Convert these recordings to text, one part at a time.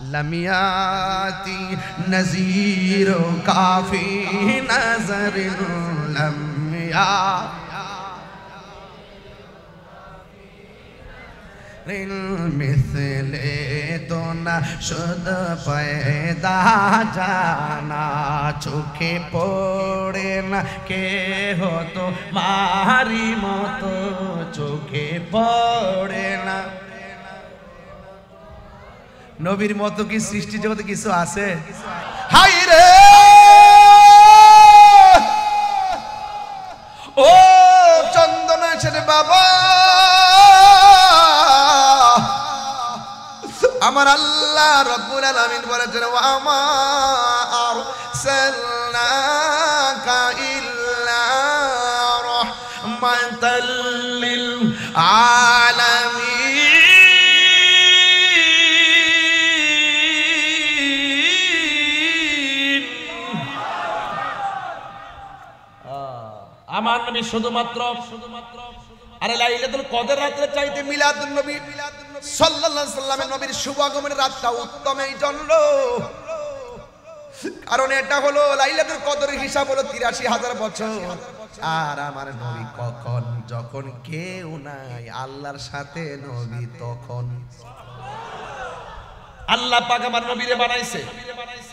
लमियाती नज़ीरो काफी नजर लमिया मिसले तो न शुद पैदा जाना चोखे पड़े न के हो तो मारी मतो चोखे पड़े ना नबीर मतो की सृष्टि जगते किछु आछे हाय रे ओ चंदनेशर बाबा আমার আল্লাহ রব্বুল আলামিন বলেছেন ওয়া মা আরসালনাকা ইল্লা রাহমাতাল লিল আলামিন আমার নবী শুধুমাত্র আরে লাইলাতুল কদর রাতে চাইতে মিলাদুন নবী সাল্লাল্লাহু আলাইহি সাল্লামের নবীর শুভ আগমনের রাতটা উত্তম এই জন্য কারণ এটা হলো লাইলাতুল কদরের হিসাব হলো ৮৩,০০০ বছর আর আমার নবী কখন যখন কেউ নাই আল্লাহর সাথে নবী তখন আল্লাহ পাক আমার নবীরে বানাইছে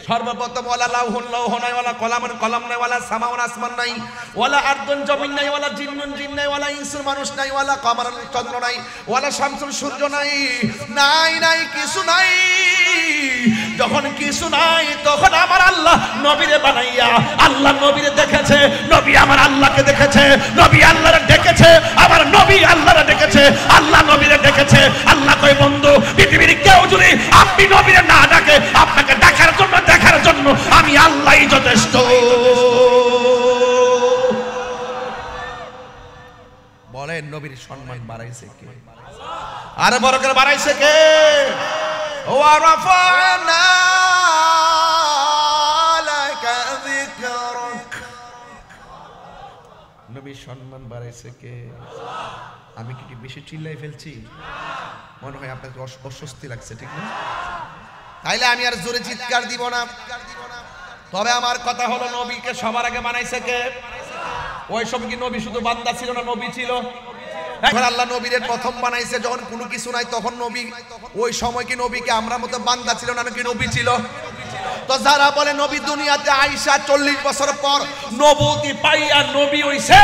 সর্বপ্রথম ওয়ালা লাউহুন লাউহ নাই ওয়ালা কলামুন কলাম নাই ওয়ালা সামাউন আসমান নাই ওয়ালা আরদুন জমিন নাই ওয়ালা জিন্নুন জিন নাই ওয়ালা ইনসুন মানুষ নাই ওয়ালা কমারুন চন্দ্র নাই ওয়ালা শামসুন সূর্য নাই নাই নাই কিছু নাই যখন কিছু নাই তখন আমার আল্লাহ নবীরে বানাইয়া আল্লাহ নবীরে দেখেছে নবী আমার আল্লাহকে দেখেছে নবী আল্লাহরে ডেকেছে আমার নবী আল্লাহরে ডেকেছে আল্লাহ নবীরে ডেকেছে আল্লাহ কয় বন্ধু পৃথিবীর কেউ যদি আপনি নবীরে না ডাকে আপনাকে দেখার জন্য আমি আল্লাহই যথেষ্ট বলেন নবীর সম্মান বাড়াইছে কে আরে বড় করে বাড়াইছে কে ওয়া রাফানা লাকা যিকরাক নবীর সম্মান বাড়াইছে কে আমি কি বেশি চিল্লাই ফেলছি মনে হয় আপনাদের অস্বস্তি লাগছে ঠিক না তাইলে আমি আর জোরে চিৎকার দিব না তবে আমার কথা হলো নবীকে সবার আগে বানাইছে কে ওই সময় কি নবী শুধু বান্দা ছিল না নবী ছিল এখন আল্লাহ নবীর প্রথম বানাইছে যখন কোনো কিছু নাই তখন নবী ওই সময় কি নবীকে আমরা মতো বান্দা ছিল না নাকি নবী ছিল তো যারা বলে নবী দুনিয়াতে আইসা 40 বছর পর নবুয়তি পাইয়া নবী হইছে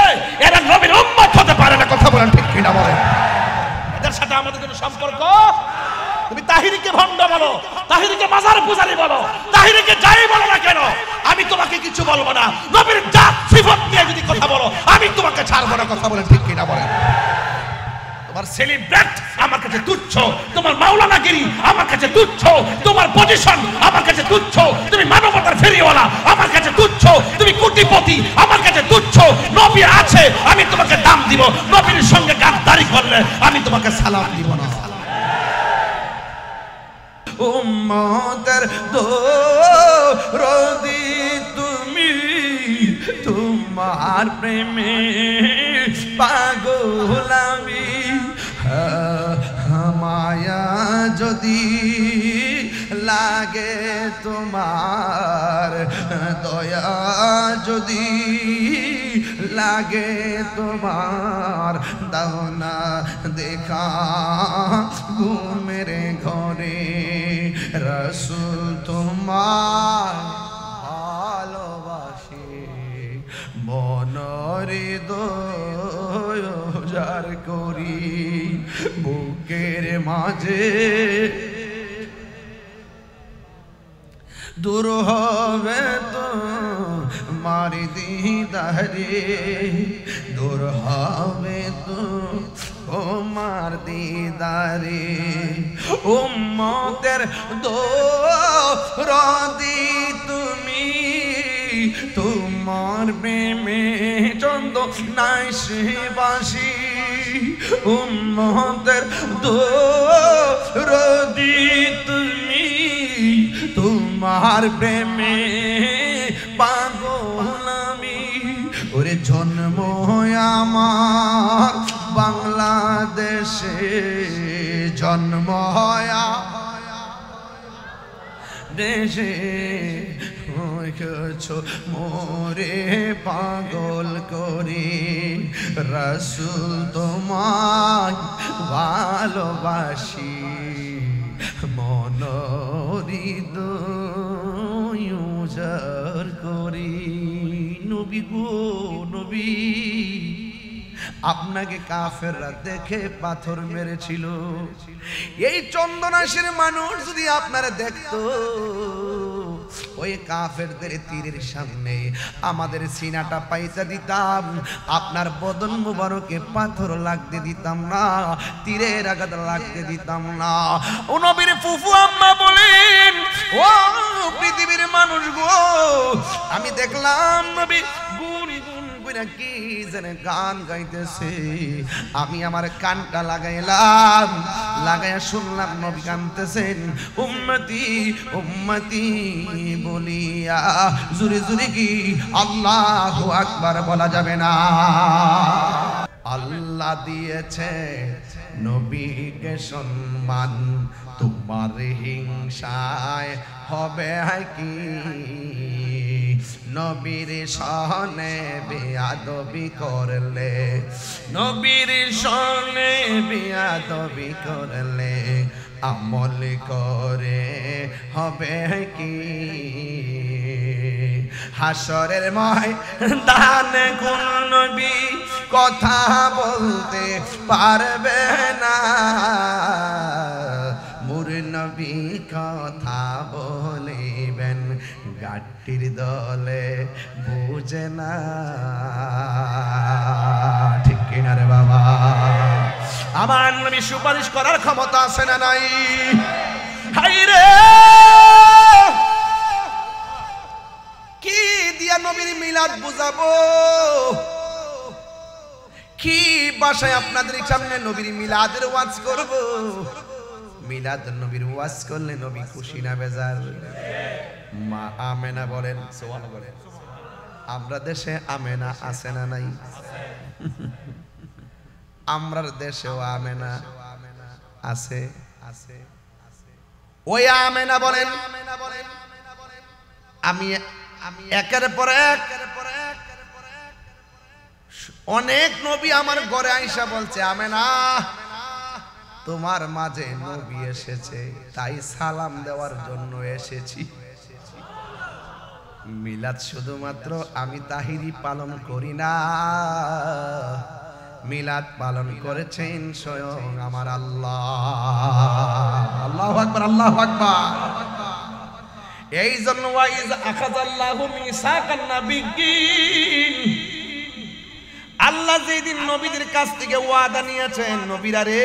এরা নবীর উম্মত হতে পারে না কথা বলেন ঠিক কিনা বলেন এদের সাথে আমাদের কোনো সম্পর্ক তুমি তাহিরিকে ভণ্ড বলো তাহিরিকে মাজার পূজারি বলো তাহিরিকে যাই বলো না কেন আমি তোমাকে কিছু বলবো না নবীর জাত সিফত নিয়ে যদি কথা বলো আমি তোমাকে ছাড়বো না কথা বলেন ঠিক কিনা বলেন তোমার সেলিব্রেট আমার কাছে তুচ্ছ তোমার মাওলানাগিরি আমার কাছে তুচ্ছ তোমার পজিশন আমার কাছে তুচ্ছ তুমি মানবতার ফেরিওয়ালা আমার কাছে তুচ্ছ তুমি কোটিপতি আমার কাছে তুচ্ছ নবী আছে আমি তোমাকে দাম দিব নবীর সঙ্গে গাদ্দারি করলে আমি তোমাকে সালাম দিব না উম্মতের দরদি তুমি তোমার প্রেমে পাগল আমি মায়া যদি লাগে তোমার দয়া যদি লাগে তোমার দাও না দেখা ঘুমের ঘরে রাসূল তোমার ভালোবাসি মনরে দয়ার করি বুকের মাঝে দূর হবে তো মারি দিদারে দূর হবে তো তোমার দিদারে উম্মতের দরদি তুমি তোমার প্রেমে চন্দ নাই সে বাসি উম্মতের দরদি তুমি তোমার প্রেমে পাগল আমি ওরে জন্ম আমার বাংলাদেশে জন্ম হয় দেশে হয়েছ মোরে পাগল করে রাসূল তোমায় ভালোবাসি মন হৃদয় উজাড় করি নবী গো নবী আপনাকে কাফেররা দেখে পাথর মেরেছিল এই চন্দনাশের মানুষ যদি আপনারা দেখতো ওই কাফেরদের তীরের সামনে আমাদের সিনাটা পাইতে দিতাম আপনার বদন মুবারকে পাথর লাগতে দিতাম না তীরের আঘাত লাগতে দিতাম না ও নবীর ফুফু আম্মা বলেন ও পৃথিবীর মানুষ গো আমি দেখলাম নবী কি জানে গান গাইতেছে আমি আমার কানটা লাগাইলাম লাগাইয়া শুনলাম নবী কাঁদতেছেন উম্মতি উম্মতি বলিয়া জোরে জোরে কি আল্লাহু আকবার বলা যাবে না আল্লাহ দিয়েছে নবীকে সম্মান তোমার হিংসায় হবে কি নবীর সনে বেয়াদবি করলে নবীর সনে বেয়াদবি করলে আমল করে হবে কি হাসরের ময়দানে কোন নবী কথা বলতে পারবে না মোর নবী কথা বলিবেন গাটির দলে বুঝে না ঠিক কিনা রে বাবা আমার নবী সুপারিশ করার ক্ষমতা আছে না নাই হাই রে কি দিয়া নবীর মিলাদ বুঝাবো কি ভাষায় আপনাদের সামনে নবীর মিলাদের ওয়াজ করব মিলাদ নবীর ওয়াজ করলে নবী খুশি না বেজার মা আমেনা বলেন সুবহান বলেন আমরা দেশে আমেনা আছে না নাই আমরার দেশেও আমেনা আছে আছে ওই আমেনা বলেন আমি একের পর এক অনেক নবী আমার ঘরে আইসা বলছে আমেনা তোমার মাঝে নবী এসেছে তাই সালাম দেওয়ার জন্য এসেছি মিলাদ শুধুমাত্র আমি তাহিরি পালন করি না মিলাদ পালন করেছেন স্বয়ং আমার আল্লাহ আল্লাহু আকবার আল্লাহু আকবার এই জন্য ওয়াইজ আখাযাল্লাহু মিসাকান নাবিয়্যিন আল্লাহ যেদিন নবীদের কাছ থেকে ওয়াদা নিয়েছেন নবীরা রে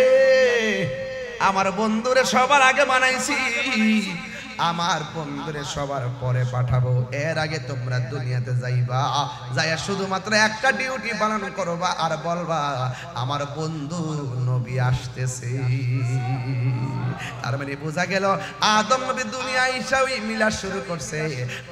আমার বন্ধুরে সবার আগে বানাইছি আমার বন্ধুরে সবার পরে পাঠাবো এর আগে তোমরা দুনিয়াতে যাইবা যাইয়া শুধুমাত্র একটা ডিউটি পালন করবা আর বলবা আমার বন্ধু নবী আসতেছে তার মানে বোঝা গেল আদম নবী দুনিয়ায় এসে ওই মিলাদ শুরু করছে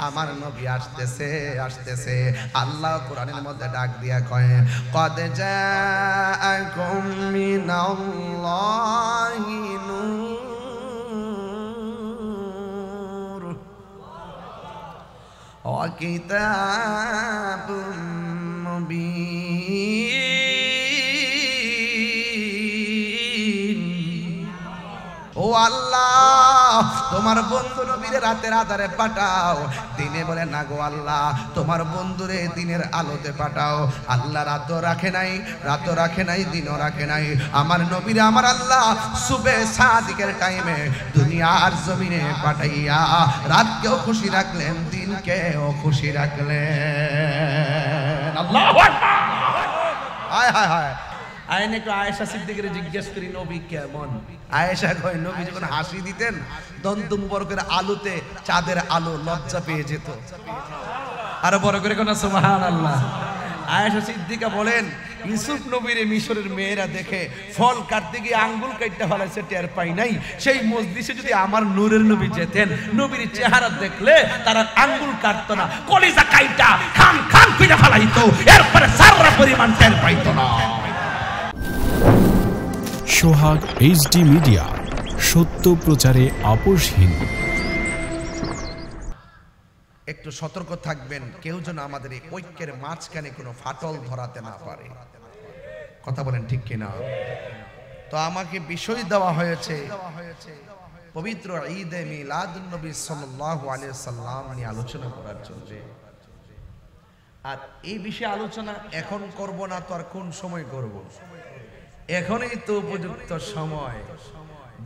আমার নবী আসতেছে আসতেছে আল্লাহ কোরআনের মধ্যে ডাক দিয়া কয় কদ জাআকুম মিনাল্লাহি নূর ওয়া কিতাবুম মুবিন ও আল্লাহ তোমার বন্ধু নবীরে রাতের আধারে পাঠাও দিনে বলে না গো আল্লাহ তোমার বন্ধুরে দিনের আলোতে পাঠাও আল্লাহ রাতও রাখে নাই দিনও রাখে নাই আমার নবীরে আমার আল্লাহ সুবে সাদিকের টাইমে দুনিয়ার জমিনে পাঠাইয়া রাতকেও খুশি রাখলেন দিনকেও খুশি রাখলেন আল্লাহু আকবার হায় হায় হায় আইন একটু আয়েশা সিদ্দিকের জিজ্ঞেস করি নবী কেমন আয়েশা কয় নবী যখন হাসি দিতেন দন্ত মুবারকের আলোতে চাঁদের আলো লজ্জা পেয়ে যেত আর বড় করে কোন সুবহানাল্লাহ আয়েশা সিদ্দিকা বলেন ইউসুফ নবীর মিশরের মেয়েরা দেখে ফল কাটতে গিয়ে আঙ্গুল কাটতে ফেলাইছে টের পাই নাই সেই মজলিসে যদি আমার নূরের নবী যেতেন নবীর চেহারা দেখলে তারা আঙ্গুল কাটতো না কলিজা কাইটা খান খান কইরা ফেলাইতো এরপরে সারা পরিমাণ টের পাইতো না সোহাগ HD মিডিয়া সত্য প্রচারে আপোষহীন। একটু সতর্ক থাকবেন, কেউ যেন আমাদের এই ঐক্যের মাঝখানে কোনো ফাটল ধরাতে না পারে। কথা বলেন ঠিক কিনা? তো আমাকে বিষয় দেওয়া হয়েছে পবিত্র ঈদে মিলাদুন নবী সাল্লাল্লাহু আলাইহি সাল্লাম নিয়ে আলোচনা করার জন্য। আর এই বিষয়ে আলোচনা এখন করব না তো আর কোন সময় করব? এখনই তো উপযুক্ত সময়।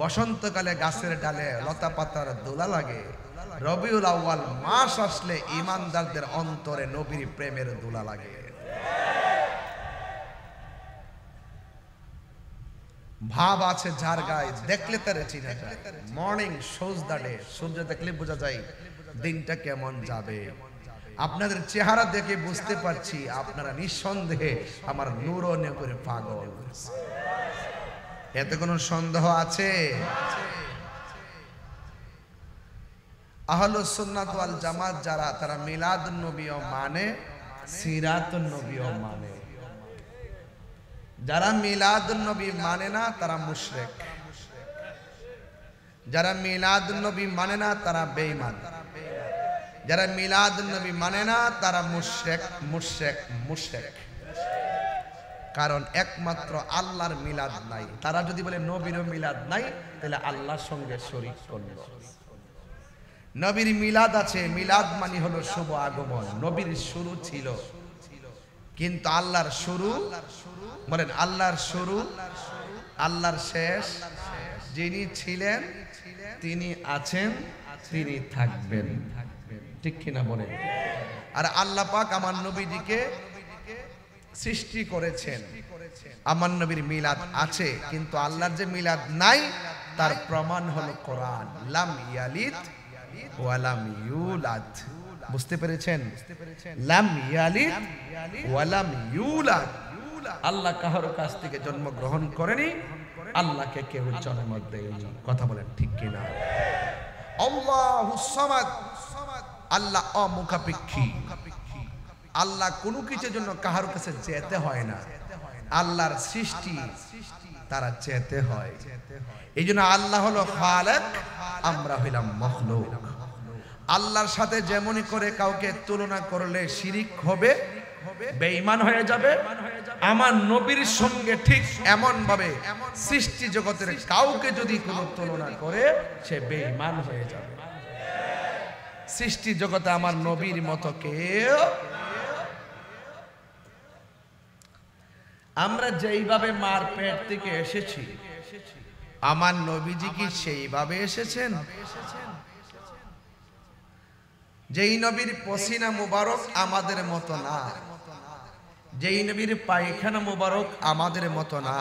বসন্তকালে গাছের ডালে লতা পাতার দোলা লাগে, রবিউল আউয়াল মাস আসলে ঈমানদারদের অন্তরে নবীর প্রেমের দোলা লাগে। ভাব আছে যার গায়ে, দেখলে তারে চিনা যায়। মর্নিং শোজ দ্য ডে, সূর্য দেখলে বোঝা যায় দিনটা কেমন যাবে। আপনাদের চেহারা দেখে বুঝতে পারছি আপনারা নিঃসন্দেহে আমার নূর ও নূরে পাগল। এতে কোনো সন্দেহ আছে? আহলুস সুন্নাত ওয়াল জামাত যারা, তারা মিলাদুন নবীও মানে, সিরাতুন নবীও মানে। যারা মিলাদুন নবী মানে না তারা মুশরিক, যারা মিলাদুন নবী মানে না তারা বেঈমান, যারা মিলাদুন নবী মানে না তারা মুশরিক মুশরিক মুশরিক। কারণ একমাত্র আল্লাহর মিলাদ নাই। তারা যদি বলে নবীর মিলাদ নাই, তাহলে আল্লাহর সঙ্গে শরীক করলো। নবীর মিলাদ আছে, মিলাদ মানে হলো শুভ আগমন। নবীর শুরু ছিল, কিন্তু আল্লাহর শুরু, বলেন আল্লাহর শুরু, আল্লাহর শেষ। যিনি ছিলেন, তিনি আছেন, তিনি থাকবেন। ঠিক কিনা বলেন? আর আল্লাহ পাক আমার নবীজিকে সৃষ্টি করেছেন। আমার নবীর মিলাদ আছে, কিন্তু আল্লাহর যে মিলাদ নাই তার প্রমাণ হলো কোরআন। লাম ইয়ালিদ ওয়া লাম ইউলাদ। বুঝতে পেরেছেন? লাম ইয়ালিদ ওয়া লাম ইউলাদ। আল্লাহ কারোর কাছ থেকে জন্মগ্রহণ করেনি, আল্লাহকে কেউ জন্ম দেয়নি। কথা বলেন ঠিক কিনা? আল্লাহুস সামাদ, আল্লাহ অমুখাপেক্ষী। আল্লাহ কোনো কিছুর জন্য কারোর কাছে যেতে হয় না। আল্লাহর সৃষ্টি তারা যেতে হয়। এই জন্য আল্লাহ হলো খালেক, আমরা হইলাম মখলুক। আল্লাহর সাথে যেমনই করে কাউকে তুলনা করলে শিরিক হবে, বেঈমান হয়ে যাবে। আমার নবীর সঙ্গে ঠিক এমন ভাবে সৃষ্টি জগতের কাউকে যদি কোনো তুলনা করে, সে বেঈমান হয়ে যাবে। সৃষ্টি জগতে আমার নবীর মতো কেউ, আমরা যেইভাবে মার পেট থেকে এসেছি, আমার নবীজি কি সেইভাবে এসেছেন? যেই নবীর পসিনা মুবারক আমাদের মতো না, যেই নবীর পায়খানা মুবারক আমাদের মতো না,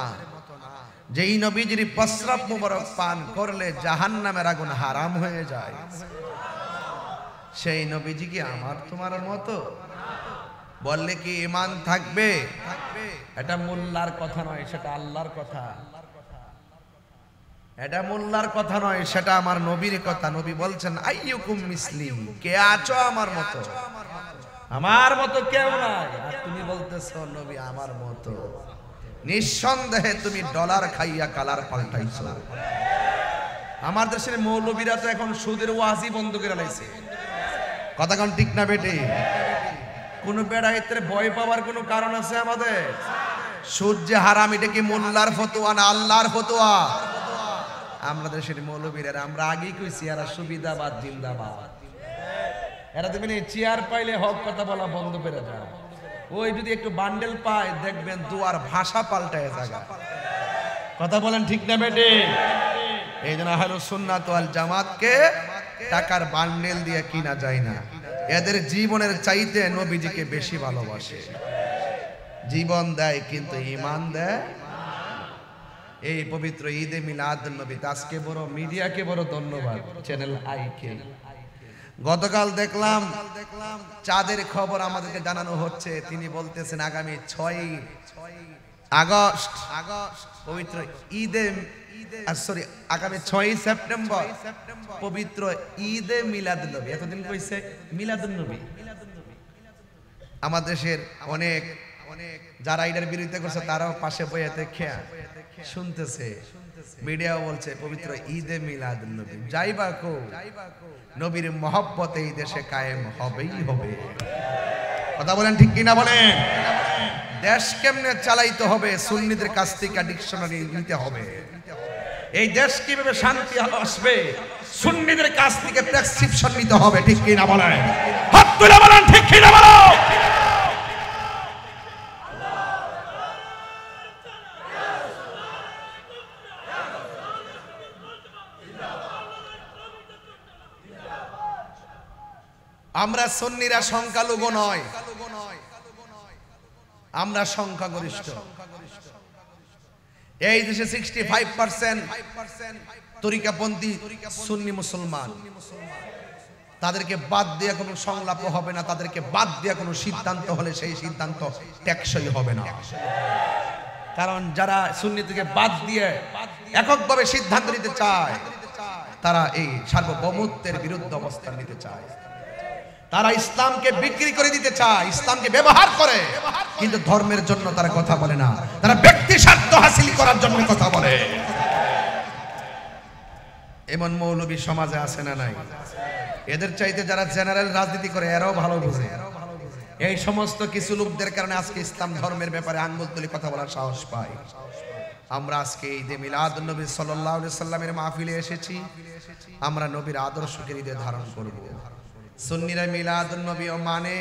যেই নবীজির প্রস্রাব মুবারক পান করলে জাহান্নামের আগুন হারাম হয়ে যায়, সেই নবীজি কি আমার তোমার মতো? বললে কি ঈমান থাকবে? এটা মোল্লার কথা নয়, সেটা আল্লাহর কথা। এটা মোল্লার কথা নয়, সেটা আমার নবীর কথা। নবী বলছেন আইয়ুকুম মিসলি, কে আছো আমার মতো? আমার মতো কেউ নাই। আর তুমি বলতেছো নবী আমার মতো। নিঃসন্দেহে তুমি ডলার খাইয়া কালার পাল্টাইছো। আমার দেশের মৌলবীরা তো এখন সুদের ওয়াজি বন্ধ করে লাইছে। কথা কোন ঠিক না বেটে? কোন বেড়াইতে ভয় পাওয়ার কোনো কারণ আছে আমাদের? সুদ যে হারাম, এটা কি মোল্লার ফতোয়া না আল্লাহর ফতোয়া? আমরা দেশের মৌলবীরা, আমরা আগেই কইছি এরা সুবিধাবাদ জিন্দাবাদ। এরা দেখবেন এই চেয়ার পাইলে হক কথা বলা বন্ধ করে যায়। ওই যদি একটু বান্ডেল পায়, দেখবেন দুয়ার ভাষা পাল্টায় জায়গা। কথা বলেন ঠিক না বেটে? এই জন্য আহলুস সুন্নাত ওয়াল জামাতকে টাকার বান্ডেল দিয়ে কিনা যায় না। এদের জীবনের চাইতে নবীজিকে বেশি ভালোবাসে। জীবন দেয় কিন্তু ঈমান দেয়। এই পবিত্র ঈদে মিলাদুন নবী, আজকে বড় মিডিয়াকে বড় ধন্যবাদ, চ্যানেল আইকে। গতকাল দেখলাম চাঁদের খবর আমাদেরকে জানানো হচ্ছে। তিনি বলতেছেন আগামী 6 আগস্ট পবিত্র ঈদে, সরি আগামী 6 সেপ্টেম্বর পবিত্র ঈদে মিলাদুন নবী। এতদিন কইছে মিলাদুন নবী। আমাদের দেশের অনেক যারা এটার বিরোধিতা করছে, তারাও পাশে বইতে খেয়া শুনতেছে মিডিয়াও বলছে পবিত্র ঈদে মিলাদুন নবী, যাইবা কো নবীর মহব্বতে এই দেশে কায়েম হবেই হবে। কথা বলেন ঠিক কিনা বলেন? দেশ কেমনে চালাইতে হবে? সুন্নিদের কাছ থেকে ডিকশনারি নিতে হবে। এই দেশ কিভাবে শান্তি আসবে? সুন্নিদের কাছ থেকে প্রেসক্রিপশন নিতে হবে। ঠিক কিনা বলেন? হাত তুলে বলেন ঠিক কিনা বলেন? আমরা সুন্নিরা সংখ্যালঘু নয়, আমরা সংখ্যাগরিষ্ঠ। এই দেশে 65% তরিকাপন্থী সুন্নি মুসলমান। তাদেরকে বাদ দিয়ে কোনো সংলাপ হবে না, তাদেরকে বাদ দিয়ে কোনো সিদ্ধান্ত হলে সেই সিদ্ধান্ত টেকসই হবে না। কারণ যারা সুন্নি থেকে বাদ দিয়ে এককভাবে সিদ্ধান্ত নিতে চায়, তারা এই সার্বভৌমত্বের বিরুদ্ধে অবস্থান নিতে চায়। তারা ইসলামকে বিক্রি করে দিতে চায়, ইসলামকে ব্যবহার করে, কিন্তু ধর্মের জন্য তারা কথা বলে না, তারা ব্যক্তি স্বার্থ হাসিল করার জন্য কথা বলে। এমন মৌলবী সমাজে আছে না নাই? এদের চাইতে যারা জেনারেল রাজনীতি করে এরাও ভালো বোঝে। এই সমস্ত কিছু লোকদের কারণে আজকে ইসলাম ধর্মের ব্যাপারে আঙ্গুল তুলে কথা বলার সাহস পাই। আমরা আজকে ঈদে মিলাদুন নবী সাল্লাল্লাহু আলাইহি সাল্লামের মাহফিলে এসেছি। আমরা নবীর আদর্শকে হৃদয়ে ধারণ করব। সুন্নিরা মিলাদুন নবীও মানে,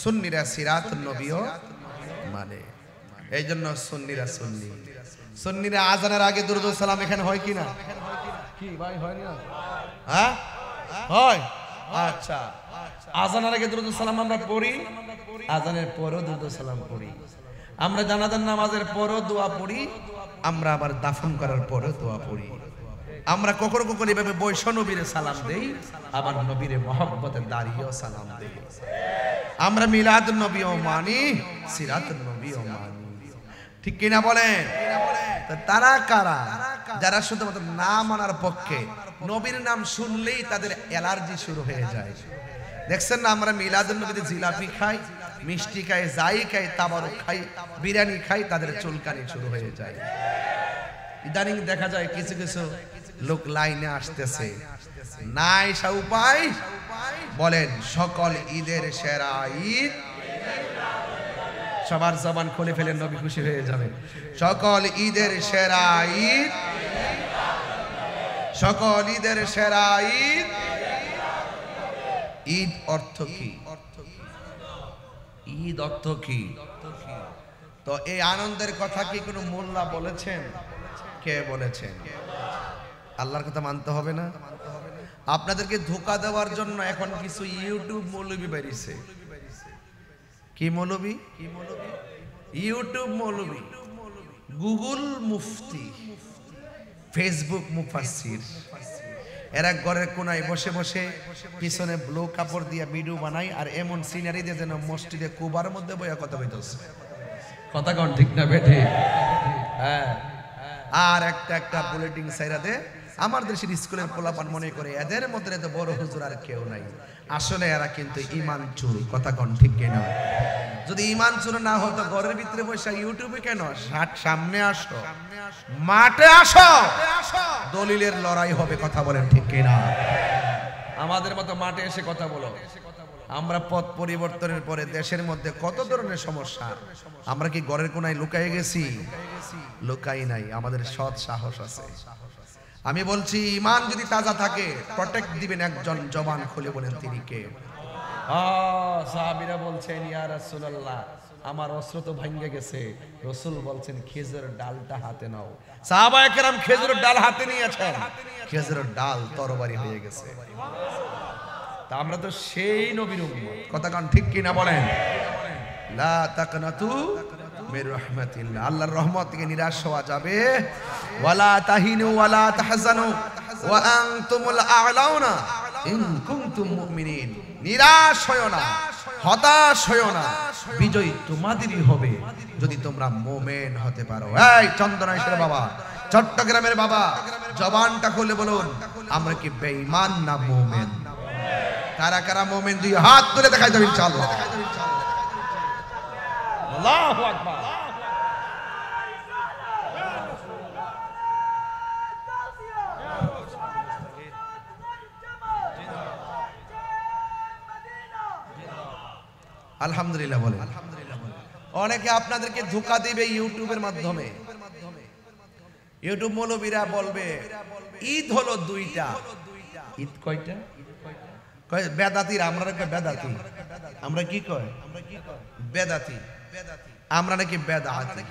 সুন্নিরা সিরাতুন নবীও মানে। এই জন্য সুন্নিরা সুন্নি। সুন্নিরা আজানের আগে দুরূদ ও সালাম এখানে হয় কি না? কি ভাই হয় না? হ্যাঁ হয়। আচ্ছা, আজানের আগে দুরূদ ও সালাম আমরা পড়ি, আজানের পরেও দুরূদ ও সালাম পড়ি। আমরা জানাজার নামাজের পরেও দোয়া পড়ি, আমরা আবার দাফন করার পরেও দোয়া পড়ি। আমরা কখনো কখনো এভাবে বৈষ্ণবীরে সালাম দেই, আবার নবীরে মহব্বতে দাঁড়িয়েও সালাম দেই। আমরা মিলাদুন নবীও মানি, সিরাতুন নবীও মানি। ঠিক কিনা বলেন? তারা কারা? যারা শুধুমাত্র না মানার পক্ষে, নবীর নাম শুনলেই তাদের অ্যালার্জি শুরু হয়ে যায়। দেখছেন না, আমরা মিলাদুন নবীতে জিলাপি খাই, মিষ্টি খাই, যাই খাই, তাবারক খাই, বিরিয়ানি খাই, তাদের চুলকানি শুরু হয়ে যায়। ইদানিং দেখা যায় কিছু কিছু লোক লাইনে আসতেছে, না এসা উপায় বলেন সকল ঈদের সেরা ঈদ। সবার জবান খুলে ফেলেন, নবী খুশি হয়ে যাবে। সকল ঈদের সেরা ঈদ, সকল ঈদের সেরা ঈদ। ঈদ অর্থ কি? ঈদ অর্থ কি? তো এই আনন্দের কথা কি কোনো মোল্লা বলেছেন? কে বলেছেন? আল্লাহর কথা মানতে হবে না? আপনাদেরকে ধোঁকা দেওয়ার জন্য এখন কিছু ইউটিউব মৌলবি বেরিয়েছে। কি মৌলবি? ইউটিউব মৌলবি, গুগল মুফতি, ফেসবুক মুফাসসির। এরা ঘরের কোনায় বসে বসে পিছনে ব্লু কাপড় দিয়ে ভিডিও বানায়, আর এমন সিনারি দিয়ে যেন মসজিদে কুবার মধ্যে বইয়া কথা বলতেছে। কথা কোন ঠিক না বেঠে? হ্যাঁ। আর একটা বুলেটিন সাইরাতে আমার দেশের স্কুলের পোলাপান মনে করে এদের মধ্যে তো বড় হুজুর আর কেউ নাই। আসলে এরা কিন্তু ঈমান চোর। কথা কোন ঠিক কিনা? যদি ঈমান চোর না হতো ঘরের ভিতরে বসে ইউটিউবে কেন? সামনে আসো, মাঠে আসো, দলিলের লড়াই হবে। কথা বলেন ঠিক কিনা? আমাদের মতো মাঠে এসে কথা বলো। আমরা পথ পরিবর্তনের পরে দেশের মধ্যে কত ধরনের সমস্যা। আমরা কি ঘরের কোনায় লুকাই গেছি? লুকাই নাই, আমাদের সৎ সাহস আছে। আমি বলছি ঈমান যদি তাজা থাকে, প্রটেক্ট দিবেন একজন। জবান খুলে বলেন তিনি কে? সাহাবীরা বলছেন ইয়া রাসূলুল্লাহ, আমার অস্ত্র তো ভেঙে গেছে। রাসূল বলছেন খেজুরের ডালটা হাতে নাও। সাহাবায়ে কেরাম খেজুরের ডাল হাতে নিয়েছেন, খেজুরের ডাল তরবারি হয়ে গেছে। তা আমরা তো সেই নবীর উম্মত। কথা কান ঠিক কিনা বলেন? লা তাকনাতু মির রাহমাতিল্লাহ, আল্লাহর রহমত থেকে নিরাশ হওয়া যাবে। ওয়ালা তাহিনু ওয়ালা তাহজানু ওয়া আনতুমুল আ'লাউনা ইন কুনতুম মুমিনিন। নিরাশ হয়ো না, হতাশ হয়ো না, বিজয় তোমাদেরই হবে যদি তোমরা মুমিন হতে পারো। এই চন্দনাইশের বাবা, চট্টগ্রামের বাবা, জবানটা খুলে বলুন, আমরা কি বেঈমান না মুমিন? কারা কারা মুমিন দুই হাত তুলে দেখাই দেব ইনশাআল্লাহ। আল্লাহু আকবার। আলহামদুলিল্লাহ বলেন। অনেকে আপনাদেরকে ধোঁকা দিবে ইউটিউবের মাধ্যমে। ইউটিউব মৌলবীরা বলবে ঈদ হলো দুইটা। ঈদ কয়টা? কয় বেদাতির, আমরা নাকি বেদাতি। আমরা কি কয়? বেদাতি। আমরা নাকি বেদাতি।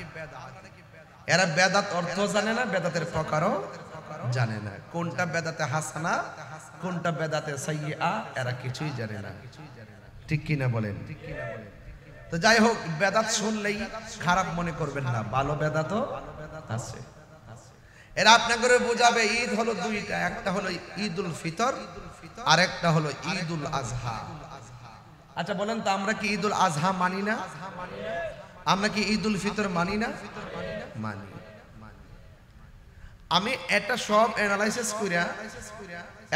এরা বেদাত অর্থ জানে না, বেদাতের প্রকারও জানে না। কোনটা বেদাতে হাসানা, কোনটা বেদাতে সাইয়্যা, এরা কিছুই জানে না। ঠিক কি না বলেন? তো যাই হোক, বেদাত শুনলেই খারাপ মনে করবেন না, ভালো বেদাতও আছে। এরা আপনাকে বোঝাবে ঈদ হলো দুইটা, একটা হলো ঈদুল ফিতর আর একটা হলো ঈদুল আজহা। আচ্ছা বলেন তো, আমরা কি ঈদুল আজহা মানি না? আমরা কি ঈদুল ফিতর মানি না? মানি। আমি এটা সব অ্যানালাইসিস কইরা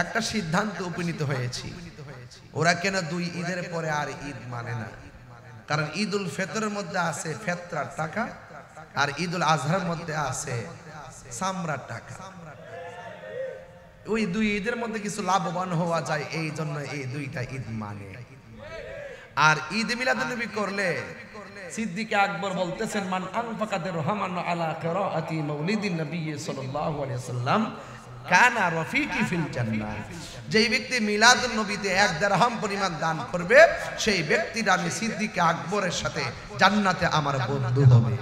একটা সিদ্ধান্ত উপনীত হয়েছি, ওরা কেন দুই ঈদের পরে আর ঈদ মানে না। কারণ ঈদুল ফিতরের মধ্যে আছে ফেতরার টাকা, আর ঈদুল আজহার মধ্যে আছে সামরার টাকা। ওই দুই ঈদের মধ্যে কিছু লাভবান হওয়া যায়, এই জন্য এই দুইটা ঈদ মানে। আর ঈদ মিলাদুন্নবী করলে সিদ্দিক আকবর বলতেছেন, মান আনফাকা দিরহামান আলা কিরাআতি মাউলিদিন নবী সাল্লাল্লাহু আলাইহি ওয়াসাল্লাম কানা রফিকি ফিল জান্নাহ। যেই ব্যক্তি মিলাদুন নবীতে 1 দিরহাম পরিমাণ দান করবে, সেই ব্যক্তির আমি সিদ্দিক আকবরের সাথে জান্নাতে আমার বন্ধু হবে।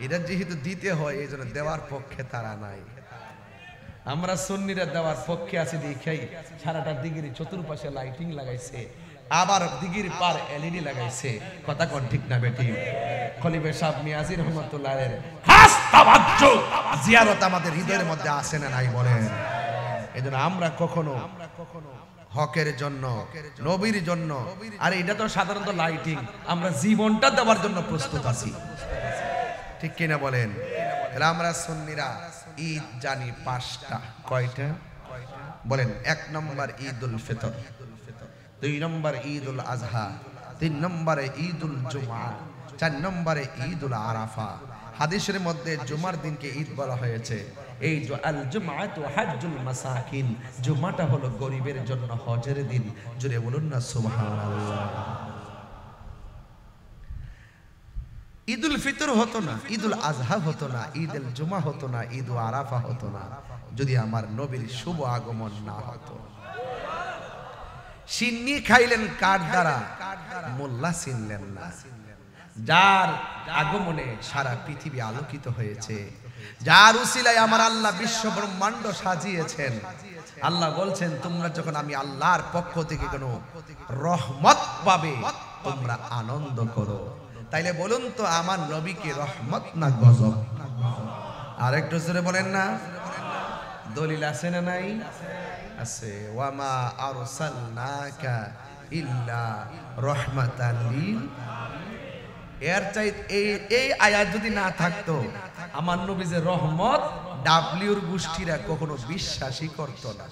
এটা যেহেতু দিতে হয়, এই জন্য দেওয়ার পক্ষে তারা নাই। আমরা সুন্নিরা দেওয়ার পক্ষে আছি, দেখাই সারাটা দিগির চতুর্পাশে লাইটিং লাগাইছে, আবার দিগির পার এলইডি লাগাইছে। কথা কোন ঠিক না বেটি? খলিফা সাহেব মিয়াজি রহমাতুল্লাহ এর খাস তাওয়াজ্জু জিয়ারত আমাদের হৃদয়ের মধ্যে আসে না নাই বলেন? এজন্য আমরা কখনো হকের জন্য, নবীর জন্য, আর এটা তো সাধারণত লাইটিং, আমরা জীবনটা দেওয়ার জন্য প্রস্তুত আছি। ঠিক কিনা বলেন? আমরা সুন্নিরা ঈদ জানি 5টা। কয়টা বলেন? 1 নম্বর ঈদুল ফিতর, 2 নম্বর ঈদুল আজহা, 3 নম্বরে ঈদুল জুমআ, 4 নম্বরে ঈদুল আরাফা। হাদিসের মধ্যে জুমার দিনকে ঈদ বলা হয়েছে। এই আল জুমআতু হাজ্জুল মাসাকিন, জুমাটা হলো গরিবের জন্য হজের দিন। জোরে বলুন না সুবহানাল্লাহ। ঈদুল ফিতর হতো না, ঈদুল আজহা হতো না, ঈদুল জুমা হতো না, ঈদুল আরাফা হতো না, যদি আমার নবীর শুভ আগমন না হতো। সিন্নি খাইলেন কার দ্বারা? মোল্লা চিনলেন না। যার আগমনে সারা পৃথিবী আলোকিত হয়েছে, যার উসিলায় আমার আল্লাহ বিশ্ব ব্রহ্মাণ্ড সাজিয়েছেন। আল্লাহ বলছেন, তোমরা যখন আমি আল্লাহর পক্ষ থেকে কোনো রহমত পাবে, তোমরা আনন্দ করো। তাইলে বলুন তো, আমার নবীকে রহমত না গজব? আর একটু জোরে বলেন না। দলিল আছে না নাই? আছে। ওয়ামা আরসালনাকা ইল্লা রাহমাতাল লিল। এর চাইতে এই আয়াত যদি না থাকতো, আমার নবী যে রহমত, ডাব্লিউর গোষ্ঠীরা কখনো বিশ্বাসই করত না।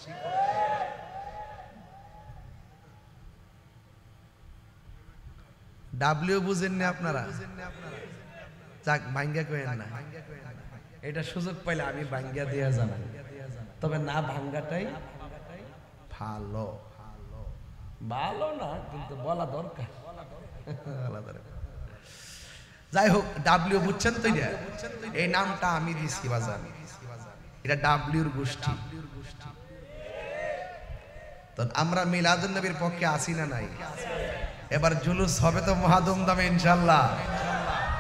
ডাব্লিউ বুঝেন না আপনারা? যাক, ভাঙ্গা কইেন না, এটা সুযোগ পাইলে আমি ভাঙ্গা দেয়া জানাই, তবে না ভাঙ্গাটাই ভালো। ভালো না কিন্তু বলা দরকার। যাই হোক, ডাব্লিউ বুঝছেন তো? এই নামটা আমি দিছি বাজার, এটা ডাব্লিউর গোষ্ঠী। তো আমরা মিলাদুন নবীর পক্ষে আসি না নাই? এবার জুলুস হবে তো মহাদুম দামে ইনশাআল্লাহ,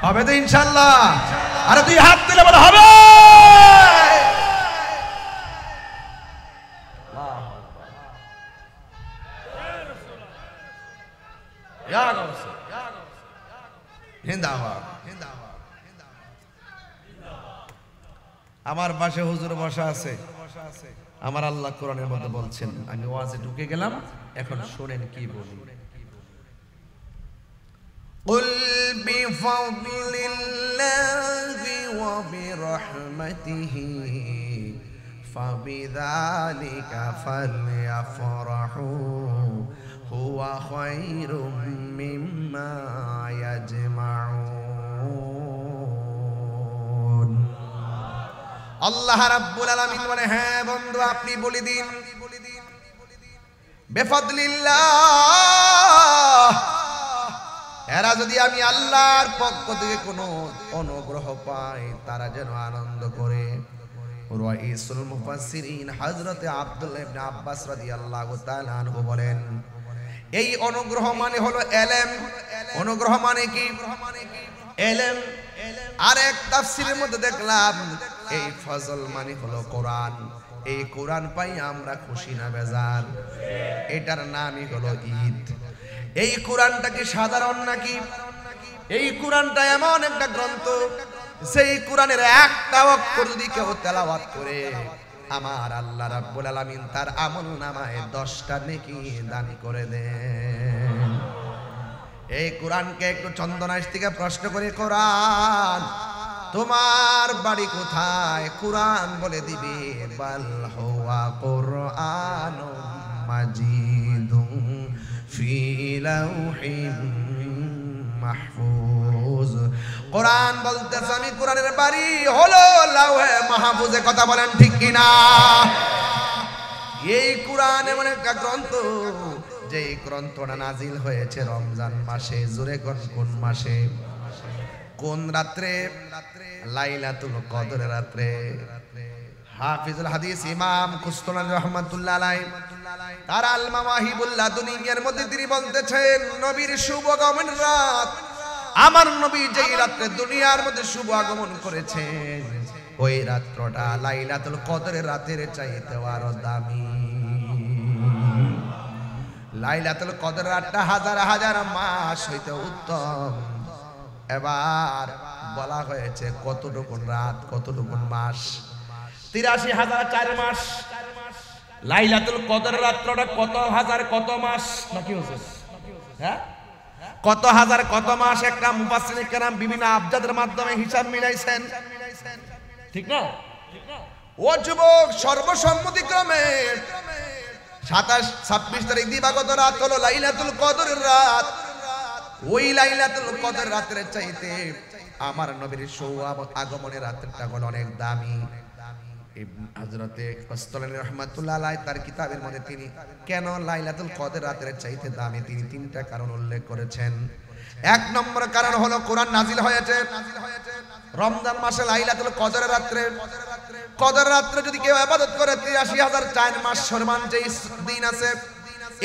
হবে তো ইনশাআল্লাহ। আরে তুই হাত দিলে বলে হবে। আমার পাশে হুজুর বসা আছে। আমার আল্লাহ কোরআনের মধ্যে বলছেন, আমি ওয়াজে ঢুকে গেলাম, এখন শুনেন কি বলি। قل بفضل الله وبرحمته فبذلك فليفرحوا هو خير مما يجمعون। আল্লাহ রাব্বুল আলামিন বলে, হ্যাঁ বন্ধু, আপনি বলে দিন, বেফাদলিল্লাহ, এরা যদি আমি আল্লাহর পক্ষ থেকে কোনো অনুগ্রহ পায় তারা যেন আনন্দ করে। রাইসুল মুফাসসিরিন হযরত আব্দুল্লাহ ইবনে আব্বাস রাদিয়াল্লাহু তাআলা আনহু বলেন, এই অনুগ্রহ মানে হলো ইলম। অনুগ্রহ মানে কি? ইলম। আর এক তাফসীরের মধ্যে দেখলাম এই ফজল মানে হলো কোরআন। এই কোরআন পাই আমরা খুশি না বেজার? এটার নামই হলো ঈদ। এই কোরআনটা কি সাধারণ নাকি? এই কোরআনটা এমন একটা গ্রন্থ, সেই কোরআনের একটা অক্ষর যদি কেউ তেলাওয়াত করে আমার আল্লাহ রাব্বুল আলামিন তার আমলনামায় 10টা নেকি দান করে দেন। এই কোরআনকে একটু চন্দনাইশ থেকে প্রশ্ন করে, কোরআন তোমার বাড়ি কোথায়? কোরআন বলে দিবে বাল হুয়া কুরআনুম মাজিদুন ফি লাউহিন মাহফুজ। কোরআন বলতেছে আমি কোরআনের বাড়ি হলো লাউহে মাহফুজে। কথা বলেন ঠিক কিনা? এই কোরআন এমন একটা গ্রন্থ যে গ্রন্থটা নাজিল হয়েছে রমজান মাসে। জোরে কোন মাসে? কোন রাত্রে? লাইলাতুল কদরের রাত্রে। হাফিজুল হাদিস ইমাম কুস্তুলানী রাহমাতুল্লাহ আলাইহি তার আল মাওয়াহিবুল লাদুনিয়ার মধ্যে তিনি বলতেছেন, নবীর শুভ আগমনের রাত, আমার নবী যেই রাতে দুনিয়ার মধ্যে শুভ আগমন করেছেন ওই রাতটা লাইলাতুল কদরের রাতের চাইতে আরো দামি। লাইলাতুল কদর রাতটা হাজার হাজার মাস হইতে উত্তম। এবার বলা হয়েছে কতটুকুন রাত, কতটুকুন মাস? ৮৩,০০০ মাস। লাইলাতুল কদর রাতটা কত হাজার কত মাস নাকি হুজুর? হ্যাঁ, কত হাজার কত মাস? একটা মুফাসসিরিন কেরাম বিভিন্ন আবজাদের মাধ্যমে হিসাব মিলাইছেন, ঠিক না? ও যুবক, সর্বসম্মতিক্রমে ২৭-২৬ তারিখ দিবাগত রাত হলো লাইলাতুল কদরের রাত। ওই লাইলাতুল কদর রাতের চাইতে আমার নবীর শুভ আগমনের রাতটা হলো অনেক দামি। হযরতে কুস্তুলানী রাহমাতুল্লাহ আলাইহি তার কিতাবের মধ্যে তিনি কেন লাইলাতুল কদর রাতের চাইতে দামি তিনি 3টা কারণ উল্লেখ করেছেন। 1 নম্বর কারণ হলো কোরআন নাজিল হয়েছে রমজান মাসে লাইলাতুল কদরের রাত্রে। কদর রাত্রে যদি কেউ ইবাদত করে ৮৩,০০০ মাস সমান যে দিন আছে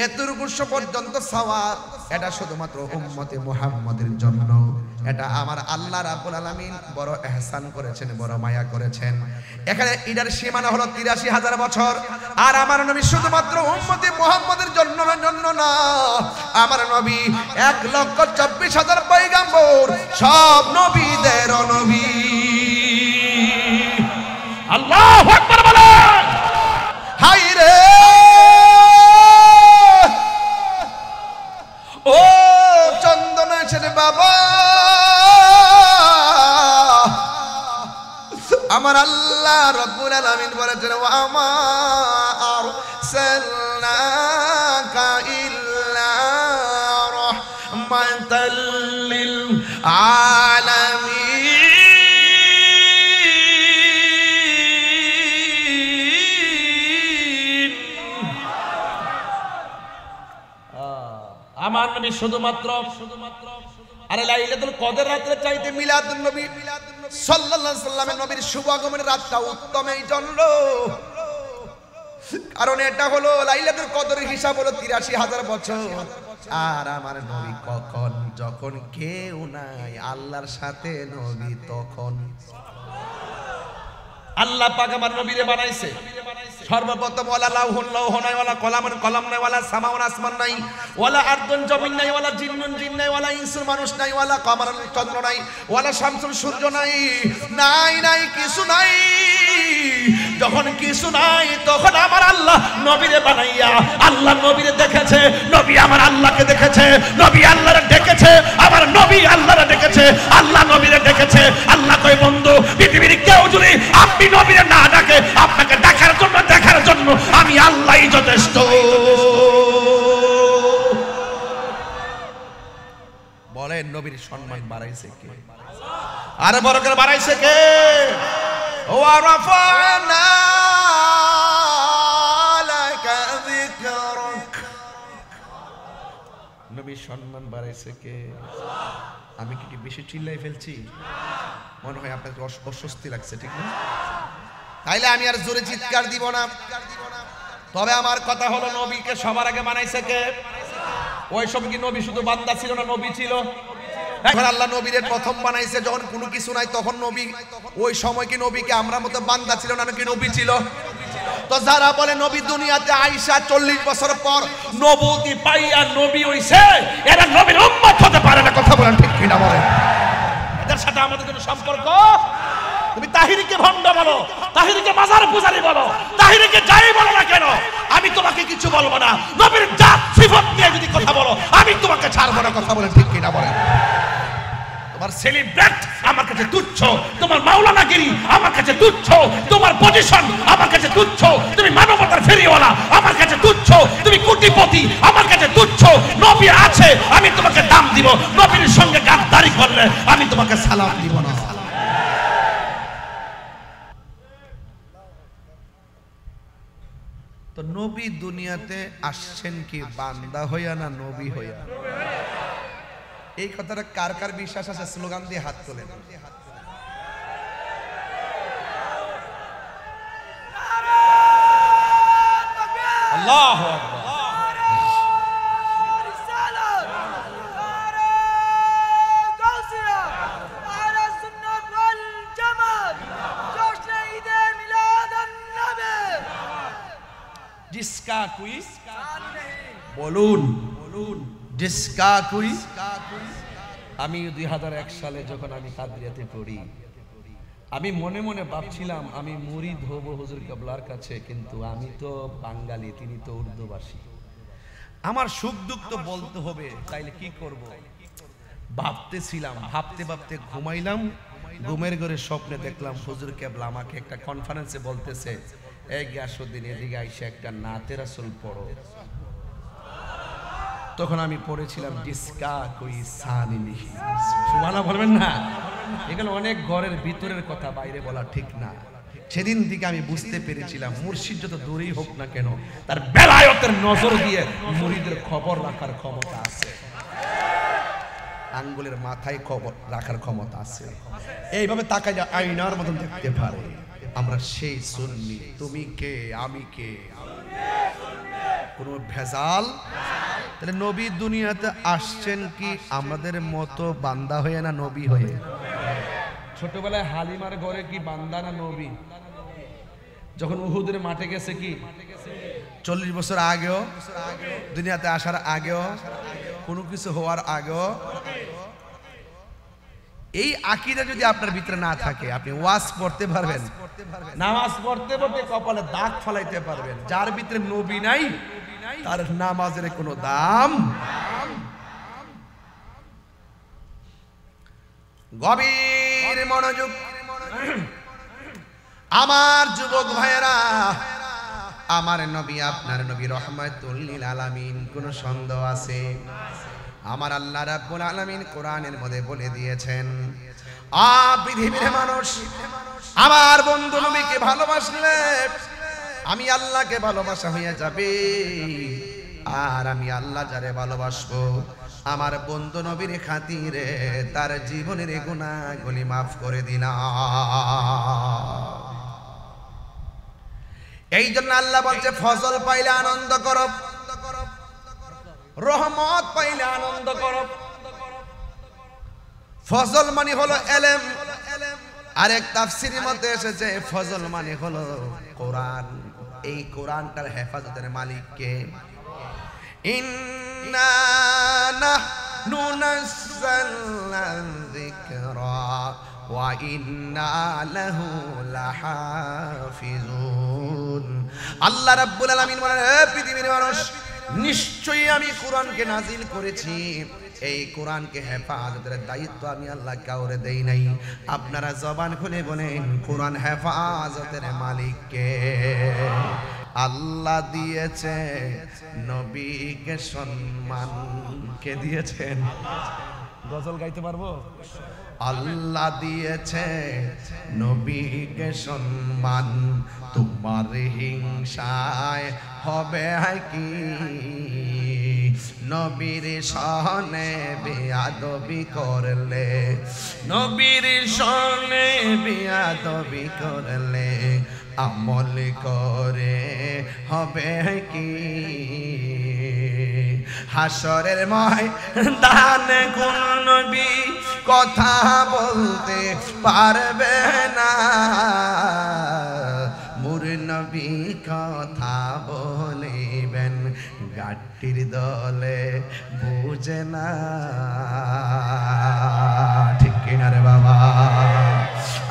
এতটুকু পর্যন্ত সওয়াব, এটা শুধুমাত্র উম্মতে মুহাম্মাদের জন্য। এটা আমার আল্লাহ রাব্বুল আলামিন বড় ইহসান করেছেন, বড় মায়া করেছেন। এখানে এটার সীমানা হলো ৮৩,০০০ বছর। আর আমার নবী শুধুমাত্র উম্মতে মুহাম্মাদের জন্য না, আমার নবী ১,২৪,০০০ পয়গম্বর, সব নবীদের নবী। আল্লাহু আকবার বলেন। হাই রে ও চন্দনেশের বাবা, আমার আল্লাহ রাব্বুল আলামিন বলেছেন ওয়া মা আরসালনাকা ইল্লা রাহমাতাল লিল আলামিন। আমার নবী শুধুমাত্র আরে লাইলাতুল কদর রাতের চাইতে মিলাদুন নবী সাল্লাল্লাহু আলাইহি সাল্লামের নবীর শুভ আগমনের রাতটা উত্তম এই জন্য কারণ এটা হলো লাইলাতুল কদরের হিসাব হলো ৮৩,০০০ বছর। আর আমার নবী কখন? যখন কেউ নাই আল্লাহর সাথে নবী তখন। আল্লাহ পাক আমার নবীরে বানাইছে সর্বপ্রথম ওয়ালা লাউহুন লাউহ নাই, ওয়ালা কলামুন কলম নাই, ওয়ালা সামাউন আসমান নাই, ওয়ালা আরদুন জমিন নাই, ওয়ালা জিন্নুন জিন নাই, ওয়ালা ইনসুন মানুষ নাই, ওয়ালা কমারুন চন্দ্র নাই, ওয়ালা শামসুন সূর্য নাই, নাই কিছু নাই। যখন কিছু নাই তখন আমার আল্লাহ নবীরে বানাইয়া আল্লাহ নবীরে দেখেছে, নবী আমার আল্লাহকে দেখেছে, নবী আল্লাহরে ডেকেছে, আমার নবী আল্লাহরে ডেকেছে, আল্লাহ নবীরে ডেকেছে। আল্লাহ কয় বন্ধু পৃথিবীর কেউ যদি আপনি নবীরে না ডাকে আপনাকে দেখার জন্য আমি আল্লাহই যথেষ্ট। বলেন নবীর সম্মান বাড়াইছে কে? আরে বড় করে বাড়াইছে কে? ওয়া রাফা'না লাকা যিকরাক। নবীর সম্মান বাড়াইছে কে? আমি কি বেশি চিল্লাই ফেলছি? মনে হয় আপনাকে অস্বস্তি লাগছে, ঠিক না? তাইলে আমি আর জোরে চিৎকার দিব না। তবে আমার কথা হলো, নবীকে সবার আগে বানাইছে কে? ওই সব কি নবী শুধু বান্দা ছিল না, নবী ছিল? এখন আল্লাহ নবীর প্রথম বানাইছে যখন কোনো কিছু নাই, তখন নবী। ওই সময় কি নবীকে আমরা মতো বান্দা ছিল না, নাকি নবী ছিল? তো যারা বলে নবী দুনিয়াতে আইসা 40 বছর পর নবুয়তি পাইয়া নবী হইছে, এরা নবীর উম্মত হতে পারে না। কথা বলেন ঠিক কিনা বলেন? এদের সাথে আমাদের কোনো সম্পর্ক? তুমি তাহিরিকে ভণ্ড বলো, তাহিরিকে মাজার পূজারি বলো, তাহিরিকে যাই বলো না কেন, আমি তোমাকে কিছু বলবো না। নবীর জাত সিফত নিয়ে যদি কথা বলো, আমি তোমাকে ছাড়বো না। কথা বলেন ঠিক কিনা বলেন? তোমার সেলিব্রেট আমার কাছে তুচ্ছ, তোমার মাওলানাগিরি আমার কাছে তুচ্ছ, তোমার পজিশন আমার কাছে তুচ্ছ, তুমি মানবতার ফেরিওয়ালা আমার কাছে তুচ্ছ, তুমি কোটিপতি আমার কাছে তুচ্ছ। নবী আছে, আমি তোমাকে দাম দিব। নবীর সঙ্গে গাদ্দারি করলে আমি তোমাকে সালাম দিব না। তো নবী দুনিয়াতে আসছেন কি বান্দা হইয়া না নবী হইয়া? এই কথাটা কার কার বিশ্বাস আছে? স্লোগান দিয়ে হাত তোলেন। আল্লাহু আকবার। जिसका कोई বলুন বলুন जिसका कोई। আমি 2001 সালে যখন আমি কাদরিয়াতে পড়ি, আমি মনে মনে ভাবছিলাম আমি মুরিদ হব হুজুর কেবলার কাছে, কিন্তু আমি তো বাঙালি, তিনি তো উর্দুভাষী। আমার সুখ দুঃখ তো বলতে হবে, তাইলে কি করব? ভাবতেছিলাম, ভাবতে ভাবতে ঘুমাইলাম। ঘুমের ঘরে স্বপ্নে দেখলাম হুজুর কেবলা আমাকে একটা কনফারেন্সে বলতেছে, এই গিয়াসউদ্দিন এদিকে আইসা একটা নাতে রাসূল পড়ো। তখন আমি পড়েছিলাম জিসকা কোই সানি নেহি। সুবহানাল্লাহ বলবেন না? এখানে অনেক ঘরের ভিতরের কথা বাইরে বলা ঠিক না। সেদিন থেকে আমি বুঝতে পেরেছিলাম মুর্শিদ যত দূরেই হোক না কেন, তার বেলায়েতের নজর দিয়ে মুরিদের খবর রাখার ক্ষমতা আছে, আঙ্গুলের মাথায় খবর রাখার ক্ষমতা আছে। এইভাবে তাকায় আয়নার মতন দেখতে পারে। আমরা সেই সুন্নি। তুমি কে, আমি কে, কোনো ভেজাল? তাহলে নবী দুনিয়াতে আসছেন কি আমাদের মতো বান্দা হয়ে না নবী হয়ে? ছোটবেলায় হালিমার ঘরে কি বান্দা না নবী? যখন উহুদের মাঠে গেছে কি 40 বছর আগেও, দুনিয়াতে আসার আগেও, কোনো কিছু হওয়ার আগেও, এই আকীদা যদি আপনার ভিতরে না থাকে, আপনি ওয়াজ পড়তে পারবেন, নামাজ পড়তে পড়তে কপালে দাগ ফলাইতে পারবেন। যার ভিতরে নবী নাই তার নামাজের কোনো দাম। গভীর মনোযোগ আমার যুবক ভাইয়েরা। আমার নবী আপনার নবী রহমাতুল লিল আলামিন, কোন সন্দেহ আছে? আমার আল্লাহ রাব্বুল আলামিন কোরআনের মধ্যে বলে দিয়েছেন, পৃথিবীর মানুষ আমার বন্ধু নবীকে ভালোবাসলে আমি আল্লাহকে ভালোবাসা হয়ে যাবে, আর আমি আল্লাহ যারে ভালোবাসবো আমার বন্ধু নবীর খাতিরে তার জীবনের গুনাহগুলি মাফ করে দিলাম। এই জন্য আল্লাহ বলছে ফজল পাইলে আনন্দ করো, রহমত পাইলে আনন্দ করো। ফজল মানে হলো এলেম, আরেক তাফসীরের মধ্যে এসেছে ফজল মানে হলো কোরআন। এই কোরআনটার হেফাজতের মালিক কে? ইন্না নাহনু নাযালনা যিকরা ওয়া ইন্না লাহু লাহাফিজুন। আল্লাহ রাব্বুল আলামিন বলেন, হে পৃথিবীর মানুষ, নিশ্চয়ই আমি কোরআনকে নাজিল করেছি, এই কোরআনকে হেফাজতের দায়িত্ব আমি আল্লাহ কাউরে দেই নাই। আপনারা জবান খুলে বলেন কোরআন হেফাজতের মালিক কে? আল্লাহ দিয়েছে। নবীকে সম্মান কে দিয়েছেন? গজল গাইতে পারবো? আল্লাহ দিয়েছে নবীকে সম্মান, তোমার হিংসায় হবে কি? নবীর সনে বেয়াদবি করলে, নবীর সনে বেয়াদবি করলে আমল করে হবে কি? হাসরের ময়দানে কোন নবী কথা বলতে পারবে না, মোর নবী কথা বলিবেন গাটির দলে বুঝে না। ঠিক কিনা রে বাবা?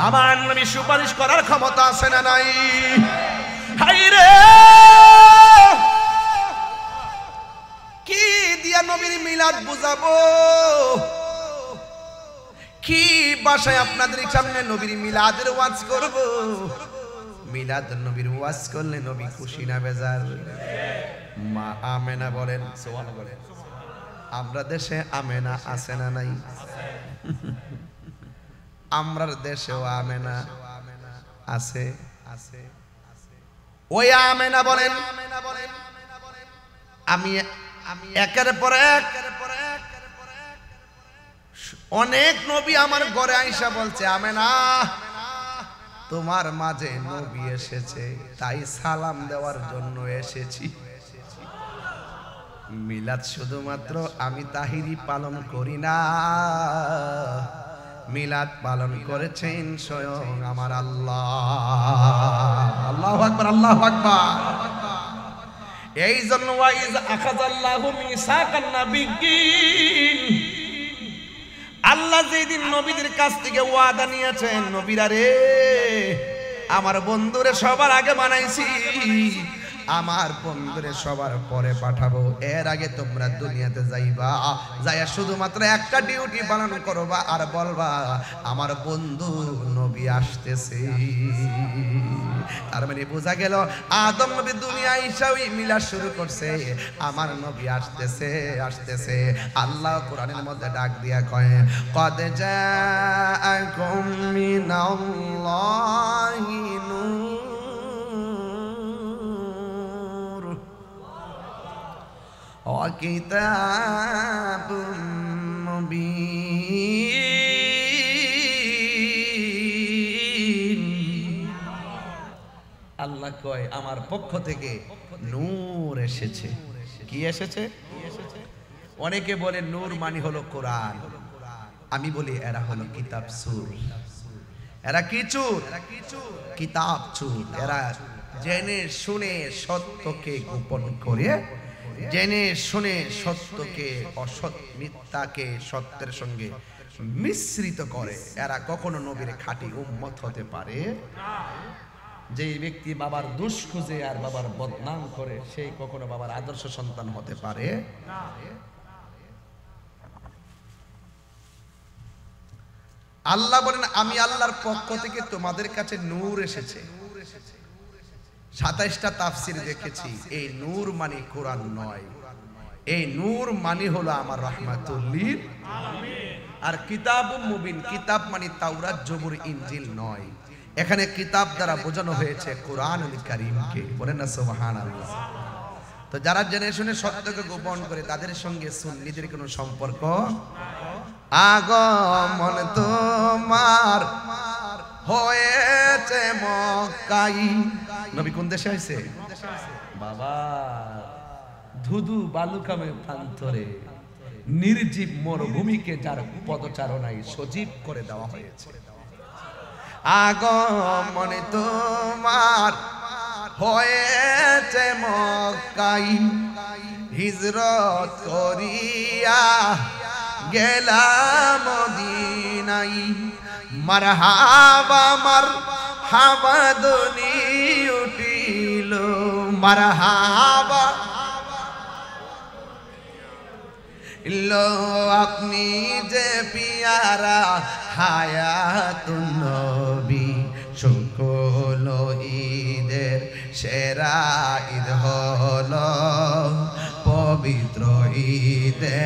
আমার নবী সুপারিশ করার ক্ষমতা আছে না নাই? হাই রে, কি দিয়া নবীর মিলাদ বুঝাবো? কি ভাষায় আপনাদের সামনে নবীর মিলাদের ওয়াজ করব? মিলাদ নবীর ওয়াজ করলে নবী খুশি না বেজার? মা আমেনা বলেন, সুবহানাল্লাহ বলেন। আমরা দেশে আমেনা আছে না নাই? আমরার দেশেও আমেনা আছে। ওই আমেনা বলেন, আমি একের পর এক অনেক নবী আমার ঘরে আইসা বলছে, আমেনা তোমার মাঝে নবী এসেছে, তাই সালাম দেওয়ার জন্য এসেছি। মিলাদ শুধুমাত্র আমি তাহিরি পালন করি না, মিলাদ পালন করেছেন স্বয়ং আমার আল্লাহ। আল্লাহু আকবার, আল্লাহু আকবার। এই জন্য ওয়াইজ আখাযাল্লাহু মিসাকান নাবিয়্যিন, আল্লাহ যেদিন নবীদের কাছ থেকে ওয়াদা নিয়েছেন, নবীরা রে আমার বন্ধুরে সবার আগে বানাইছি, আমার বন্ধুরে সবার পরে পাঠাবো, এর আগে তোমরা দুনিয়াতে যাইবা, যাইয়া শুধুমাত্র একটা ডিউটি পালন করবা আর বলবা আমার বন্ধু নবী আসতেছে। তার মানে বোঝা গেল আদম নবী দুনিয়ায় এসে ওই মিলাদ শুরু করছে, আমার নবী আসতেছে আসতেছে। আল্লাহ কোরআনের মধ্যে ডাক দিয়া কয়, কদ জাআকুম মিনাল্লাহি নূর ওয়া কিতাবুম মুবিন। আল্লাহ কয় আমার পক্ষ থেকে নূর এসেছে। কি এসেছে? অনেকে বলে নূর মানে হলো কোরআন, আমি বলি এরা হলো কিতাব চোর। এরা কি চোর? কিতাব চোর। এরা জেনে শুনে সত্যকে গোপন করে, জেনে শুনে সত্যকে অসৎ, মিথ্যাকে সত্যের সঙ্গে মিশ্রিত করে। এরা কখনো নবীর খাঁটি উম্মত হতে পারে না। যে ব্যক্তি বাবার দোষ খুঁজে আর বাবার বদনাম করে, সেই কখনো বাবার আদর্শ সন্তান হতে পারে না। আল্লাহ বলেন আমি আল্লাহর পক্ষ থেকে তোমাদের কাছে নূর এসেছে। ২৭টা তাফসীর দেখেছি, এই নূর মানে কোরআন নয়, এই নূর মানে হলো আমার রাহমাতুল লিল আলামিন। আর কিতাবুম মুবিন, কিতাব মানে তাওরাত জবুর ইনজিল নয়, এখানে কিতাব দ্বারা বোঝানো হয়েছে কোরআনুল কারীমকে। বলেন না সুবহানাল্লাহ। তো যারা জেনে শুনে সত্যকে গোপন করে তাদের সঙ্গে সুন্নিদের কোনো সম্পর্ক আগমন তোমার হয়েছে মক্কায়। নবী কোন দেশে হয়েছে বাবা? ধুধু বালুকামে প্রান্তরে নির্জীব মরুভূমিকে যার পদচারণায় সজীব করে দেওয়া হয়েছে। আগমন তোমার হয়েছে মক্কায়, হিজরত করিয়া গেলাম মদিনায়। মারহাবা মারহাবা ধ্বনি উঠিল, মারহাবা লো আপনি যে পিয়ারা হায়াতুন নবী। সকল ঈদের সেরা ঈদ হলো পবিত্র ঈদে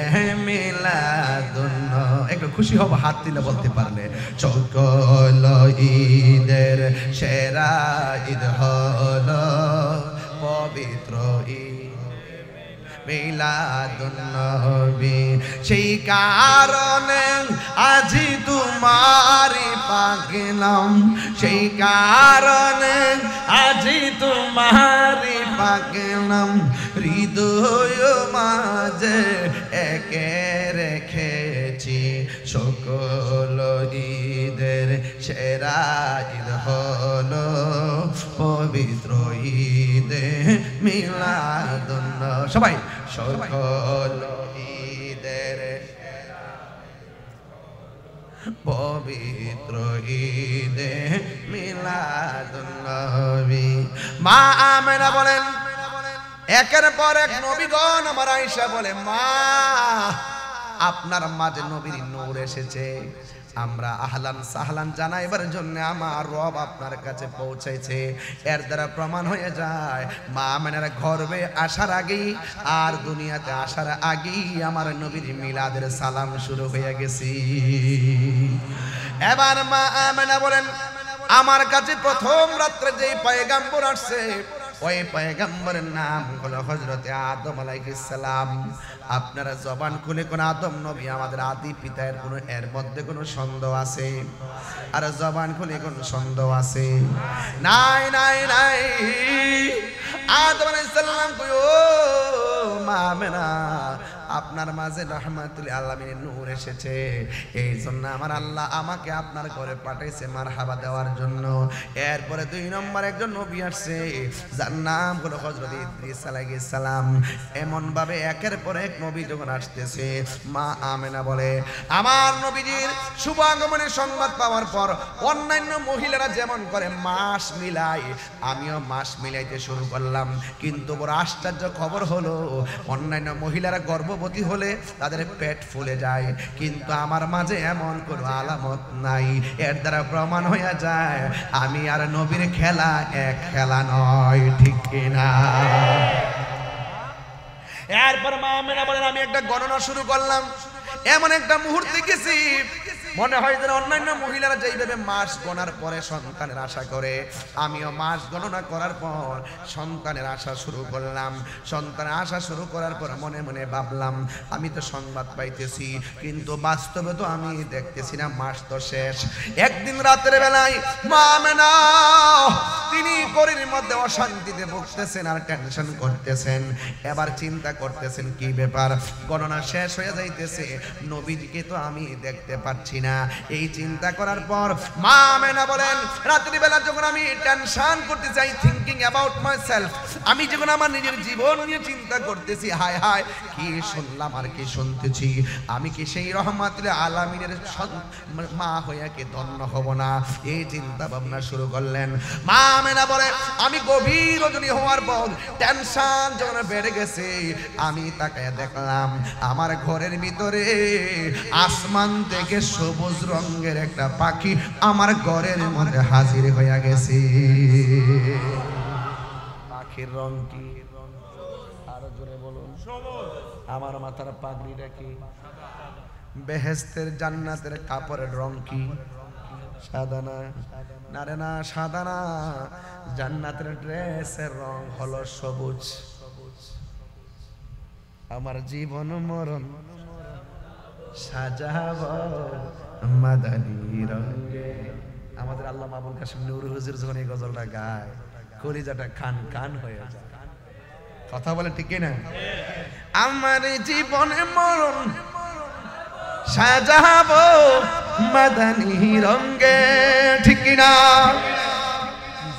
মিলাদুন নবী। একটু খুশি হব হাত দিলে বলতে পারলে। সকল ঈদের সেরা ঈদ হলো পবিত্র ঈদ মিলাদুন নবী। সেই কারণে আজি তোমারি পাগলাম, সেই কারণে আজি তোমারি পাগলাম, হৃদয় মাঝে একে রেখেছি সকল ঈদের সেরা ঈদ হলো পবিত্র ঈদে মিলাদুন নবী। সবাই সকল ঈদের পবিত্র ঈদে মিলাদুন নবী। মা আমেনা বলেন, একের পর এক নবীগণ আমার আয়েশা বলে, মা আপনার মাঝে নবীর নূর এসেছে, আমরা আহলান সাহলান জানাইবার জন্য আমার রব আপনার কাছে পৌঁছাইছে। এর দ্বারা প্রমাণ হয়ে যায় মা আমেনার গর্ভে আসার আগেই আর দুনিয়াতে আসার আগেই আমার নবীর মিলাদের সালাম শুরু হয়ে গেছে। এবার মা আমেনা বলেন, আমার কাছে প্রথম রাত্রে যেই পয়গাম্বর আসছে ওই পয়গাম্বরের নাম হলো হযরতে আদম আলাইহিস সালাম। আপনারা জবান খুলে কোন আদম নবী আমাদের আদি পিতা এর মধ্যে কোনো সন্দেহ আছে? আর জবান খুলে কোন সন্দেহ আছে? নাই নাই নাই। আদম আলাইহিস সালাম কই, ও মা আমেনা, আপনার মাঝে রাহমাতুল আলামিনের নূর এসেছে, এই জন্য আমার আল্লাহ আমাকে আপনার ঘরে পাঠাইছে মারহাবা দেওয়ার জন্য। এরপরে 2 নম্বর একজন নবী আসছে, যার নাম হলো হযরত ইদ্রিস আলাইহিস সালাম। এমন ভাবে একের পর এক নবী যখন আসতেছে, মা আমেনা বলে, আমার নবীজির শুভ আগমনের সংবাদ পাওয়ার পর অন্যান্য মহিলারা যেমন করে মাস মিলায়, আমিও মাস মিলাইতে শুরু করলাম। কিন্তু বড় আশ্চর্য খবর হলো, অন্যান্য মহিলারা গর্ভবতী হলে তাদের পেট ফুলে যায়, কিন্তু আমার মাঝে এমন কোনো আলামত নাই। এর দ্বারা প্রমাণ হয়ে যায় আমি আর নবীর খেলা এক খেলা নয়, ঠিক কিনা? এরপর মা আমেনা বলেন, আমি একটা গণনা শুরু করলাম। এমন একটা মুহূর্তে গেছি, মনে হয় যেন অন্যান্য মহিলারা যেইভাবে মাস গণার পরে সন্তানের আশা করে, আমিও মাস গণনা করার পর সন্তানের আশা শুরু করলাম। সন্তানের আশা শুরু করার পর মনে মনে ভাবলাম, আমি তো সংবাদ পাইতেছি, কিন্তু বাস্তবে তো আমি দেখতেছি না, মাস তো শেষ। একদিন রাতের বেলায় মা আমেনা তিনি শরীরের মধ্যে অশান্তিতে ভুগতেছেন আর টেনশন করতেছেন। এবার চিন্তা করতেছেন কি ব্যাপার, গণনা শেষ হয়ে যাইতেছে, নবীজিকে তো আমি দেখতে পাচ্ছি না। এই চিন্তা করার পর মা আমেনা বলেন, রাত্রি বেলা যখন আমি টেনশন করতে চাই, থিংকিং অ্যাবাউট মাইসেলফ, আমি যখন আমার নিজের জীবন নিয়ে চিন্তা করতেছি, হায় হায় কি শুনলাম আর কি শুনতেছি, আমি কি সেই রহমাতুল আলামিনের মা হইয়া কি ধন্য হব না? এই চিন্তা ভাবনা শুরু করলেন। মা আমেনা বলে, আমি গভীর রজনী হওয়ার পর টেনশন যখন বেড়ে গেছে, আমি তাকায় দেখলাম আমার ঘরের ভিতরে আসমান থেকে সবুজ রঙের একটা পাখি আমার ঘরের মধ্যে হাজির হয়ে গেছে। পাখির রং কি? আরো জোরে বলুন। আমার মাথার পাগড়িটা কি? বেহেশতের জান্নাতের কাপড়ের রং কি? সাদা না? না রে না, সাদা না, জান্নাতের ড্রেসের রং হলো সবুজ। আমার জীবন মরণ সাজাবো মাদানী রঙে। আমাদের আল্লামা আবুল কাসেম নূরুল হুজুর যখন এই গজলটা গায়, কলিজাটা খান খান হয়ে যায়। কথা বলে ঠিক না? আমার জীবনে মরণ সাজাবো মাদানী রঙে, ঠিক না?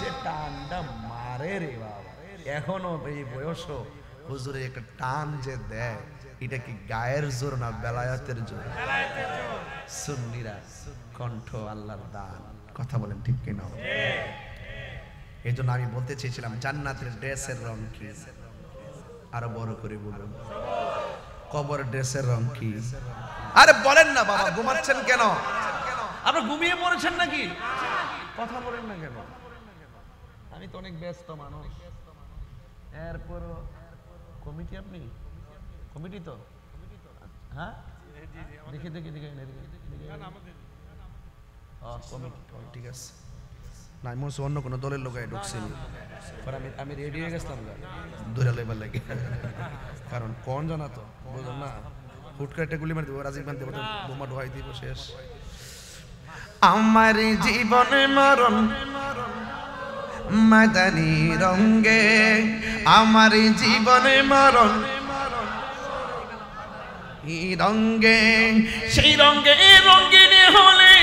যে টানটা মারে রে বাবা, এখনো এই বয়স হুজুরে একটা টান যে দেয়, এটা কি গায়ের জোর না বেলায়েতের জোর? সুন্নিরা কণ্ঠ আল্লাহর দান। কথা বলেন ঠিক কিনা? এই জন্য আমি বলতে চেয়েছিলাম, জান্নাতের ড্রেসের রং কি? আরো বড় করে বলুন। কবর ড্রেসের রং কি? আরে বলেন না বাবা, ঘুমাচ্ছেন কেন? আপনি ঘুমিয়ে পড়েছেন নাকি? কথা বলেন না কেন? আমি তো অনেক ব্যস্ত মানুষ। এরপর কমিটি, আপনি কমিটি তো? হ্যাঁ, দেখি দেখি দেখি, ঠিক আছে। না আমি অন্য কোনো দলের লোক ঢুকছিনি, আমি রেডি হয়ে গেছিলাম দূরে লেবার লাগে, কারণ কোন জানা তো বুঝলাম না, হুট করে একটা গুলি মারি দেবো, রাজীব গান্ধী বোমা ঢোয়াই দিব, শেষ। আমার জীবন মরণ মাদানী রঙ্গে, আমার জীবন মরণ রঙ্গে, সেই রঙ্গে রঙ্গিনী হলে,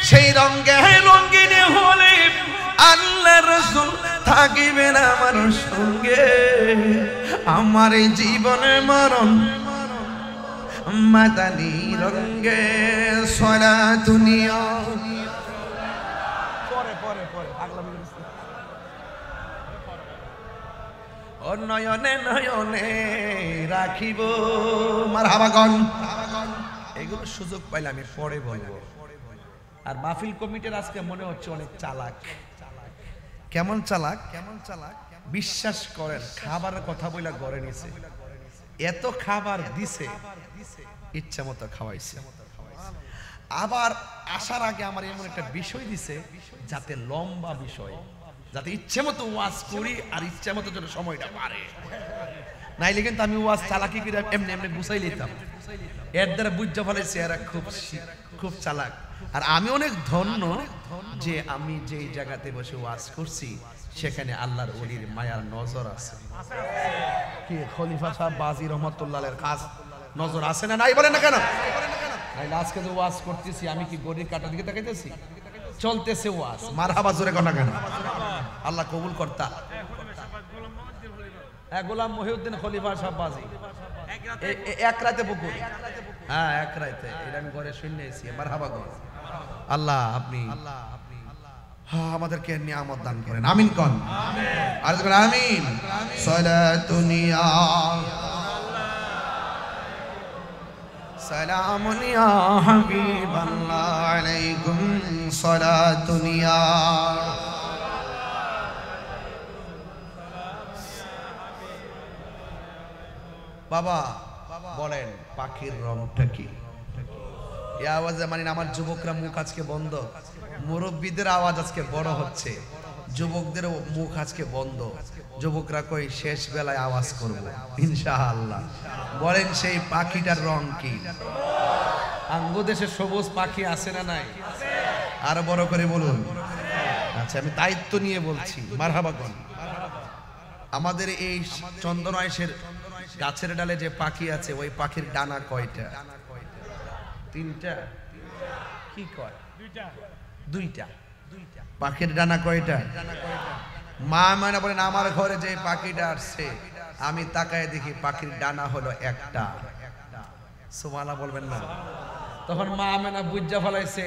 সেই রঙ্গে রঙ্গিনী হলে আল্লাহ রাসূল থাকিবেন আমার সঙ্গে। আমার জীবন মরণ মাদানী রঙ্গে, সলাতুনিয়া পরে পরে পরে আগলামি করিস ও নয়নে নয়নে রাখিব মারহাবাগন। এগুলো সুযোগ পাইলে আমি পরে বলবো। আর মাহফিল কমিটির আজকে মনে হচ্ছে অনেক চালাক। কেমন চালাক? কেমন চালাক বিশ্বাস করেন, খাবারের কথা বইলা গড়ে নিছে, এত খাবার দিছে, ইচ্ছা মতো খাওয়াইছে। আবার আসার আগে আমার এমন একটা বিষয় দিছে যাতে লম্বা বিষয়, যাতে ইচ্ছে মতো ওয়াজ করি আর ইচ্ছা মতো যেন সময়টা পারে, নাইলে কিন্তু আমি ওয়াজ চালাকি করে এমনি এমনি গুছাই নিতাম। এর দ্বারা বুঝতে ফেলেছি এরা খুব চালাক। আর আমি অনেক ধন্য যে আমি যে জায়গাতে বসে ওয়াজ করছি সেখানে আল্লাহর ওলির মায়ার নজর আছে। কি খলিফা সাহেব বাজি রহমাতুল্লাহের কাজ নজর আছে না নাই বলেন না কেন? আজকে যে ওয়াজ করতেছি আমি কি গড়ির কাটার দিকে তাকাইতেছি? চলতেছে ওয়াজ, মারহাবা জোরে কথা কেন? আল্লাহ কবুল কর্তা। গোলাম মহিউদ্দিন খলিফা সাহেব বাজি এক রাতে পুকুর, হ্যাঁ এক রাতে, এটা আমি ঘরে শুনেছি। মারহাবা গো আল্লাহ, আপনি আমাদেরকে নিয়ামত দান করেন, আমিন কোন আর আমিন। সালাতুনিয়া সালামুন ইয়া হাবিবাল্লাহ আলাইকুম সালাতুনিয়া। বাবা বলেন পাখির রংটা কি? এই আওয়াজে মানে আমার যুবকরা মুখ আজকে বন্ধ, মুরব্বীদের আওয়াজ আজকে বড় হচ্ছে, যুবকদের মুখ আজকে বন্ধ। যুবকরা কই শেষ বেলায় আওয়াজ করব ইনশাআল্লাহ। বলেন সেই পাখিটার রং কি? আঙ্গো দেশে সবুজ পাখি আছে না নাই? আরো বড় করে বলুন। আচ্ছা আমি দায়িত্ব নিয়ে বলছি, মারহাবা কোন। আমাদের এই চন্দনাইশের গাছের ডালে যে পাখি আছে ওই পাখির ডানা কয়টা? তিনটা। কি কয়? দুইটা। পাখির ডানা কয়টা? মা মানে বলেন আমার ঘরে যে পাখিটা আসছে আমি তাকায় দেখি পাখির ডানা হলো একটা। সুবহানাল্লাহ বলবেন না? তখন মা আমেনা বুঝা ফেলাইছে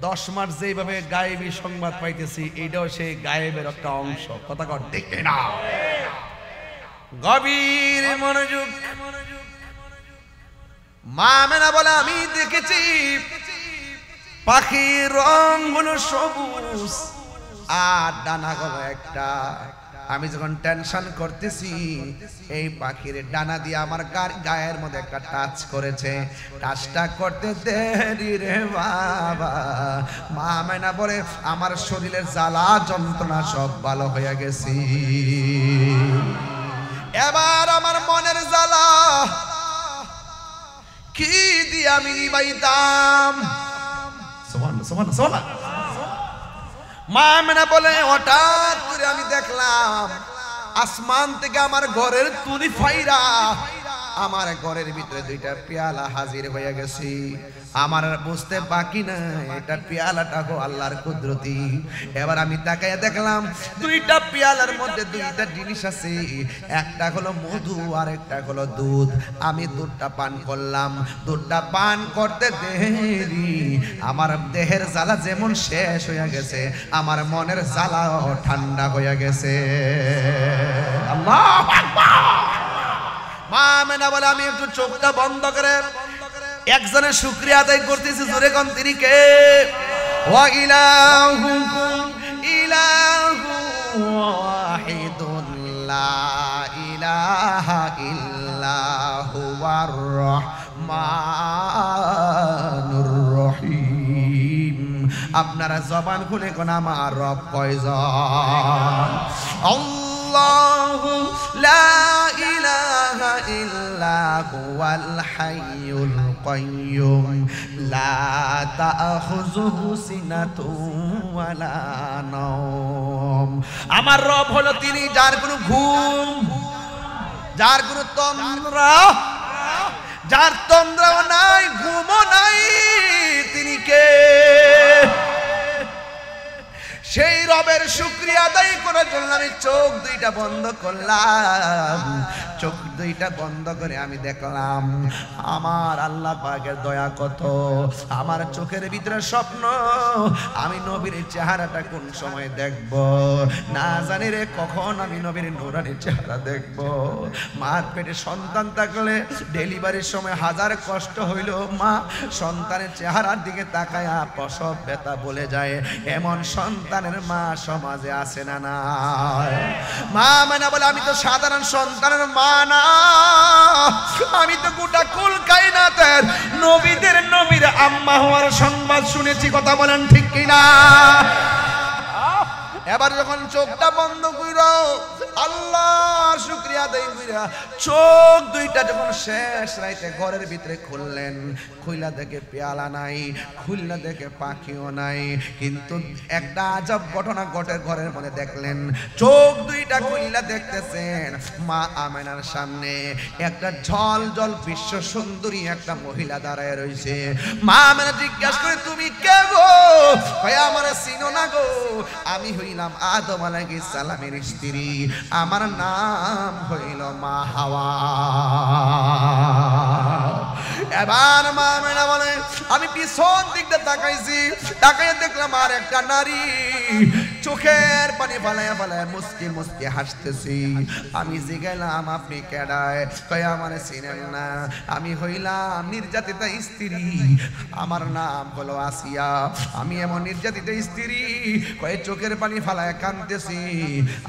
10 মাস যেভাবে গায়েবী সংবাদ পাইতেছি এইটাও সেই গায়েবের একটা অংশ। কথা কর দেখে না, গভীর মনোযোগ। মা আমেনা বলে আমি দেখেছি পাখির রং হলো সবুজ আর ডানা হলো একটা। আমি যখন টেনশন করতেছি এই পাখির ডানা দিয়ে আমার গায়ের মধ্যে একটা টাচ করেছে, টাচটা করতে দেরি রে বাবা। মা আমেনা বলে আমার শরীরের জ্বালা যন্ত্রণা সব ভালো হয়ে গেছি। এবার আমার মনের জ্বালা কি দিয়ে আমি নিবাইতাম? মা আমেনা বলে হঠাৎ করে আমি দেখলাম আসমান থেকে আমার ঘরের তুলি ফাইরা আমার ঘরের ভিতরে দুইটা পেয়ালা হাজির হয়ে গেছি। আমার বুঝতে বাকি না এটা পেয়ালাটা হো আল্লাহর কুদরতি। এবার আমি তাকায় দেখলাম দুইটা পেয়ালার মধ্যে দুইটা জিনিস আছে, একটা হলো মধু আর একটা হলো দুধ। আমি দুধটা পান করলাম, দুধটা পান করতে দেরি আমার দেহের জ্বালা যেমন শেষ হয়ে গেছে আমার মনের জ্বালাও ঠান্ডা হয়ে গেছে। আল্লাহু আকবার। মা আমেনা বলে আমি একটু চোখটা বন্ধ করে একজনের শুকরিয়া আদায় করতেছি, জোরে কোন তিনি কে? ওয়া ইলাহুকুম ইলাহু ওয়াহিদুন লা ইলাহা ইল্লা হুয়ার রাহমানুর রহিম। আপনারা জবান খুলে কোন আমার রব কয়জন? আল্লাহু লা ইলাহা ইল্লা হুয়াল হাইয়ুল কাইয়্যুম লা তাখুযুহু সিনাতুন ওয়ালা নাওম। আমার রব হলো তিনি যার কোনো ঘুম, যার কোনো তন্দ্রা, যার তন্দ্রাও নাই, ঘুমও নাই। তিনি কে? সেই রবের শুকরিয়া আদায় করার জন্য আমি চোখ দুইটা বন্ধ করলাম। চোখ দুইটা বন্ধ করে আমি দেখলাম আমার আল্লাহ পাকের দয়া কত। আমার চোখের ভিতরে স্বপ্ন, আমি নবীর চেহারাটা কোন সময় দেখব না জানি রে, কখন আমি নবীর নূরানি চেহারা দেখব। মার পেটে সন্তান থাকলে ডেলিভারির সময় হাজার কষ্ট হইল, মা সন্তানের চেহারার দিকে তাকায়া প্রসব ব্যথা বলে যায়। এমন সন্তানের মা সমাজে আছে না? না মা মানে বলে আমি তো সাধারণ সন্তানের মা না, আমি তো গোটা কুল কায়নাতের নবীদের নবীর আম্মা হওয়ার সংবাদ শুনেছি। কথা বলেন ঠিক কিনা? এবার যখন চোখটা বন্ধ কইরা আল্লাহর শুকরিয়া আদায় কইরা চোখ দুইটা যখন শেষ রাইতে ঘরের ভিতরে খুললেন, খুইলা দেখে পেয়ালা নাই, খুললা দেখে পাখিও নাই। কিন্তু একটা আজব ঘটনা ঘটে ঘরের মধ্যে দেখলেন। চোখ দুইটা খুইলা দেখতেছেন মা আমেনার সামনে একটা ঝল ঝল বিশ্ব সুন্দরী একটা মহিলা দাঁড়ায় রইছে। মা আমেনা জিজ্ঞাসা করে তুমি কে গো? কয় আমারে চিনো না গো, আমি হইলাম আদম আলাইহিস সালামের স্ত্রী, আমার নাম হইল মা হাওয়া। এবার মা আমেনা বলে আমি পিছন দিকটা তাকাইছি, তাকাইয়া দেখলাম আর একটা নারী চোখের পানি ফালায়া ফালায়া মুস্কি মুস্কি হাসতেছি। আমি জিজ্ঞাসলাম আপনি কেডায়? কয় আমারে চিনেন না, আমি হইলাম নির্যাতিতা স্ত্রী, আমার নাম হলো আসিয়া, আমি এমন নির্যাতিতা স্ত্রী। কয় চোখের পানি ফালায়া কাঁদতেছি,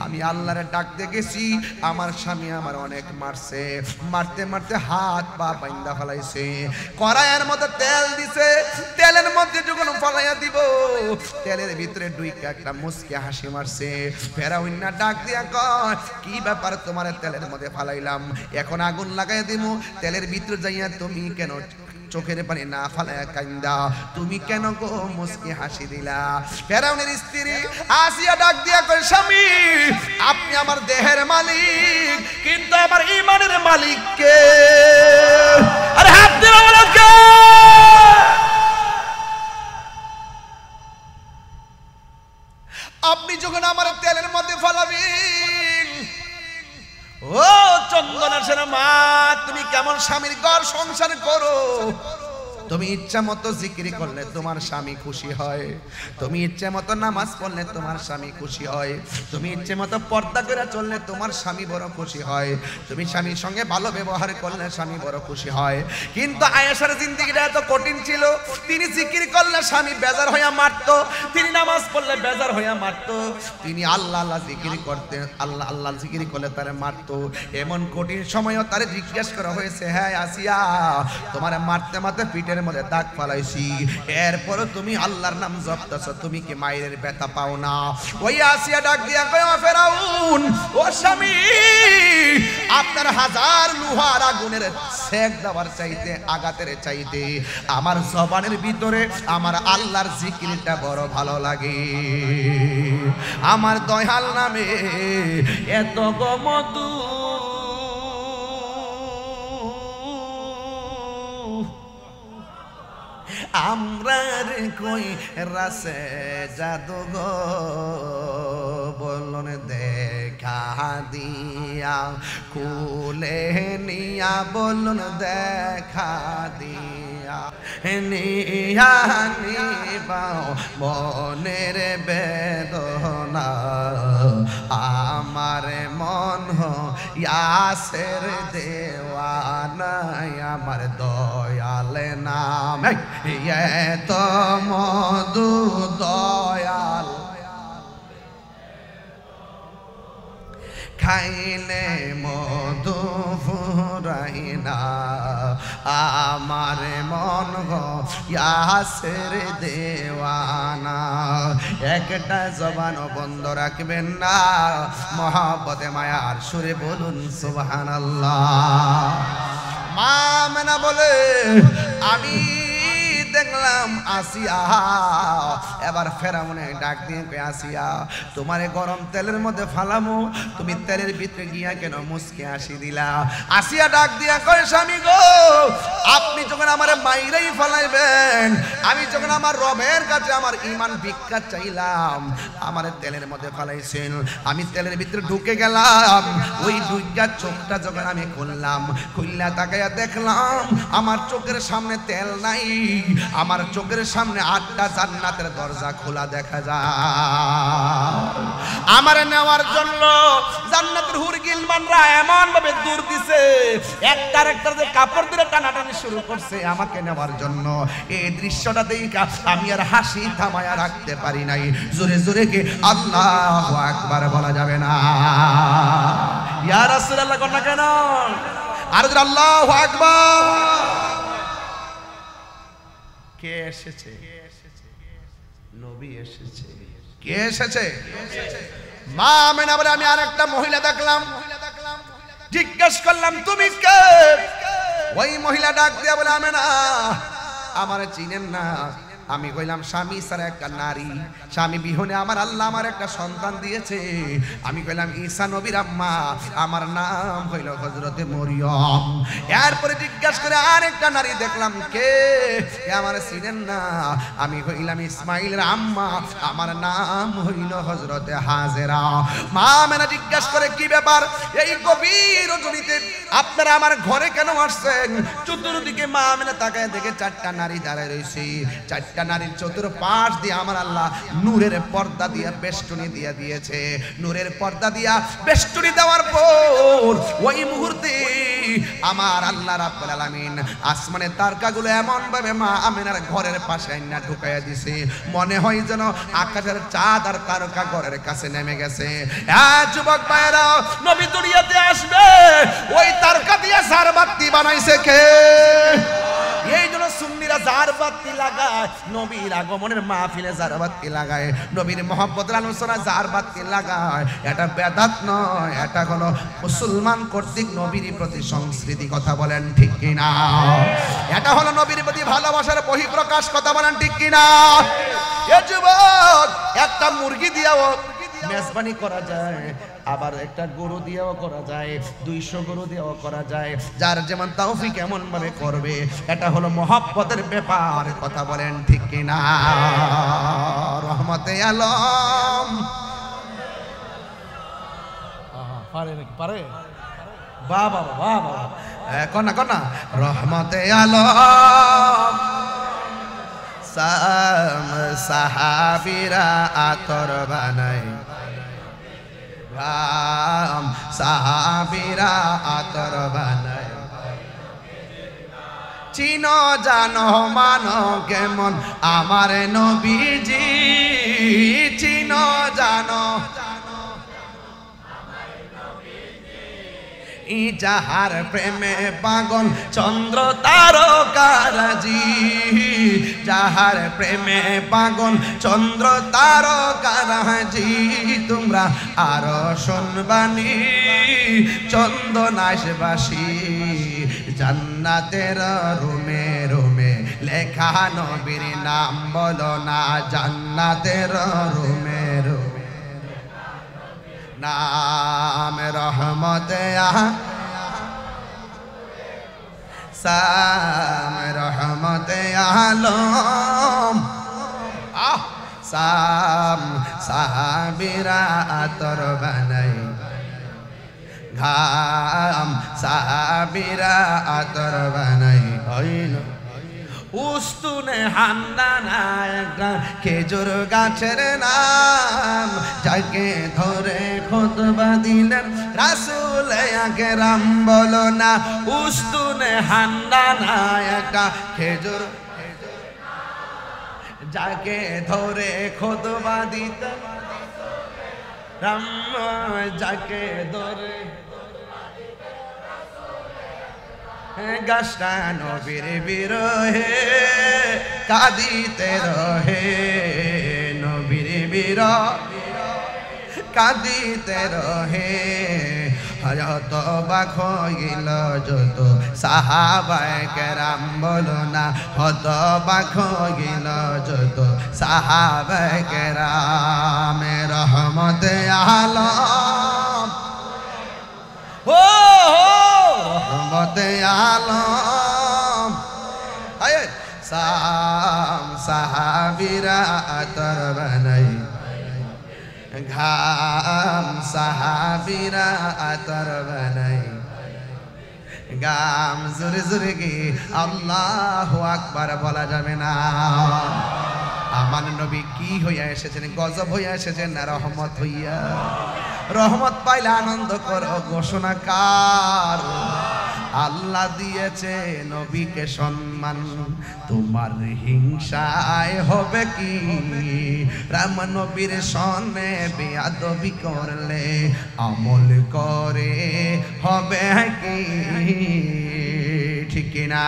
আমি আল্লাহরে ডাকতে গেছি, আমার স্বামী আমার অনেক মারছে, মারতে মারতে হাত পা বাইন্দা ফেলাইছে, কড়াইয়ের মধ্যে তেল দিছে, তেলের মধ্যে যখন ফলাইয়া দিব তেলের ভিতরে ডুইকা একটা মুস্কি হাসি মারছে। ফেরাউন না ডাক দিয়া কয় কি ব্যাপার তোমার তেলের মধ্যে ফালাইলাম, এখন আগুন লাগাই দিমু, তেলের ভিতরে যাইয়া তুমি কেন চোখের পানি না ফালায়া কান্দা, তুমি কেন গো মুস্কি হাসি দিলা? ফেরাউনের স্ত্রী আসিয়া ডাক দিয়া কয় স্বামী আপনি আমার দেহের মালিক, কিন্তু আমার ঈমানের মালিক কে? আরে হাত দিয়ে বলো কে? আপনি যখন আমার তেলের মধ্যে ফালাবেন, ও চন্দনা সেনা মা তুমি কেমন স্বামীর ঘর সংসার করো? তুমি ইচ্ছা মতো জিকির করলে তোমার স্বামী খুশি হয়, তুমি ইচ্ছা মতো নামাজ পড়লে তোমার স্বামী খুশি হয়, তুমি ইচ্ছে মতো পর্দা করে চললে তোমার স্বামী বড় খুশি হয়, তুমি স্বামীর সঙ্গে ভালো ব্যবহার করলে স্বামী বড় খুশি হয়। কিন্তু আয়েশার জিন্দেগিটা এত কঠিন ছিল, তিনি জিকির করলে স্বামী বেজার হইয়া মারতো, তিনি নামাজ পড়লে বেজার হইয়া মারতো, তিনি আল্লাহ আল্লাহ জিকির করতে আল্লাহ আল্লাহ জিকির করলে তারে মারতো। এমন কঠিন সময়ও তারে জিজ্ঞেস করা হয়েছে হ্যাঁ আসিয়া তোমারে মারতে মারতে পিঠে মধ্যে দাগ ফালাইছি, এরপর তুমি আল্লাহর নাম জপতেছো, তুমি কি মায়ের ব্যথা পাও না? ওই আসিয়া ডাক দিয়া কয় ফেরাউন ও স্বামী আপনার হাজার লোহার আগুনের সেক দেওয়ার চাইতে আঘাতের চাইতে আমার জবানের ভিতরে আমার আল্লাহর জিকিরটা বড় ভালো লাগে, আমার দয়াল নামে এত গমতু আমরা রে কই রাসে জাদু গো বলন দেখা দিয়া কুলে নিয়া বলন দেখা দিয়া নিয়া নিবাও মনের বেদনা আমার মন ইয়াসের দেওয়ানা আমার দয়াল নাম তো মধু দয়াল খাইলে মধু ফুরাই না আমার মন ইয়াসের দেওয়ানা। একটা জবান বন্ধ রাখবেন না, মহব্বতে মায়ার সুরে বলুন সুবহানাল্লাহ। মা আমেনা বলে আমি দেখলাম আসিয়া এবার ফেরাউনে ডাক দিয়ে কই, আসিয়া তোমারে গরম তেলের মধ্যে ফালামু, তুমি তেলের ভিতরে গিয়া কেন মুসকে হাসি দিলা? আসিয়া ডাক দিয়া কয়, স্বামী গো, আপনি যখন আমারে মাইরাই ফালাইবেন, আমি যখন আমার রবের কাছে আমার ঈমান ভিক্ষা চাইলাম, আমারে তেলের মধ্যে ফালাইছেন, আমি তেলের ভিতরে ঢুকে গেলাম, ওই দুইটা চোখটা যখন আমি খুললাম, খুললা তাকাইয়া দেখলাম আমার চোখের সামনে তেল নাই, আমার চোখের সামনে 8টা জান্নাতের দরজা খোলা দেখা যায়। আমারে নেওয়ার জন্য জান্নাতের হুর গিলমানরা এমন ভাবে দূর দিছে, একটার একটার যে কাপড় দিয়ে টানাটানি শুরু করছে আমাকে নেওয়ার জন্য। এই দৃশ্যটা দেখে আমি আর হাসি থামায়া রাখতে পারি নাই। জোরে জোরে কে আল্লাহু আকবার বলা যাবে না? ইয়া রাসূলুল্লাহ কোন না কেন? আর জোরে আল্লাহু আকবার। কে এসেছে? নবী এসেছে। কে এসেছে? মা আমেনা বলে আমি আরেকটা মহিলা দেখলাম, জিজ্ঞেস করলাম তুমি কে? ওই মহিলা ডাক দিয়া বলে, আমেনা আমারে চিনেন না? আমি কইলাম স্বামী ছাড়া একটা নারী, স্বামী বিহনে আমার আল্লাহ আমার একটা সন্তান দিয়েছে। আমি কইলাম ঈসা নবীর আম্মা, আমার নাম হইল হযরতে মরিয়ম। এরপরে জিজ্ঞাসা করে আরেকটা নারী দেখলাম, কে? আমার চিনেন না? আমি কইলাম ইসমাইলের আম্মা, আমার নাম হইল হযরতে হাজেরা। মা আমেনা জিজ্ঞাসা করে কি ব্যাপার, এই গভীর রজনীতে আপনারা আমার ঘরে কেন আসছেন? চতুর্দিকে মা আমেনা তাকায় দেখে 4টা নারী দাঁড়ায় রয়েছে। 4টা নারীর চতুর্পাশ দিয়ে আমার আল্লাহ নূরের পর্দা দিয়ে বেষ্টনী দিয়ে দিয়েছে। নূরের পর্দা দিয়া বেষ্টনী দেওয়ার পর ওই মুহূর্তে আমার আল্লাহ রাব্বুল আলামিন আসমানের তারকাগুলো এমন ভাবে মা আমেনার ঘরের পাশে আইনা ঢুকাইয়া দিছে, মনে হয় যেন আকাশের চাঁদ আর তারকা ঘরের কাছে নেমে গেছে। যুবক ভাইরা, নবী দুনিয়াতে আসবে, ওই তারকা দিয়ে ঝাড়বাতি বানাইছে কে? এই জন্য সুন্নিরা ঝাড়বাতি লাগায়, নবীর আগমনের মাহফিলে ঝাড়বাতি লাগায়, নবীর মহব্বতের আলোচনা ঝাড়বাতি লাগায়। এটা বেদাত নয়, এটা হলো মুসলমান কর্তৃক নবীর প্রতি সংস্কৃতি। কথা বলেন ঠিক কিনা? এটা হলো নবীর প্রতি ভালোবাসার বহিঃপ্রকাশ। কথা বলেন ঠিক কিনা? এ যুবক, একটা মুরগি দিয়াও মেজবানি করা যায়, আবার একটা গরু দিয়েও করা যায়, 200 গরু দিয়েও করা যায়, যার যেমন তৌফিক এমন ভাবে করবে। এটা হলো মহব্বতের ব্যাপার। কথা বলেন ঠিক কিনা? রহমতে আলম পারে নাকি? পারে? বাবা বাবা কন্যা কন্যা রহমতে আলম সাহাবীরা আতর বানায়, সাহাবীরা আতর বানায়, চিনো জানো মানো কেমন আমার নবীজি, চিনো জানো যাহার প্রেমে পাগল চন্দ্র তারকারাজি, যাহার প্রেমে পাগল চন্দ্র তারকারাজি। তোমরা আরো শুনবানি চন্দনাশবাসী, জান্নাতের রুমে রুমে লেখা নবীর নাম বলো না, জান্নাতের রুমে রুমে নাম রহমতে সাম রহমতে আলম সাম সাহাবীরা আতর বানাই, ঘাম সাহাবীরা আতর বানাই। হইল উস্তুনে হান্দানা একটা খেজুর গাছের নাম, যাকে ধরে খুতবা দিলেন রাসূল আকরাম। বলো না উস্তুনে হান্দানা একটা খেজুর, যাকে ধরে খুতবা দিতেন রাম, যাকে ধরে গাছটা নবীর বিরহে কাঁদিতে রহে, নবীর বিরহ কাঁদিতে রহে। হযরত অবাক হইল যত সাহাবায়ে কেরাম, বলো না হত অবাক হইল যত সাহাবায়ে কেরাম। রহমতে আলম ও রহমতে আলম সাহাবীরা আতর বানাই, ঘাম সাহাবীরা আতর বানাই, গাম জোরে জোরে গিয়ে আল্লাহু আকবার বলা যাবে না। আমার নবী কি হইয়া এসেছেন? গজব হইয়া এসেছেন না রহমত হইয়া? রহমত পাইলে আনন্দ করো, ঘোষণা কার? আল্লাহ দিয়েছে নবীকে সম্মান, তোমার হিংসায় হবে কি? রাম নবীর সনে বেয়াদবি করলে আমল করে হবে কি? ঠিক না?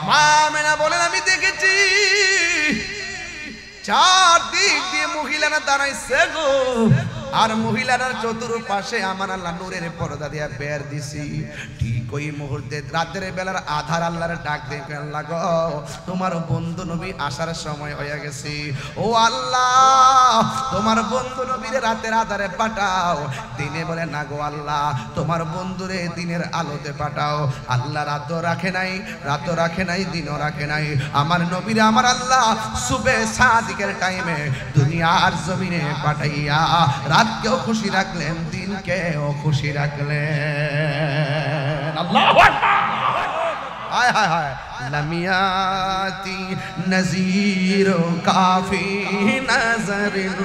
মা আমেনা বলেন আমি দেখেছি চার দিক দিয়ে মহিলারা দাঁড়াইছে গো, আর মহিলার চতুর্পাশে আমার আল্লাহ নূরের পর্দা দিয়া বের দিছি। ঠিক ওই মুহূর্তে রাতের বেলার আধার আল্লাহর ডাক দেখে, আল্লাহ গো তোমার বন্ধু নবী আসার সময় হয়ে গেছে, ও আল্লাহ তোমার বন্ধু নবীরে রাতের আধারে পাঠাও। দিনে বলে না গো আল্লাহ তোমার বন্ধুরে দিনের আলোতে পাঠাও। আল্লাহ রাতও রাখে নাই, রাতও রাখে নাই, দিনও রাখে নাই। আমার নবীরে আমার আল্লাহ সুবে সাদিকের টাইমে দুনিয়ার জমিনে পাঠাইয়া রাতকেও খুশি রাখলেন, দিনকেও খুশি রাখলেন। আল্লাহু আকবার। হায় হায় হায়। লামিয়াতি নজির কাফি নজরিল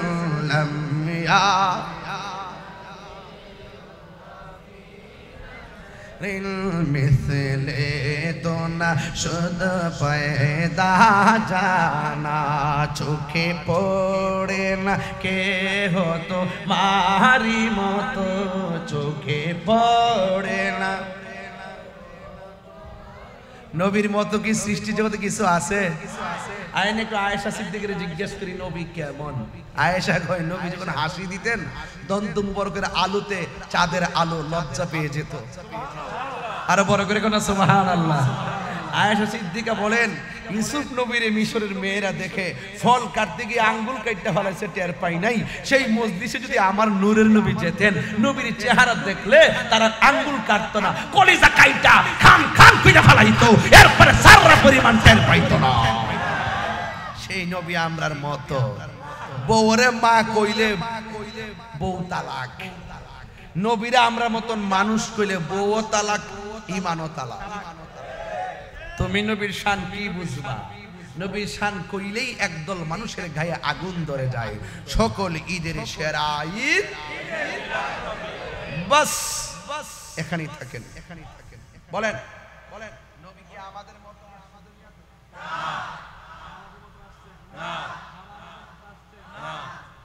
লামিয়া মিসলে তো না শুদ পয়দা জানা, চোখে পড়ে না কে হতো মারি মতো, চোখে পড়ে না। নবীর মতো কি সৃষ্টি জগতে কিছু আছে? আইন একটু আয়েশা সিদ্দিকের জিজ্ঞেস করি নবী কেমন? আয়েশা কয় নবী যখন হাসি দিতেন দন্ত মুবারকের আলোতে চাঁদের আলো লজ্জা পেয়ে যেত। আরো বড় করে কোন সুবহানাল্লাহ। আয়েশা সিদ্দিকা বলেন ইউসুফ নবীর মিশরের মেয়েরা দেখে ফল কাটতে গিয়ে আঙ্গুল কাটতে ফেলাইছে, টের পাই নাই। সেই মজলিসে যদি আমার নূরের নবী যেতেন, নবীর চেহারা দেখলে তারা আঙ্গুল কাটতো না, কলিজা কাইটা খান খান কইরা ফেলাইতো, এরপরে সারা পরিমাণ টের পাইতো না। সেই নবী আমরার মতো। বউরে মা কইলে বউ তালাক, নবীরা আমরা মতন মানুষ কইলে বউও তালাক, ঈমানও তালাক। তুমি নবীর শান কি বুঝবা? নবীর শান কইলেই একদল মানুষের গায়ে আগুন ধরে যায়। সকল ঈদের সেরা ঈদ বাস এখানেই থাকেন, এখানেই থাকেন। বলেন বলেন নবী কি আমাদের মতো?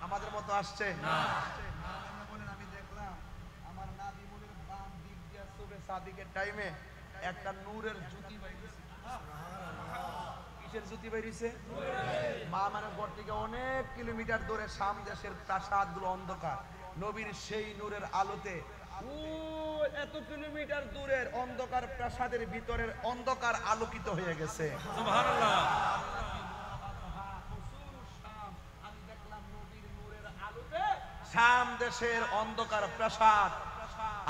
আমাদের মতো আসছে না। আমি দেখলাম আমার নাদিমুলের বাম দিক দিয়ে সুবে সাদিকের টাইমে একটা নূরের জুতি বাইরেছে। কিসের জুতি বাইরেছে? মা মানে ঘর থেকে অনেক কিলোমিটার দূরে শাম দেশের প্রাসাদগুলো অন্ধকার, নবীর সেই নূরের আলোতে এত কিলোমিটার দূরের অন্ধকার প্রাসাদের ভিতরের অন্ধকার আলোকিত হয়ে গেছে। সুবহানাল্লাহ। আমি দেখলাম নবীর নূরের আলোতে শাম দেশের অন্ধকার প্রাসাদ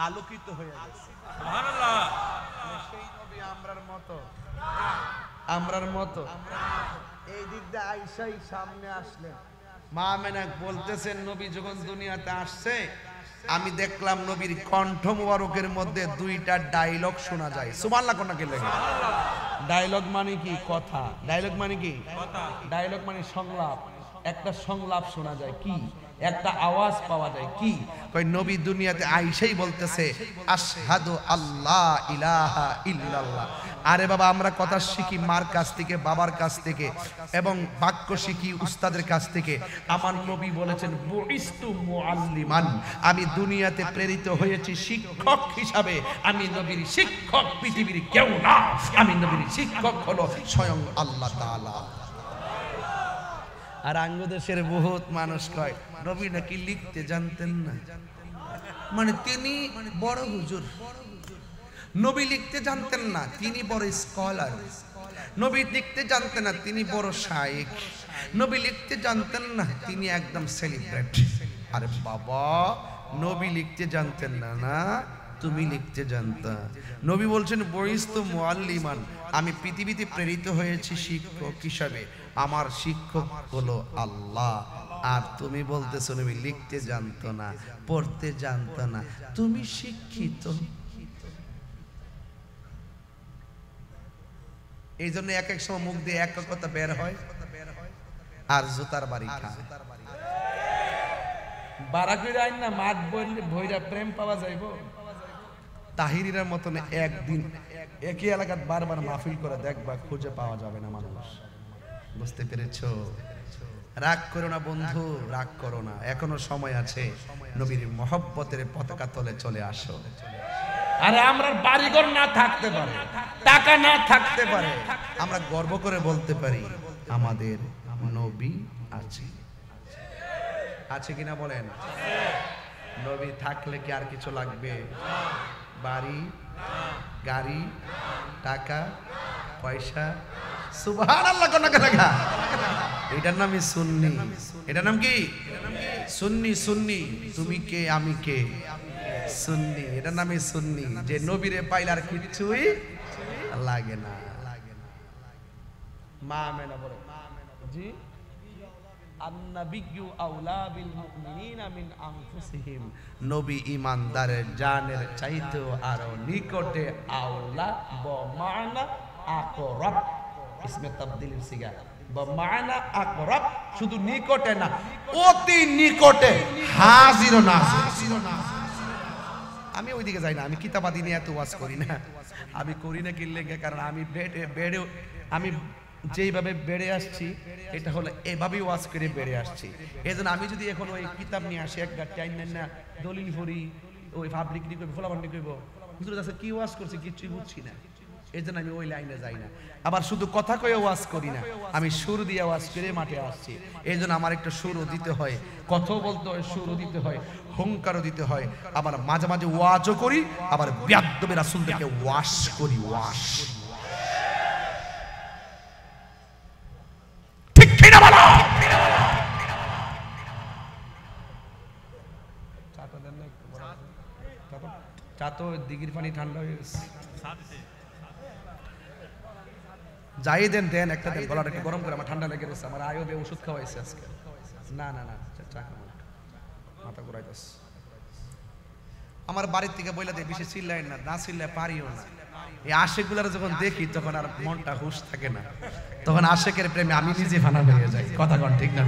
আলোকিত হয়ে গেছে। সুবহানাল্লাহ। সেই নবী আমরার মতো, আমরার মতো। এই দিক দিয়ে আয়েশাই সামনে আসলেন। মা আমেনা বলতেছেন নবী যখন দুনিয়াতে আসছে আমি দেখলাম নবীর কণ্ঠ মুবারকের মধ্যে দুইটা ডায়লগ শোনা যায়। সুবহানাল্লাহ কোন নাকি লাগে? ডায়লগ মানে কি? কথা। ডায়লগ মানে কি? কথা। ডায়লগ মানে সংলাপ। একটা সংলাপ শোনা যায় কি? একটা আওয়াজ পাওয়া যায় কি কই নবী দুনিয়াতে আইসেই বলতেছে আশহাদু আল্লাহ ইলাহা ইল্লাল্লাহ। আরে বাবা আমরা কথা শিখি মার কাছ থেকে বাবার কাছ থেকে এবং বাক্য শিখি উস্তাদের কাছ থেকে। আমার নবী বলেছেন বুইস্তু মুআল্লিমান, আমি দুনিয়াতে প্রেরিত হয়েছি শিক্ষক হিসাবে। আমি নবীর শিক্ষক পৃথিবীর কেউ না, আমি নবীর শিক্ষক হলো স্বয়ং আল্লাহ তাআলা। আর আঙ্গদেশের বহুত মানুষ কয় নবী নাকি লিখতে জানতেন না, মানে তিনি বড় হুজুর। নবী লিখতে জানতেন না, তিনি বড় স্কলার। নবী লিখতে জানতেন না, তিনি বড় শায়েখ। নবী লিখতে জানতেন না, তিনি একদম সেলিব্রেট। আরে বাবা নবী লিখতে জানতেন না, না তুমি লিখতে জানতা। নবী বলছেন বইস্তু মুআল্লিমান, আমি পৃথিবীতে প্রেরিত হয়েছি শিক্ষক হিসাবে, আমার শিক্ষক হলো আল্লাহ। আর তুমি বলতেছো নবী লিখতে জানতো না, পড়তে জানতো না, তুমি শিক্ষিত। এই জন্য এক এক সময় মুখ দিয়ে এক কথা বের হয় আর জুতার বাড়ি খায়। বারাকুড়ি আইন না মাঠ বললে ভৈরা প্রেম পাওয়া যাইব। তাহিরির মতন একদিন একই এলাকাত বারবার মাহফিল করে দেখবা, খুঁজে পাওয়া যাবে না মানুষ। বুঝতে পেরেছো? রাগ করো না বন্ধু, রাগ করো না, এখনো সময় আছে। নবীর মহব্বতের পতাকা তলে চলে আসো। আরে আমরা বাড়িঘর না থাকতে পারে, টাকা না থাকতে পারে, আমরা গর্ব করে বলতে পারি আমাদের নবী আছে। আছে কিনা বলেন? নবী থাকলে কি আর কিছু লাগবে? বাড়ি, গাড়ি, টাকা, পয়সা, সুবহানাল্লাহ। কোন লাগা এটার নামই সুন্নি। এটার নাম কি? সুন্নি। সুন্নি তুমি কে আমি কে? সুন্নি। এটার নামই সুন্নি, যে নবীরে পাইলে আর কিছুই লাগে না। মা মেনা বলে জি আন-নাবিয়্যু আওলা বিল মুমিনিনা মিন আনফুসিহিম, নবী ঈমানদারের জানের চাইতেও আরো নিকটে। আওলা বমানা আকরাব, ইসমে তাবদীলের সিগা। বমানা আকরাব, শুধু নিকটে না, অতি নিকটে, হাজির ও নাজির। আমি ওইদিকে যাই না, আমি কিতাবাদি নিয়ে এত ওয়াজ করি না। আমি করি না কিনলে, কারণ আমি বেড়ে আমি যেইভাবে বেড়ে আসছি, এটা হলো এভাবেই ওয়াজ করে বেড়ে আসছি। এই জন্য আমি যদি এখন ওই কিতাব নিয়ে আসি, একটা টাইম নেন না, দলিল ভরি, ওই পাবলিক নিয়ে করবো, ফলাফল করবো, হুজুর কাছে কি ওয়াজ করছে কিছুই বুঝছি না। এই জন্য আমি ওই লাইনে যাই না। আবার শুধু কথা কয়ে ওয়াজ করি না, আমি সুর দিয়ে ওয়াজ করে মাঠে আসছি। এই জন্য আমার একটা সুরও দিতে হয়, কথাও বলতে হয়, সুরও দিতে হয়, হুঙ্কারও দিতে হয়। আবার মাঝে মাঝে ওয়াজও করি, আবার বিয়াদ্দবে রাসূল থেকে ওয়াশ করি। ওয়াশ ঠিক কিনা বলো? চা তো দিঘির পানি ঠান্ডা হয়ে গেছে। যাই দেন দেন, একটা দেন, গলাটা একটু গরম করে, আমার ঠান্ডা লেগে গেছে। আমার আয়ো দিয়ে ওষুধ খাওয়াইছে আজকে। না না না, চা খাবো, মাথা ঘুরাইতেছে। আমার বাড়ির থেকে বইলা দিয়ে বেশি চিল্লাই না, না চিল্লাই পারিও না। এই আশেকগুলার যখন দেখি তখন আর মনটা হুশ থাকে না, তখন আশেকের প্রেমে আমি নিজে ফানা হয়ে যাই। কথা কন ঠিক না?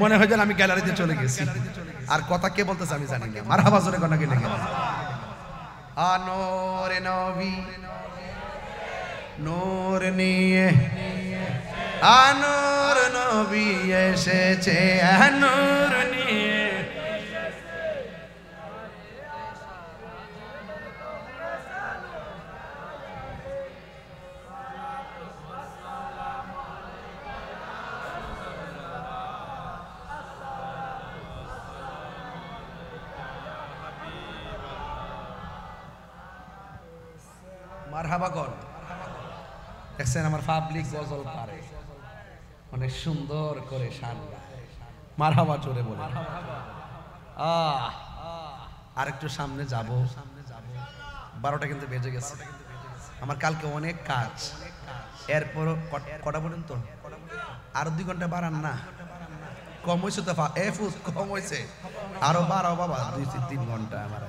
মনে হয় যেন আমি গ্যালারিতে চলে গেছি, আর কথা কে বলতেছে আমি জানি না। মারহাবা জোরে কোন কে লেগে আনোরে নবী নূর নিয়ে, আনোর নবী এসেছে নূর নিয়ে। মারহাবা কর। দেখছেন আমার পাবলিক গজল পারে, অনেক সুন্দর করে শান। মারহাবা জোরে বলে। আর একটু সামনে যাব, 12টা কিন্তু বেজে গেছে। আমার কালকে অনেক কাজ, এরপর কটা পর্যন্ত আরো 2 ঘন্টা বাড়ান না? কম হয়েছে তো, কম হয়েছে, আরো বাড়াও বাবা, 2-3 ঘন্টা। আমার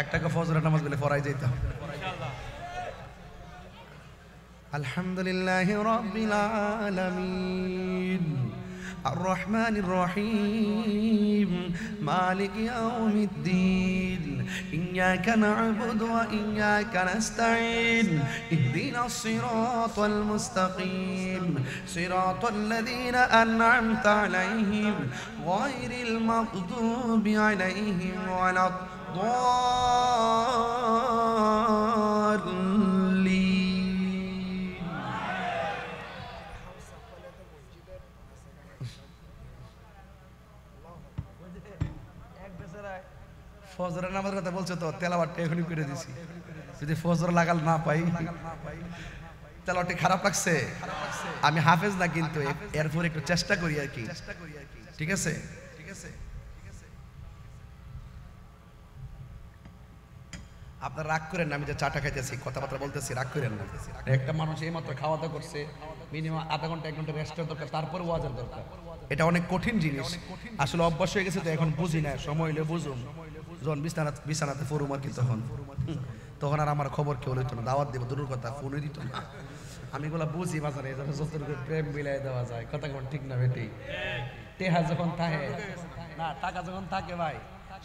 একটাকে ফজরের নামাজ বলে পড়াই যেতাম। আলহামদুলিল্লাহি রাব্বিল আলামিন الرحمن الرحيم مالك يوم الدين إياك نعبد وإياك نستعين اهدنا الصراط المستقيم صراط الذين أنعمت عليهم غير المغضوب عليهم ولا الضالين. ফজরের নামাজের কথা বলছো তো, তেলাওয়াতটা এখনই করে দিছি। যদি ফজর লাগাল না পাই, তেলাওয়াতটা খারাপ লাগছে। আমি হাফেজ না, কিন্তু এরপর একটু চেষ্টা করি আর কি। ঠিক আছে? আপনার রাগ করেন না, আমি যে চাটা খাইতেছি, কথাবার্তা বলতেছি, রাগ করেন না। একটা মানুষ এই মাত্র খাওয়া দাওয়া করছে, মিনিমাম আধা ঘন্টা 1 ঘন্টা রেস্টের দরকার, তারপর ওয়াজের দরকার। এটা অনেক কঠিন জিনিস, আসলে অভ্যাস হয়ে গেছে তো এখন বুঝি না। সময় হলে বুঝুম, যখন বিছানাতে পড়ুম আর কি, তখন আর আমার খবর কেউ লইতো না, দাওয়াত দিব দূরের কথা, ফোনে দিত না। আমি এগুলো বুঝি বাজারে, যতটুকু প্রেম মিলাই দেওয়া যায়, কথা কোন ঠিক না বেটি? টেহা যখন থাকে না, টাকা যখন থাকে ভাই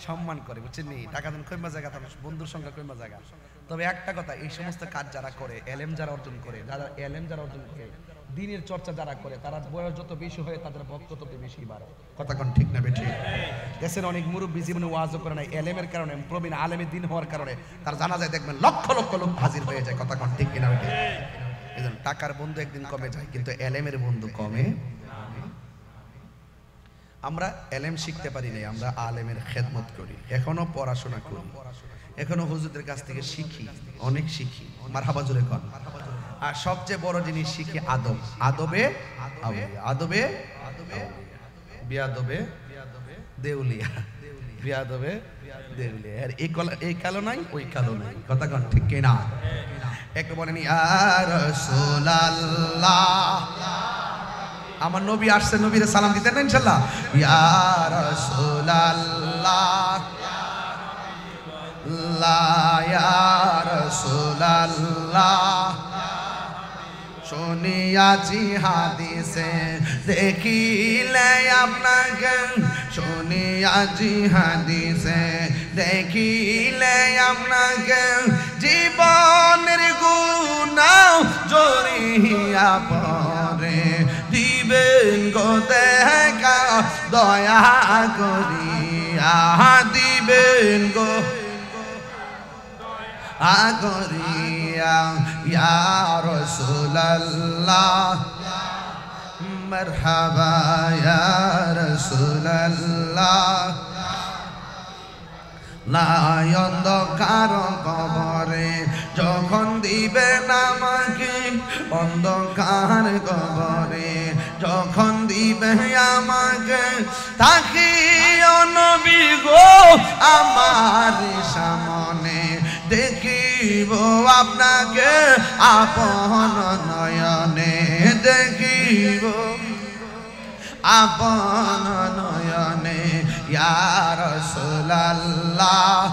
সম্মান করে, বুঝছেন নি? টাকা যখন কইমা জায়গা, তার বন্ধুর সংখ্যা কইমা জায়গা। তবে একটা কথা, এই সমস্ত কাজ যারা করে, এলেম যারা অর্জন করে, দিনের চর্চা যারা করে, তারা বয়স যত বেশি হয় তাদের ভক্ত তত বেশি বাড়ে। কথা কোন ঠিক না বেটি? দেশের অনেক মুরব্বী জীবনে ওয়াজও করে নাই, এলেমের কারণে, প্রবীণ আলেমের দিন হওয়ার কারণে তার জানাজায় দেখবেন লক্ষ লক্ষ লোক হাজির হয়ে যায়। কথা কোন ঠিক কিনা বেটি? এজন্য টাকার বন্ধু একদিন কমে যায়, কিন্তু এলেমের বন্ধু কমে। আমরা এলেম শিখতে পারি নাই, আমরা আলেমের খেদমত করি, এখনো পড়াশোনা করি, এখনো হুজুরদের কাছ থেকে শিখি, অনেক শিখি। মারহাবা জোরে কর। আর সবচেয়ে বড় জিনিস শিখি আদব। আদবে আদবে বিয়াদবে দেউলিয়া, বিয়াদবে দেউলিয়া। আর এই কালো নাই, ওই কালো নাই। কথা কন ঠিক কিনা? একটু বলেন ইয়া রাসূলুল্লাহ। আমার নবী আসছে, নবীরে সালাম দিতেন না ইনশাআল্লাহ? ইয়া রাসূলুল্লাহ, ইয়া রাসূলুল্লাহ। শুনিয়াছি হাদিসে দেখিলে আপনাকে, শুনিয়াছি হাদিসে দেখিলে আপনাকে, জীবনের গুনাহ জড়িয়া পড়ে দিবেন গো দেখা, দয়া করিয়া দিবেন গো আগরিয়া। ইয়া রাসূলুল্লাহ মারহাবা, ইয়া রাসূলুল্লাহ। নাই অন্ধকার কবরে যখন দিবেন আমাকে, অন্ধকার কবরে যখন দিবে আমাকে, তাকিও নবী গো আমার সামনে, দেখিব আপনাকে আপন নয়নে, দেখিব আপন নয়নে। ইয়া রাসূলুল্লাহ,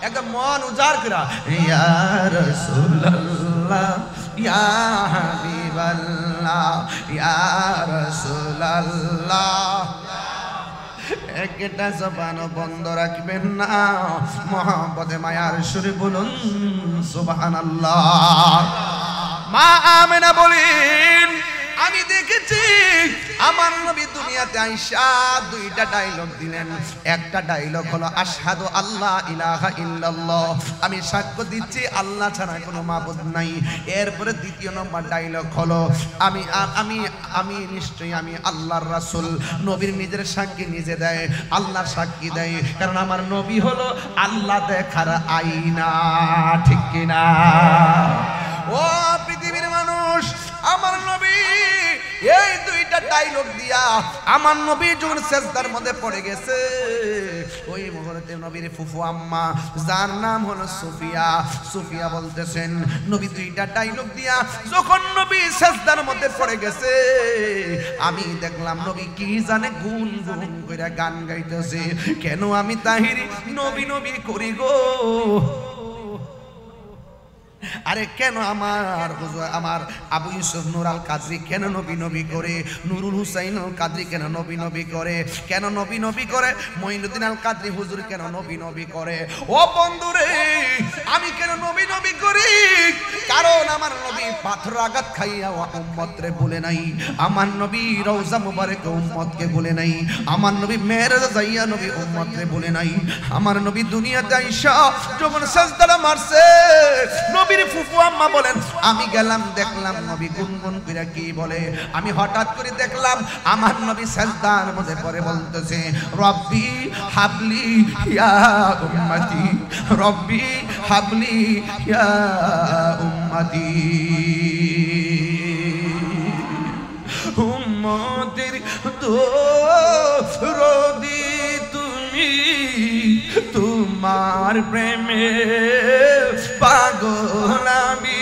একদম মন উজাড় করা, ইয়া রাসূলুল্লাহ, ইয়া হাবিবাল্লাহ, ইয়া রাসূলুল্লাহ। একটা জবান বন্ধ রাখবেন না, মহব্বতে মায়ার সুরে বলুন সুবহানাল্লাহ। মা আমেনা বলেন, আমি দেখেছি আমার নবী দুনিয়াতে আইসা 2টা ডায়লগ দিলেন। একটা ডায়লগ হলো আশহাদু আল্লাহ ইলাহা ইল্লাল্লাহ, আমি সাক্ষ্য দিচ্ছি আল্লাহ ছাড়া কোনো মাবুদ নাই। এরপরে দ্বিতীয় নম্বর ডায়লগ হলো আমি আমি আমি নিশ্চয়ই আমি আল্লাহর রাসূল। নবীর নিজের সাক্ষী নিজে দেয়, আল্লাহর সাক্ষী দেয়, কারণ আমার নবী হলো আল্লাহ দেখার আয়না। ঠিক কিনা? ও পৃথিবীর মানুষ, আমার নবী এই 2টা ডায়লগ দিয়া আমার নবী যখন সেজদার মধ্যে পড়ে গেছে, ওই মুহূর্তে নবীর ফুফু আম্মা যার নাম হলো সুফিয়া, সুফিয়া বলতেছেন নবী 2টা ডায়লগ দিয়া যখন নবী সেজদার মধ্যে পড়ে গেছে, আমি দেখলাম নবী কি জানে গুন গুন কইরা গান গাইতেছে। কেন আমি তাহিরি নবী নবী করি গো, আরে কেন আমার আবু ইউসুফ নূর আল কাদরি কেন নবী নবী করে, নুরুল হুসাইন আল কাদরি কেন নবী নবী করে, কেন নবী নবী করে, মঈনুদ্দিন আল কাদরি হুজুর কেন নবী নবী করে? ও বন্ধুরে, আমি কেন নবী নবী করি? কারণ আমার নবী পাথর আঘাত খাইয়া উম্মতরে বলে নাই, আমার নবী রওজা মুবারকে উম্মতকে বলে নাই, আমার নবী মেরাজ যাইয়া নবী উম্মতরে বলে নাই, আমার নবী দুনিয়াতে আইসা যখন সাজদাটা মারছে, নবীর ফুফু আম্মা বলেন আমি গেলাম দেখলাম নবী গুনগুন কইরা কি বলে, আমি হঠাৎ করে দেখলাম আমার নবী সাজদার মধ্যে পড়ে বলতেছে রব্বি হাবলি ইয়া উম্মতি, রব্বি হাবলি ইয়া উম্মতি। উম্মতের দরদি তুমি, তোমার প্রেমে পাগল আমি,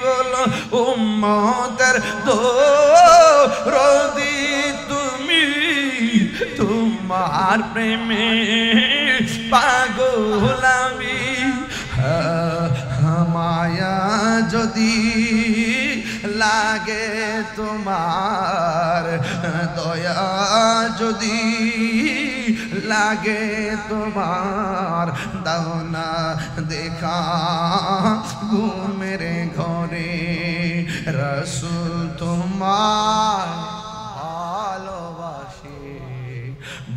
বলো উম্মতের দরদি তুমি, তোমার প্রেমে পাগল আমি। মায়া যদি লাগে তোমার, দয়া যদি লাগে তোমার, দাও না দেখা ঘুমের ঘরে, রাসূল তোমার ভালোবাসে,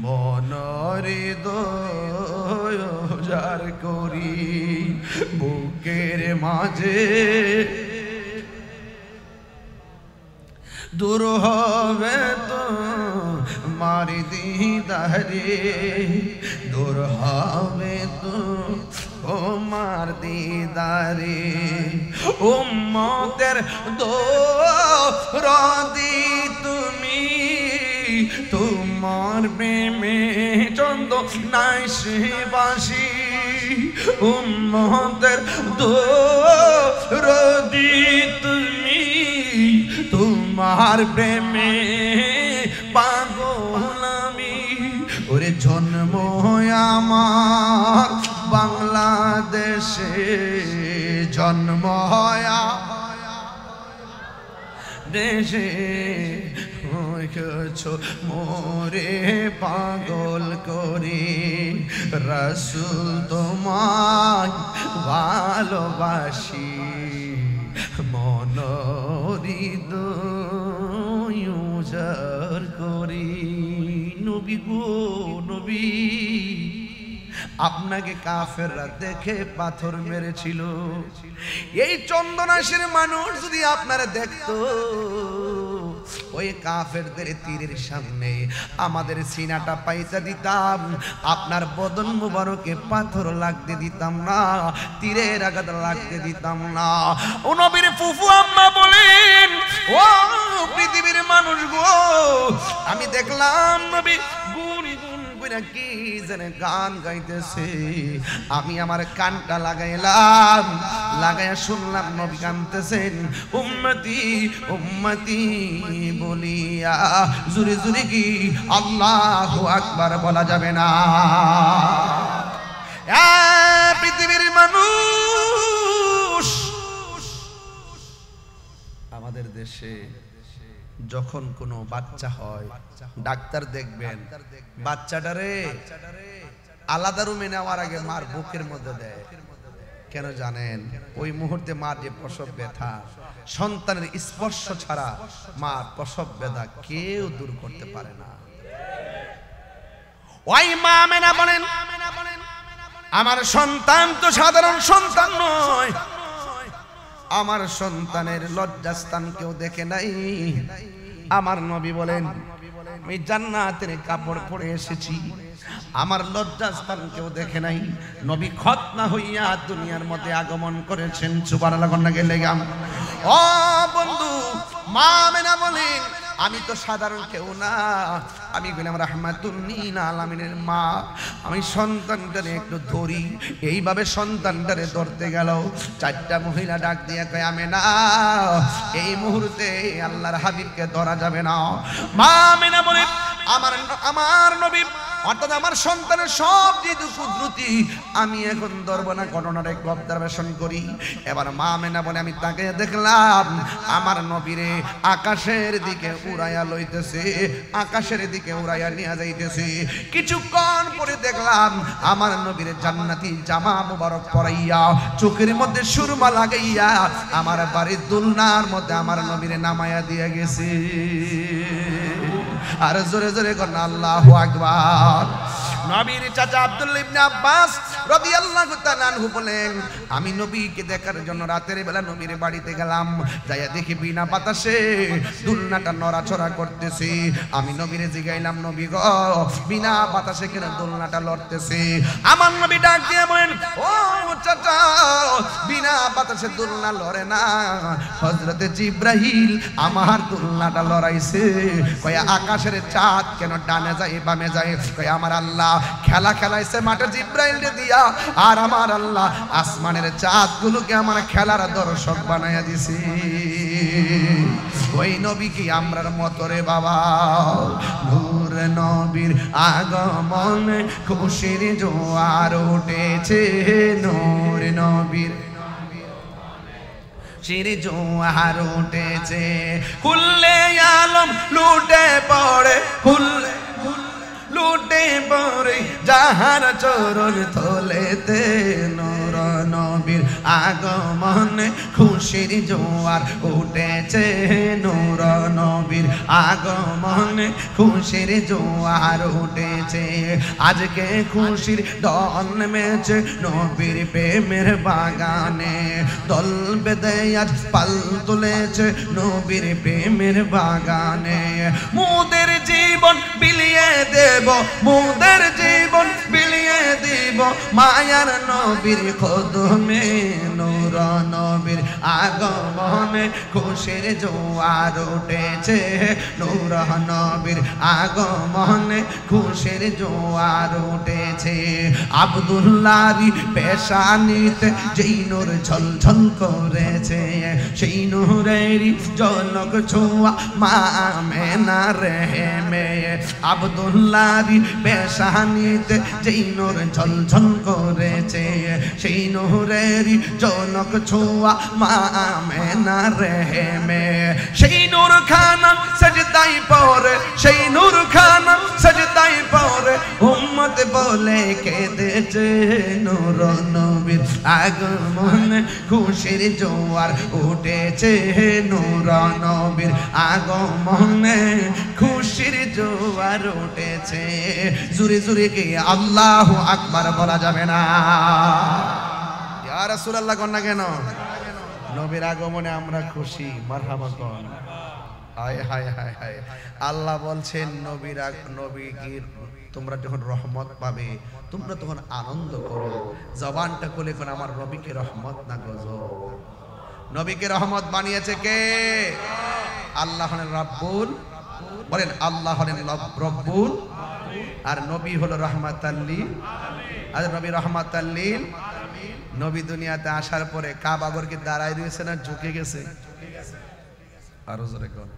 মনরে দয়ার করি, বুকের মাঝে দূর হবে তো মার দিদারে, দূর হবে তো ও মার দিদারে, উম্মতের দরদি তুমি, তোমার প্রেমে চন্দ নাই সে বাসি, উম্মতের দরদি তুমি, তোমার প্রেমে পাগল আমি। ওরে জন্ম আমার বাংলাদেশে, জন্ম দেশে, মোরে পাগল করে, রাসূল তোমায় ভালোবাসি, মনহৃদয় উজাড় করি। নবী গো নবী, আপনাকে কাফেররা দেখে পাথর মেরেছিল, এই চন্দনাশের মানুষ যদি আপনারা দেখতো, ওই কাফেরদের তীরের সামনে আমাদের সিনাটা পাইতে দিতাম, আপনার বদন মুবারকে পাথর লাগতে দিতাম না, তীরের আঘাত লাগতে দিতাম না। ও নবীর ফুফু আম্মা বলেন, ও পৃথিবীর মানুষ গো, আমি দেখলাম নবী গুন গুন করে কি যেন গান গাইতেছে, আমি আমার কানটা লাগাইলাম, লাগাইয়া শুনলাম নবী কাঁদতেছেন, উম্মতি উম্মতি বলিয়া জুরে জুরে কি আল্লাহু আকবার বলা যাবে না? পৃথিবীর মানুষ, আমাদের দেশে যখন কোনো বাচ্চা হয়, ডাক্তার দেখবেন বাচ্চাটারে আলাদা রুমে নেওয়ার আগে মার বুকের মধ্যে দেয়। কেন জানেন? ওই মুহূর্তে মার যে প্রসব ব্যথা, সন্তানের স্পর্শ ছাড়া মার প্রসব ব্যথা কেউ দূর করতে পারে না। ওই মা মেনা বলেন, আমার সন্তান তো সাধারণ সন্তান নয়, আমার সন্তানের লজ্জাস্থান কেউ দেখে নাই। আমার নবী বলেন, আমি জান্নাতের কাপড় পরে এসেছি, আমার লজ্জাস্থান কেউ দেখে নাই। নবী খতনা হইয়া দুনিয়ার মধ্যে আগমন করেছেন। সুবহানাল্লাহ কন্যা গেলে গাম। ও বন্ধু, মা মেনা বলেন, আমি তো সাধারণ কেউ না, আমি বললাম রাহমাতুল লিল আলামিনের মা। আমি সন্তানটারে একটু ধরি, এইভাবে সন্তানটারে ধরতে গেল, চারটা মহিলা ডাক দিয়ে কয়, আমেনা এই মুহূর্তে আল্লাহর হাবিবকে ধরা যাবে না। মা আমেনা বলে, আমার নবী অর্থাৎ আমার সন্তানের সব যে কুদরতি আমি এখন ধরবো না, ঘটনার এক অবজারভেশন করি। এবার মা মেনা বলে আমি তাকে দেখলাম আমার নবীরে আকাশের দিকে উড়াইয়া লইতেছে, আকাশের দিকে উড়াইয়া নিয়ে যাইতেছে। কিছুক্ষণ পরে দেখলাম আমার নবীর জান্নাতি জামা মুবারক পরাইয়া চোখের মধ্যে সুরমা লাগাইয়া আমার বাড়ির দুলনার মধ্যে আমার নবীরে নামাইয়া দিয়ে গেছে। আর জোরে জোরে করেন আল্লাহু আকবার। নবীর চাচা আব্দুল্লাহ ইবনে আব্বাস রাদিয়াল্লাহু তাআলা আনহু বলেন আমি নবীকে দেখার জন্য রাতের বেলা নবীর বাড়িতে গেলাম, যাইয়া দেখি বিনা বাতাসে দুলনাটা নড়াচড়া করতেছে। আমি নবীরে জিগাইলাম নবী গো বিনা বাতাসে কেন দুলনাটা লড়তেছে? আমার নবী ডাক দিয়ে বলেন ও চাচা বিনা বাতাসে দুলনা লড়ে না, হযরতে জিবরাইল আমার দুলনাটা লড়াইছে। কয় আকাশের চাঁদ কেন ডানে যায় বামে যায়? কয় আমার আল্লাহ খেলা খেলাইছে মাঠে জিবরাইলকে দিয়া, আর আমার আল্লাহ আসমানের চাঁদগুলোকে আমার খেলার দর্শক বানাইয়া দিছে। ওই নবী কি আমরার মতো রে বাবা? নূর নবীর আগমনে খুশির জোয়ার উঠেছে, নূর নবীর শির জোয়ার উঠেছে। খুললে আলম লুটে পড়ে, খুললে লুটে পড়ে যাহার চরণ তলেতে, নূর নবীর আগমনে খুশির জোয়ার উঠেছে, নূর নবীর আগমনে খুশির জোয়ার উঠেছে। আজকে খুশির দল নেমেছে নবীর প্রেমের বাগানে, দল বেঁধে আজ পাল তুলেছে নবীর প্রেমের বাগানে। মোদের জীবন বিলিয়ে দেব, মোদের জীবন বিলিয়ে দিব মায়ার নবীর কদমে, নূর নবীর আগমনে খুশির জোয়ার উঠেছে, নূর নবীর আগমনে খুশির জোয়ার উঠেছে। আব্দুল্লাহর পেশানিতে যেই নূর ঝলঝল করেছে, সেই নূরেরই ঝলক ছোঁয়া মা আমেনা রেহেমে। আব্দুল্লাহর পেশানিতে যেই নূর ঝলঝল করেছে, সেই নূরেরই ঝলক ছোঁয়া মা আমেনা রেহেমে। সেই নূর খানা সাজদাই পড়ে, সেই নূর খানা সাজদাই পড়ে উম্মত বলে কেঁদেছে, নূর নবীর আগমনে খুশির জোয়ার উঠেছে, নূর নবীর আগমনে খুশির জোয়ার উঠেছে। জুরে জুরে কে আল্লাহু আকবার বলা যাবে না? ইয়া রাসূলুল্লাহ কন্যা কেন? নবীর আগমনে আমরা খুশি, মারহাবা কোন। হায় হায় হায় হায়। আল্লাহ বলছেন নবীর তোমরা যখন রহমত পাবে তোমরা তখন আনন্দ করো। জবানটা খুলে কোন আমার নবীকে রহমত না গজব। নবীকে রহমত বানিয়েছে কে? আল্লাহ হলেন রাব্বুল, বলেন আল্লাহ হলেন রব্বুল, আর নবী হলো রাহমাতাল লিল আলামিন। আর নবী রাহমাতাল লিল। নবী দুনিয়াতে আসার পরে কাবাগর কি দাঁড়ায় রয়েছে না ঝুঁকে গেছে? আরো জোরে কোন।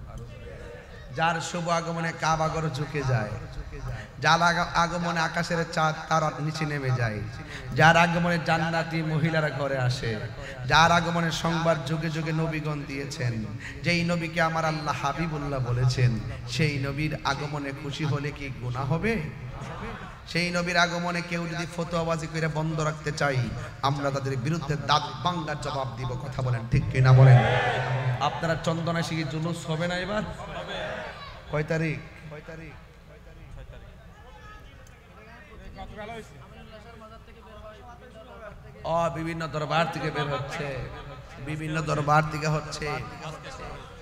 যার শুভ আগমনে কাবাগর ঝুঁকে যায়, যার আগমনে আকাশের চাঁদ তার নিচে নেমে যায়, যার আগমনে জান্নাতি মহিলারা ঘরে আসে, যার আগমনে সংবাদ যুগে যুগে নবীগণ দিয়েছেন, যেই নবীকে আমার আল্লাহ হাবিবুল্লাহ বলেছেন, সেই নবীর আগমনে খুশি হলে কি গুনাহ হবে? সেই নবীর আগমনে কেউ যদি ফতোয়াবাজি করে বন্ধ রাখতে চাই, আমরা তাদের বিরুদ্ধে দাঁত ভাঙার জবাব দিব। কথা বলেন ঠিক কিনা বলেন? আপনারা চন্দনা শিখে জুলুস হবে না এবার? কয় তারিখ? বিভিন্ন দরবার থেকে বের হচ্ছে, বিভিন্ন দরবার থেকে হচ্ছে।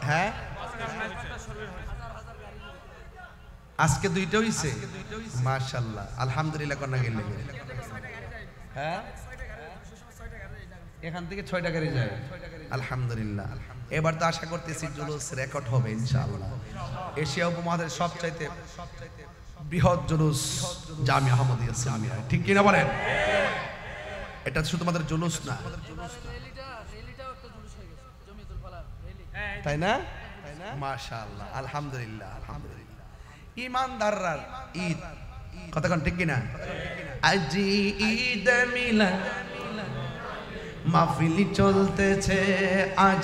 হ্যাঁ আজকে দুইটা হইছে, মাশাআল্লাহ আলহামদুলিল্লাহ। কোন গেলে হ্যাঁ এখান থেকে 6টা গাড়ি যায়, আলহামদুলিল্লাহ। এবার তো আশা করতেছি জুলুস রেকর্ড হবে ইনশাআল্লাহ। এশিয়া উপমহাদেশের সবচাইতে বৃহৎ জুলুস জামিয়া আহমদিয়া ইসলামিয়া, ঠিক কিনা বলেন? এটা শুধুমাত্র জুলুস না, তাই না? মাশাআল্লাহ আলহামদুলিল্লাহ আলহামদুলিল্লাহ। ইমানদাররা ঈদ কতক্ষণ ঠিক কিনা? আজি ঈদ মিলাদ মাহফিল চলতেছে, আজ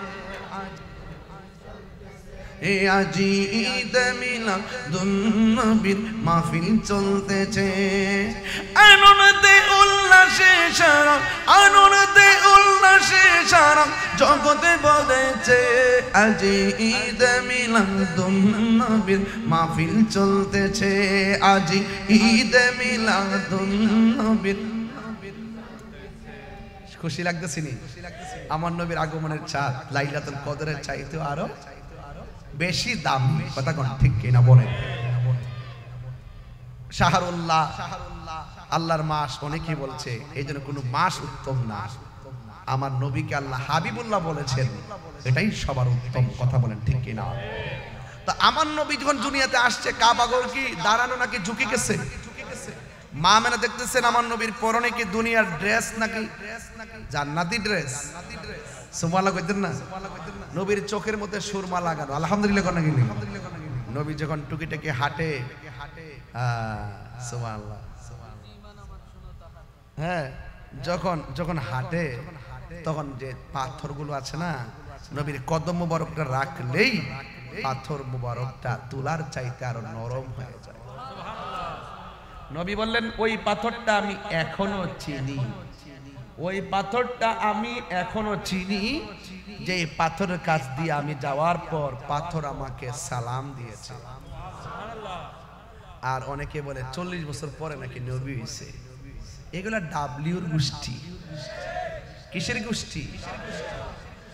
আজি ঈদ মিলাদুন নবীর মাহফিল চলতেছে, আনন্দে উল্লাসে সারা, আনন্দে উল্লাসে সারা জগতে বলেছে, আজি ঈদ মিলাদুন নবীর মাহফিল চলতেছে, আজি ঈদ মিলাদুন নবীর। খুশি লাগতেছে নি? আমার নবীর আগমনের চাঁদ লাইলাতুল কদরের চাইতেও আরো বেশি দাম। কথা কোন ঠিক কিনা বলেন? শাহরুল্লাহ, আল্লাহর মাস অনেকেই বলছে, এই জন্য কোনো মাস উত্তম না। আমার নবীকে আল্লাহ হাবিবুল্লাহ বলেছেন, এটাই সবার উত্তম। কথা বলেন ঠিক কিনা? তো আমার নবী যখন দুনিয়াতে আসছে, কাবাগর কি দাঁড়ানো নাকি ঝুঁকে গেছে? মা মেনা দেখতেছেন আমার নবীর পরনে কি দুনিয়ার ড্রেস নাকি জান্নাতি ড্রেস? সুবহানাল্লাহ কইতেন না? নবীর চোখের মধ্যে সুরমা লাগানো, আলহামদুলিল্লাহ কোন নাকি? নবী যখন টুকিটাকি হাঁটে, সুবহানাল্লাহ, হ্যাঁ, যখন হাঁটে তখন যে পাথরগুলো আছে না, নবীর কদম মুবারকটা রাখলেই পাথর মুবারকটা তুলার চাইতে আরো নরম হয়ে যায়। নবী বললেন, ওই পাথরটা আমি এখনো চিনি, ওই পাথরটা আমি এখনো চিনি, যে পাথরের কাছ দিয়ে আমি যাওয়ার পর পাথর আমাকে সালাম দিয়েছে। আর অনেকে বলে 40 বছর পরে নাকি নবী হইছে। এগুলা ডাব্লিউর গোষ্ঠী। কিসের গোষ্ঠী?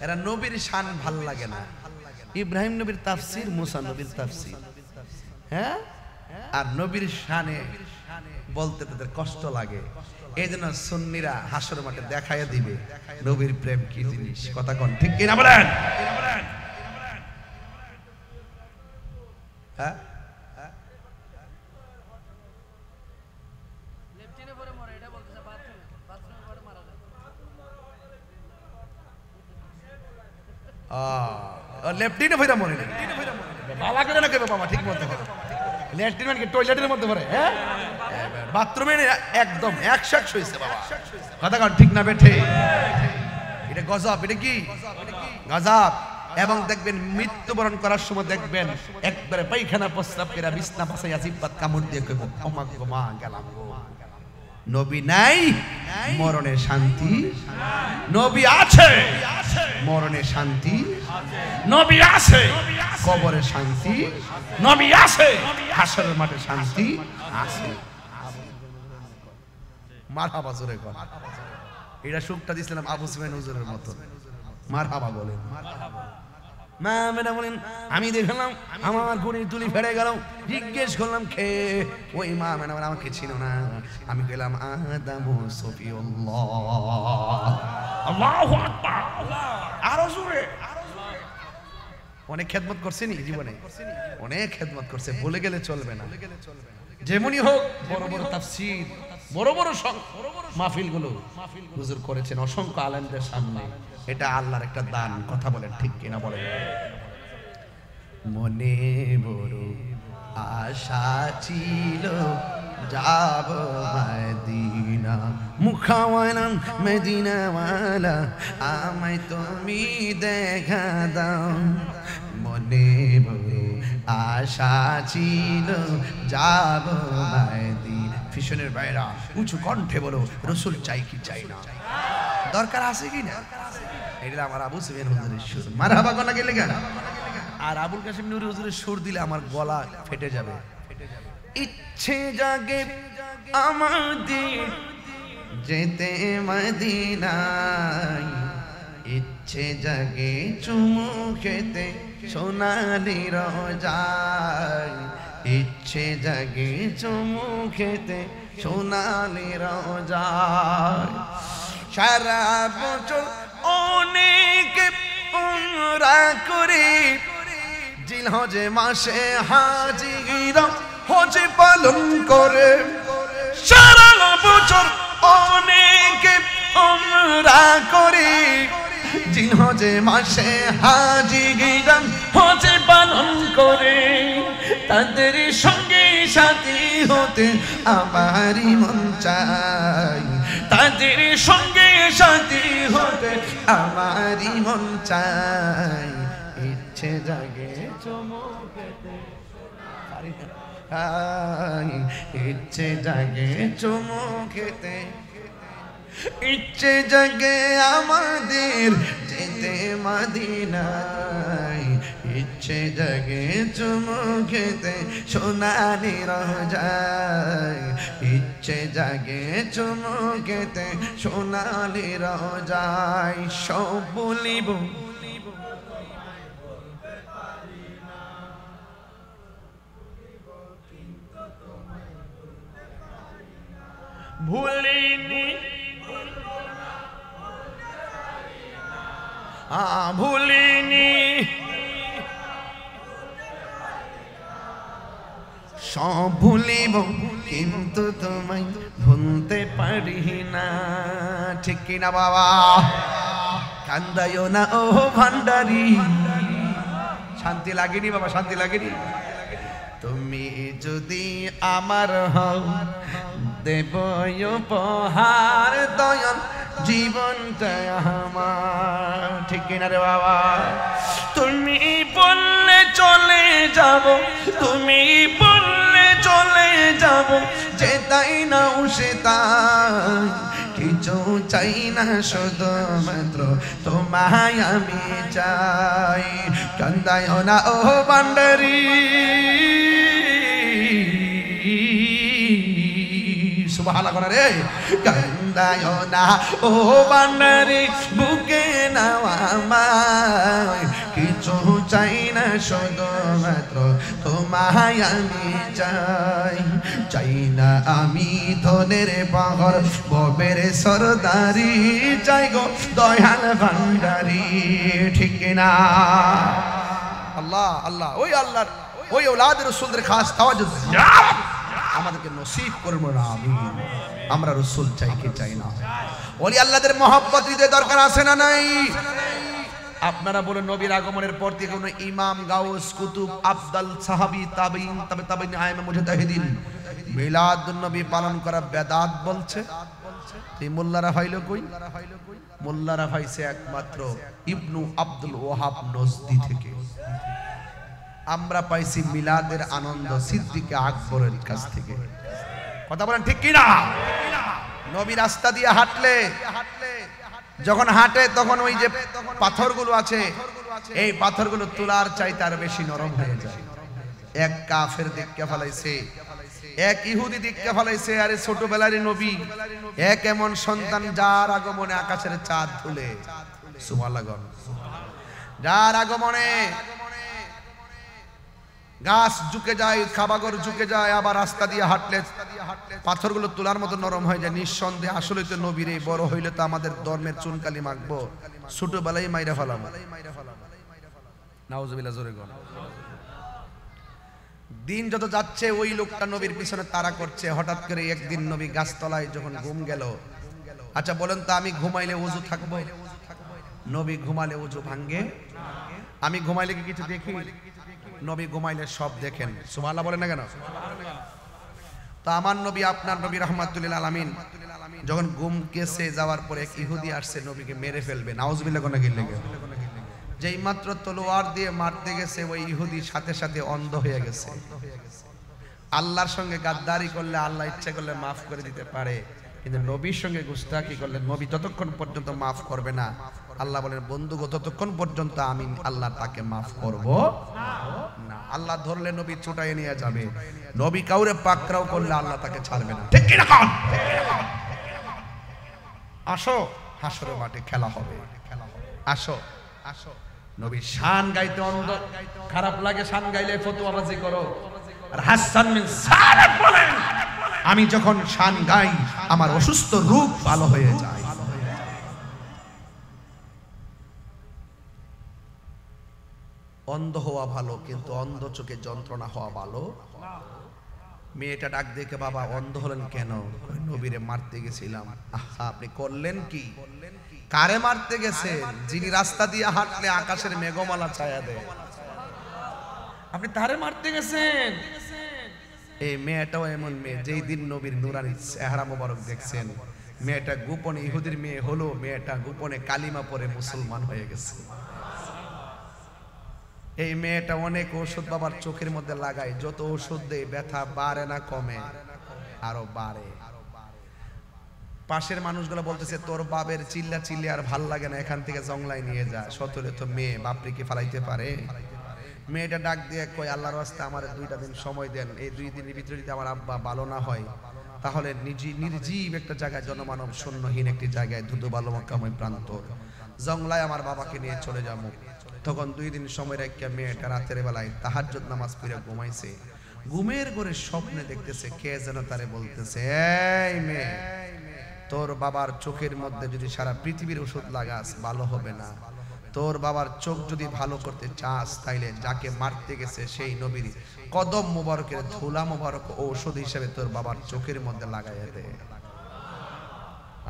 এরা নবীর শান ভাল লাগে না। ইব্রাহিম নবীর তাফসির, মুসা নবীর তাফসির, হ্যাঁ, আর নবীর শানে বলতে তাদের কষ্ট লাগে। এই জন্য সুন্নিরা হাসর মাঠে দেখাইয়া দিবে নবীর প্রেম কি জিনিস। কথা কোন ঠিক কিনা বলেন? হ্যাঁ, লেফটিনে ভইরা মরে না, বাবা করে না কেবে বাবা ঠিক মতো লেফটিন মানে টয়লেটের মধ্যে ভরে, হ্যাঁ, বাথরুমে একদম 100 হইছে বাবা। কথা কোন ঠিক না বেঠে? এটা গজব। এটা কি গজব? এবং দেখবেন মৃত্যুবরণ করার সময় দেখবেন একবারে পায়খানা প্রস্রাব করে বিছনা পাশাইয়া জিব্বাত কামড় দিয়ে কইব, ওমা গো মা গেলাম গো। নবী নাই, মরণে শান্তি। নবী আছে, মরণে শান্তি। নবী আছে, কবরে শান্তি। নবী আছে, হাসরের মাঠে শান্তি আছে। মারহাবা জোরে কর। এটা সুখটা দিছিলাম আবু সুফিয়ান হুজুরের মত। মারহাবা বলেন। মা মেনা বলেন, আমি দেখলাম আমার গুণি তুলি ফেড়ে গেল। জিজ্ঞেস করলাম কে? ওই মা মেনা বলেন, আমাকে ছিল না। আমি গেলাম আদম সফিউল্লাহ। আল্লাহু আকবার। আরো জোরে। অনেক খেদমত করছেন জীবনে, অনেক খেদমত করছে, বলে গেলে চলবে না। যেমনই হোক, বড় বড় তাফসীর, বড় বড় মাহফিল গুলো হুজুর করেছেন অসংখ্য আলেমদের সামনে। এটা আল্লাহর একটা দান। কথা বলেন ঠিক কিনা বলেন? মনে বড় আশা ছিল যাব মদিনা, মুখাওয়ালা মদিনাওয়ালা আমায় তুমি দেখা দাও। মনে বড় আশা ছিল যাব মদিনা। ফিশনের বাইরা উঁচু কণ্ঠে বলো, রসুল চাই কি চাই না? দরকার আছে কি না? এটা আমার আবু সুফিয়ান হুজুরের সুর। মারহাবা গলা গেলে গান। আর আবুল কাসিম নুরি হুজুরের সুর দিলে আমার গলা ফেটে যাবে। ইচ্ছে জাগে আমাদের যেতে মদিনায়, ইচ্ছে জাগে চুমু খেতে সোনালি রোজায়, ইচ্ছে জাগে চুমু খেতে সোনালি রোজায়। সারা বছর অনেক উমরা করে জিলহজে মাসে হাজিরা হজ পালন করে। সারা বছর অনেক উমরা করে জিলহজে মাসে হাজি গিরাম হজে পালন করে তাদের সঙ্গে সাথী হতে আমারই মন চাই, তাদের সঙ্গে সাথী হতে আমারই মন চাই। ইচ্ছে জাগে চুমুকেতে, ইচ্ছে জাগে চুমুকেতে, ইচ্ছে জাগে আমাদের যেতে মদিনায়, ইচ্ছে জাগে চুমুকেতে সোনালি রোজায়, ইচ্ছে জাগে চুমুকেতে সোনালি রোজায়। সব বলিব ভুলিনি ভুলিনি, সব ভুলিব কিন্তু তোমায় ভুলতে পারি না। ঠিক কিনা বাবা? কান্দায়ও না ও ভান্ডারি। শান্তি লাগেনি বাবা, শান্তি লাগেনি? তুমি যদি আমার হও দেব উপহার দয়াল জীবনটা আমার। ঠিক কিনা রে বাবা? তুমি বললে চলে যাব, তুমি বললে চলে যাব, যে তাই না সে তাই, কিছু চাই না শুধুমাত্র তোমায় আমি চাই। কান্দায়ও না ও ভান্ডারি, সুবহানাল্লাহ করে রে। কান্দায়ও না ও ভান্ডারি, বুকে নাও আমায়, কিছু চাই না শুধুমাত্র তোমায় আমি চাই। চাই না আমি ধনের পাগল ববের সরদারি, চাই গো দয়াল ভান্ডারি। ঠিক না? আল্লাহ আল্লাহ, ওই আল্লাহর ওই ওলাদ রাসূলদের খাস তাওয়াজ্জুহ আমাদেরকে নসিব করবো না। আমরা রাসূল চাই কি চাই না? ওলি আল্লাহদের মহব্বত হৃদয়ে দরকার আছে না নাই? আপনারা বলেন নবীর আগমনের পর থেকে কোনো ইমাম, গাউস, কুতুব, আফদাল, সাহাবী, তাবেঈন, তাবেঈন, আইমা, মুজতাহিদিন মিলাদুন নবী পালন করা বেদাত বলছে? এই মোল্লারা ফাইলো কই? মোল্লারা ফাইছে একমাত্র ইবনু আব্দুল ওয়াহাব নজদি থেকে। আমরা পাইছি মিলাদের আনন্দ সিদ্দিক আকবরের কাছ থেকে। কথা বলেন ঠিক কি না? নবী রাস্তা দিয়ে হাঁটলে, যখন হাঁটে তখন ওই যে পাথরগুলো আছে, এই পাথরগুলো তুলার চাইতে আর বেশি নরম হয়ে যায়। এক কাফের দেখকে ফেলাইছে, এক ইহুদি দেখকে ফেলাইছে, আরে ছোটবেলারই নবী, এক এমন সন্তান যার আগমনে আকাশের চাঁদ খুলে। সুবহানাল্লাহ। যার আগমনে গাছ ঝুঁকে যায়, খাবাগর ঝুঁকে যায়, আবার রাস্তা দিয়ে হাঁটলে পাথরগুলো তোলার মতো নরম হয়ে যায়। নিঃসন্দেহে আসলে তো নবীর এই বড় হইলে তো আমাদের ধর্মের চুনকালি মাখবো, ছোটবেলায় মাইরা ফেলাবো। নাউজুবিল্লাহ, জোরে গো। দিন যত যাচ্ছে ওই লোকটা নবীর পিছনে তাড়া করছে। হঠাৎ করে একদিন নবী গাছতলায় যখন ঘুম গেল। আচ্ছা বলেন তো, আমি ঘুমাইলে ওযু থাকবো? নবী ঘুমালে ওযু ভাঙ্গে? আমি ঘুমাইলে কি কিছু দেখি? নবী ঘুমাইলে সব দেখেন। সুবহানাল্লাহ বলেন না কেন? তো আমার নবী, আপনার নবী রাহমাতুল লিল আলামিন যখন ঘুম গেছে, যাওয়ার পরে এক ইহুদি আসছে নবীকে মেরে ফেলবে। নাউজুবিল্লাহ কোন গিল্লে যেই মাত্র তলোয়ার দিয়ে মারতে গেছে, ওই ইহুদি সাথে সাথে অন্ধ হয়ে গেছে। আল্লাহর সঙ্গে গাদ্দারি করলে আল্লাহ ইচ্ছা করলে মাফ করে দিতে পারে, কিন্তু নবীর সঙ্গে গুস্তাখি করলে নবী যতক্ষণ পর্যন্ত মাফ করবে না, আল্লাহ বলেন বন্ধু ততক্ষণ পর্যন্ত আমি আল্লাহ তাকে মাফ করব না। আল্লাহ ধরলে নবী ছুটাই নিয়ে যাবে, নবী কাউরে পাকড়াও করলে আল্লাহ তাকে ছাড়বে না। ঠিক কি না? আসো হাসরের মাঠে খেলা হবে, আসো আসো। নবী শান গাইতে অন্ধ, খারাপ লাগে শান গাইলে ফতোয়াবাজি করো। আর হাসান বিন সাবিত বলেন, আমি যখন শান গাই আমার অসুস্থ রূপ ভালো হয়ে যায়। অন্ধ হওয়া ভালো, কিন্তু অন্ধ চোখে যন্ত্রণা হওয়া ভালো মেয়েটা ডাক দেখে বাবা অন্ধ হলেন কেন? নবীরে মারতে গেছিলাম। আহা, আপনি করলেন কি? কারে মারতে গেছেন? যিনি রাস্তা দিয়ে হাঁটলে আকাশের মেঘমালা ছায়া দেয়, আপনি তারে মারতে গেছেন। এই মেয়েটাও এমন মেয়ে, যেই দিন নবীর নুরানি চেহারা মোবারক দেখছেন, মেয়েটা গোপনে ইহুদির মেয়ে হলো, মেয়েটা গোপনে কালিমা পড়ে মুসলমান হয়ে গেছে। এই মেয়েটা অনেক ওষুধ বাবার চোখের মধ্যে লাগায়, যত ওষুধ দেয় ব্যথা বাড়ে না কমে, আরো বাড়ে। পাশের মানুষগুলো বলতেছে তোর বাপের চিল্লা চিল্লি আর ভাল লাগে না, এখান থেকে জংলায় নিয়ে যা। সতলে তো মেয়ে, বাপরে কি ফালাইতে পারে? মেয়েটা ডাক দিয়ে কই আল্লাহর রাস্তা আমার 2টা দিন সময় দেন, এই 2 দিনের ভিতরে যদি আমার আব্বা ভালো না হয় তাহলে নির্জীব একটা জায়গায়, জনমানব শূন্যহীন একটি জায়গায়, ধুধু বালুমকাময় প্রান্ত জংলায় আমার বাবাকে নিয়ে চলে যাবো। তখন 2 দিন সময় রেখে মেয়েটা রাতের বেলায় তাহাজ্জুদ নামাজ পড়ে ঘুমাইছে। ঘুমের ঘরে স্বপ্নে দেখতেছে কে যেন তারে বলতেছে, এই মেয়ে, তোর বাবার চোখের মধ্যে যদি সারা পৃথিবীর ওষুধ লাগাস ভালো হবে না। তোর বাবার চোখ যদি ভালো করতে চাস তাইলে যাকে মারতে গেছে সেই নবীর কদম মোবারকের ধুলা মোবারক ঔষধ হিসেবে তোর বাবার চোখের মধ্যে লাগাইয়া দে।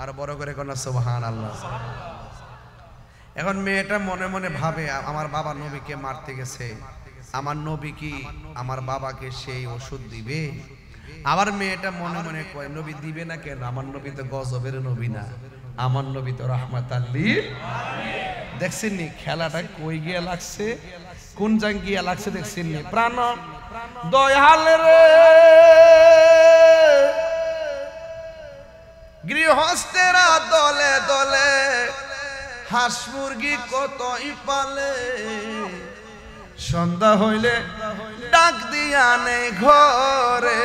আর বড় করে কোনা সুবহানাল্লাহ। এখন মেয়েটা মনে মনে ভাবে আমার বাবা নবীকে মারতে গেছে, আমার নবী কি আমার বাবাকে সেই ওষুধ দিবে? আবার মেয়েটা মনে মনে কয় নবী দিবে না কেন? আমার নবী তো গজবের নবী না, আমার নবী তো রাহমাতাল লিল আলামিন। দেখছেন নি খেলাটা কই গিয়া লাগছে, কোন জায়গায় গিয়া লাগছে দেখছেন নি? প্রাণ দয়াল রে গৃহস্থেরা দলে দলে হাঁস মুরগি কতই পালে, সন্ধ্যা হইলে ডাক দিয়া নে ঘরে।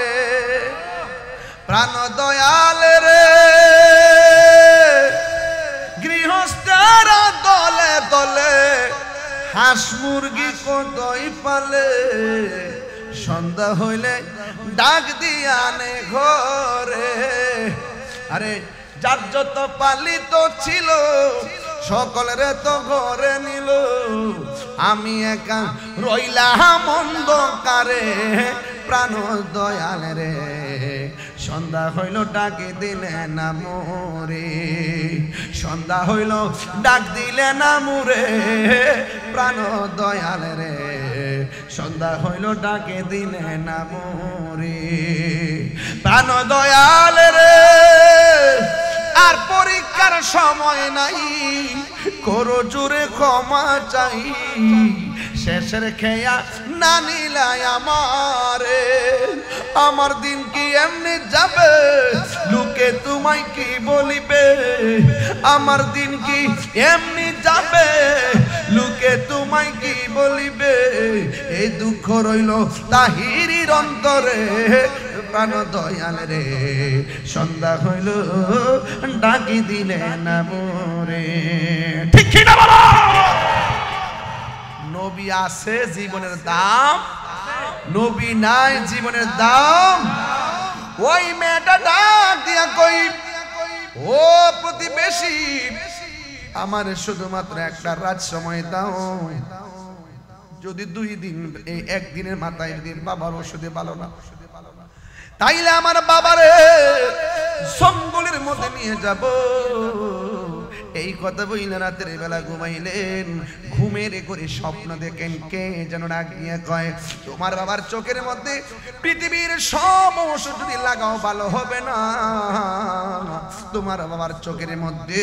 প্রাণ দয়াল রে গৃহস্থেরা দলে দলে হাঁস মুরগি কতই পালে, সন্ধ্যা হইলে ডাক দিয়া নে ঘরে। আরে যার যত পালিত ছিল সকলের তো ঘরে নিল, আমি একা রইলাম অন্ধকারে। প্রাণ দয়াল রে সন্ধ্যা হইল ডাকে দিলে না মোরে, সন্ধ্যা হইল ডাক দিলে না মোরে। প্রাণ দয়াল রে সন্ধ্যা হইল ডাকে দিলে না মোরে। প্রাণ দয়াল রে আর পরীক্ষার সময় নাই, করো জোরে ক্ষমা চাই। শেষের খেয়া না নিলাই আমারে, আমার দিন কি এমনি যাবে, লোকে তোমায় কি বলিবে? আমার দিন কি এমনি যাবে, লোকে তোমায় কি বলিবে? এই দুঃখ রইল তাহিরির অন্তরে। প্রাণ দয়াল রে সন্ধ্যা হইল ডাকি দিলে না মোরে। ঠিক কি না বলো? নবী আছে জীবনের দাম, নবী নাই জীবনের দাম। ওই মেয়েটা ডাক দিয়া কই, ও প্রতিবেশী, আমার শুধুমাত্র একটা রাত সময় দাও। যদি 2 দিন, এই 1 দিনের মাথায় দিন বাবার ওষুধে ভালো না, তাইলে আমার বাবারে জঙ্গলের মধ্যে নিয়ে যাব। এই কথা বইলে রাতের বেলা ঘুমাইলেন। ঘুমের করে স্বপ্ন দেখেন কে যেন ডাক দিয়ে কয়, তোমার বাবার চোখের মধ্যে পৃথিবীর সব ওষুধ যদি লাগাও ভালো হবে না। তোমার বাবার চোখের মধ্যে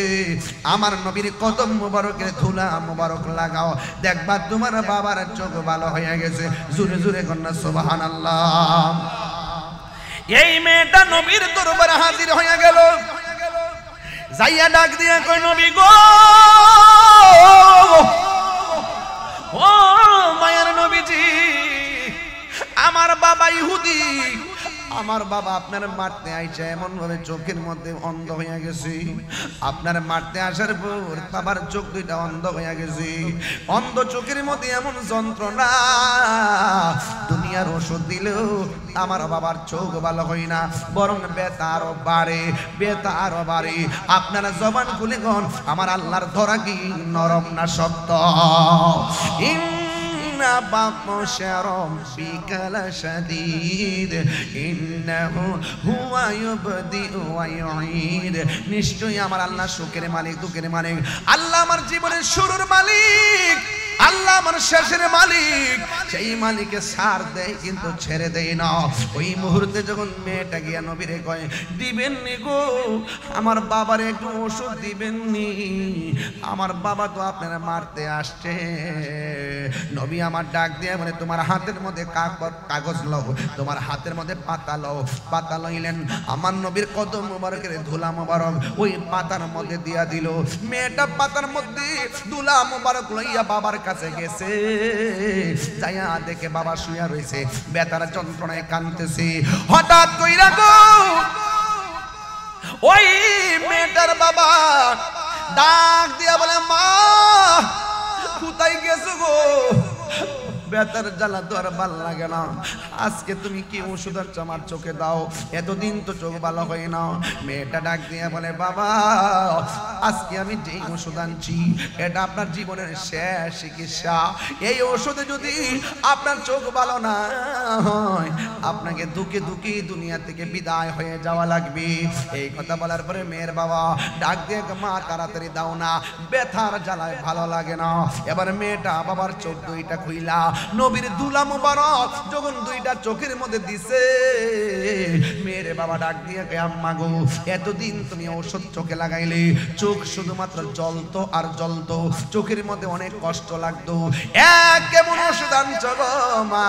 আমার নবীর কদম মোবারকের ধুলা মোবারক লাগাও, দেখবা তোমার বাবার চোখ ভালো হয়ে গেছে। জোরে জোরে কন্যা সুবহানাল্লাহ। এই মেয়েটা নবীর দরবারে হাজির হয়ে গেল, যাইয়া ডাক দিয়ে কই, নবী গো, ও মায়ের নবীজি, আমার বাবা ইহুদি, আমার বাবা আপনার মারতে আইছে, এমন ভাবে চোখের মধ্যে অন্ধ হয়ে গেছে। আপনার মারতে আসার পর বাবার চোখ 2টা অন্ধ হয়ে গেছে। অন্ধ চোখের মধ্যে এমন যন্ত্রণা, দুনিয়ার ওষুধ দিলেও আমার বাবার চোখ ভালো হয় না, বরং ব্যথা আরো বাড়ে, ব্যথা আরো বাড়ে। আপনারা জবান খুলে গন, আমার আল্লাহর ধরা কি নরম না শক্ত? ইন্না বাতশা রাব্বিকা লাশাদীদ ইন্নাহু হুয়া ইউবদিউ ওয়া ইউঈদ। নিশ্চয়ই আমার আল্লাহ সুখের মালিক, দুঃখের মালিক। আল্লাহ আমার জীবনের শুরুর মালিক, আল্লাহ আমার শেষের মালিক। সেই মালিকে ছাড় দেয় কিন্তু ছেড়ে দেয় না। ওই মুহূর্তে যখন মেয়েটা গিয়া নবীরে কয়, দিবেননি গো আমার বাবার একটু ওষুধ দিবেননি, আমার বাবা তো আপনারা মারতে আসছে। নবী আমার ডাক দিয়ে বলে, তোমার হাতের মধ্যে কাগজ লও, তোমার হাতের মধ্যে পাতা লও। পাতা লইলেন, আমার নবীর কদম মোবারকের ধুলা মোবারক ওই পাতার মধ্যে দিয়া দিল। মেয়েটা পাতার মধ্যে ধুলা মোবারক লইয়া বাবার কাছে গেছে। যাইয়া দেখে বাবা শুয়া রয়েছে, বেতার যন্ত্রণায় কাঁদতেছে। হঠাৎ কইরা গো ওই মেয়েটার বাবা ডাক দিয়া বলে, মা কোথায় গেছো গো? বেতার জ্বালা তো আর ভাল লাগে না, আজকে তুমি কি ওষুধ আনছো আমার চোখে দাও, এতদিন তো চোখ ভালো হয় না। মেয়েটা ডাক দিয়ে বলে, বাবা আজকে আমি যেই ওষুধ আনছি এটা আপনার জীবনের শেষ চিকিৎসা। এই ওষুধে যদি আপনার চোখ ভালো না হয় আপনাকে দুঃখে দুঃখে দুনিয়া থেকে বিদায় হয়ে যাওয়া লাগবে। এই কথা বলার পরে মেয়ের বাবা ডাক দিয়ে, মা তাড়াতাড়ি দাও না, ব্যথার জ্বালায় ভালো লাগে না। এবার মেয়েটা বাবার চোখ দুইটা খুইলা নবীর দুলা মোবারক যখন দুইটা চোখের মধ্যে দিছে, মেয়ের বাবা ডাক দিয়ে, আম্মা গো এতদিন তুমি ওষুধ চোখে লাগাইলে, চোখ শুধুমাত্র জ্বলতো আর জ্বলতো, চোখের মধ্যে অনেক কষ্ট লাগতো, কেমন ওষুধ আনছো গো মা,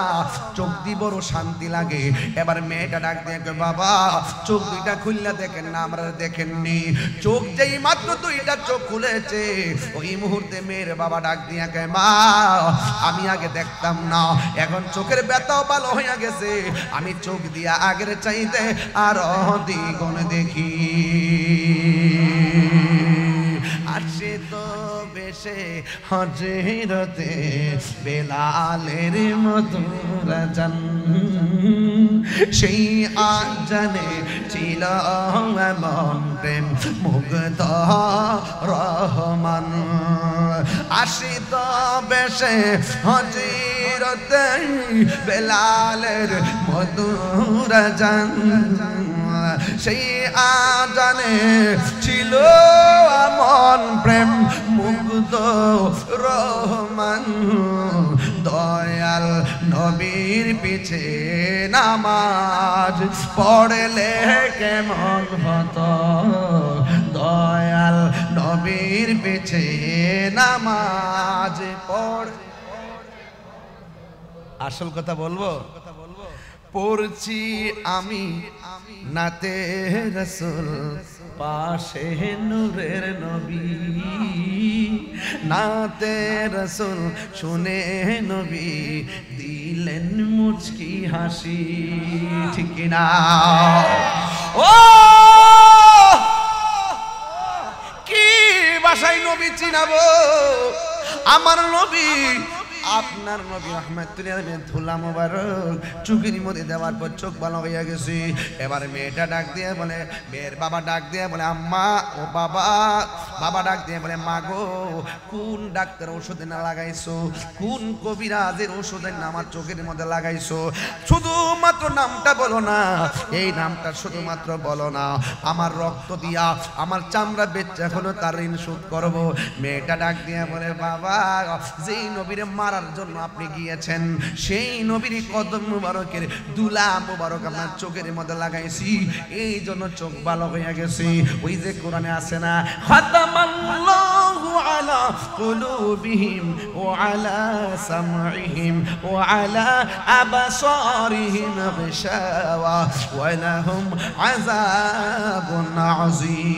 চোখ দিয়ে বড় শান্তি লাগে। এবার মেয়েটা ডাক দিয়ে, বাবা চোখ দুইটা খুললা দেখেন না, আমরা দেখেননি। চোখ যেই মাত্র দুইটা চোখ খুলেছে ওই মুহূর্তে মেয়ের বাবা ডাক দিয়ে, মা আমি আগে দেখতাম না, এখন চোখের ব্যথাও ভালো হয়ে গেছে, আমি চোখ দিয়া আগের চাইতে আরো দ্বিগুণ দেখি। আসে তো বেশে হযরতে বেলালের মধুর জান, সেই আজানে ছিল এমন প্রেম মুগ্ধ রহমান। আসে তো বেশে হযরতে বেলালের মধুর জান, সেই আজানে ছিল এমন প্রেম মুগ্ধ রহমান। দয়াল নবীর পিছে নামাজ পড়লে কেমন হতো, দয়াল নবীর পিছে নামাজ পড়। আসল কথা বলবো, পড়ছি আমি নাতে রাসূল পাশে নূরের নবী, নাতে রাসূল শুনে নবী দিলেন মুচকি হাসি। ঠিক না? ও কি ভাষায় নবী চিনাবো? আমার নবী আপনার নবী রহমাতুল্লাহ ধুলা মোবারক চোখের মধ্যে দেওয়ার পর চোখ ভালো হয়ে গেছে। এবার মেয়েটা ডাক দিয়ে বলে, মেয়ের বাবা ডাক দিয়ে বলে, আম্মা ও বাবা। বাবা ডাক দিয়ে বলে, মা গো কোন ডাক্তার ওষুধে না লাগাইছো, কোন কবিরাজের ওষুধের নাম আমার চোখের মধ্যে লাগাইছো, শুধুমাত্র নামটা বলো না, এই নামটা শুধুমাত্র বলো না, আমার রক্ত দিয়া আমার চামড়া বেচে হলো তার ঋণ শোধ করবো। মেয়েটা ডাক দিয়ে বলে, বাবা যেই নবীরে মারার জন্য আপনি গিয়েছেন সেই নবীর কদম মুবারকের দুলা মুবারক আপনার চোখের মধ্যে লাগাইছি, এই জন্য চোখ ভালো হয়ে গেছে। ওই যে কোরআনে আছে না, খাতামাল্লাহু আলা কুলুবিহিম ওয়া আলা সামঈহিম ওয়া আলা আবসারিহিম গিশাওয়া ওয়া লাহুম আযাবুন আযীম।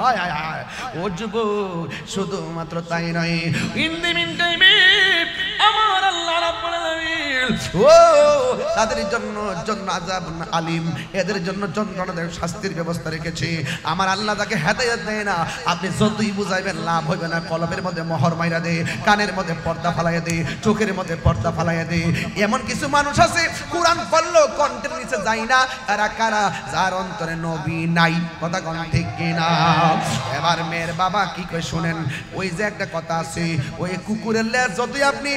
আয় আয় আয় ও যুবক, শুধুমাত্র তাই নয়, ইন দি মিন টাইমে আমার আল্লাহ রাব্বুল আলামিন ও তাদের জন্য আযাব আলিম, এদের জন্য যন্ত্রণাদায়ক শাস্তির ব্যবস্থা রেখেছে। আমার আল্লাহ তাকে হেদায়েত দেয় না, আপনি যতই বুঝাইবেন লাভ হইবে না। কলবের মধ্যে মোহর মাইরা দে, কানের মধ্যে পর্দা ফালাইয়া দে, চোখের মধ্যে পর্দা ফালাইয়া দে। এমন কিছু মানুষ আছে কোরআন পড়লো কণ্ঠের নিচে যায় না, তারা কারা? যার অন্তরে নবী নাই। কথা কোন ঠিক কিনা? এবার মেয়ের বাবা কি কই শুনেন, ওই যে একটা কথা আছে, ওই কুকুরের লেজ যদি আপনি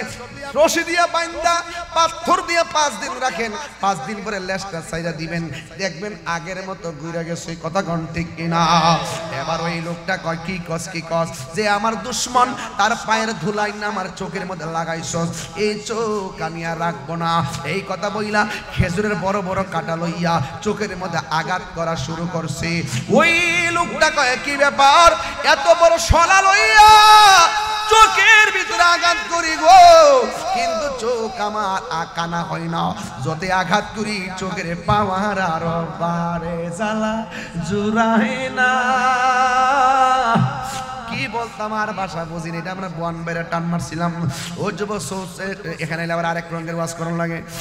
রশি দিয়া বাইন্দা পাথর দিয়ে 5 দিন রাখেন, 5 দিন পরে লেজটা ছাইরা দিবেন, দেখবেন আগের মতো ঘুরে গেছে। কথা কোন ঠিক কিনা? এবার ওই লোকটা কয় কি কস যে আমার দুশমন তার পায়ের ধুলাই না আমার চোখের মধ্যে লাগাইছস, এই চোখ আমি আর রাখবো না। এই কথা বইলা খেজুরের বড় বড় কাটা লইয়া চোখের মধ্যে আঘাত করা শুরু করছে। ওই লোকটা কয় কি ব্যাপার, এত বড় শলা লইয়া চোখের ভিতরে আঘাত করি গো, কিন্তু চোখ আমার কানা হয় না, যত আঘাত করি চোখের পাওয়ার আরো বারে, জ্বালা জুড়ায় না। কি বলতাম আর ভাষা বুঝিনি, এটা আমরা বন বেড়ে টান মারছিলাম। ও যুব এখানে আবার আরেক রঙের ওয়াজ করার লাগে।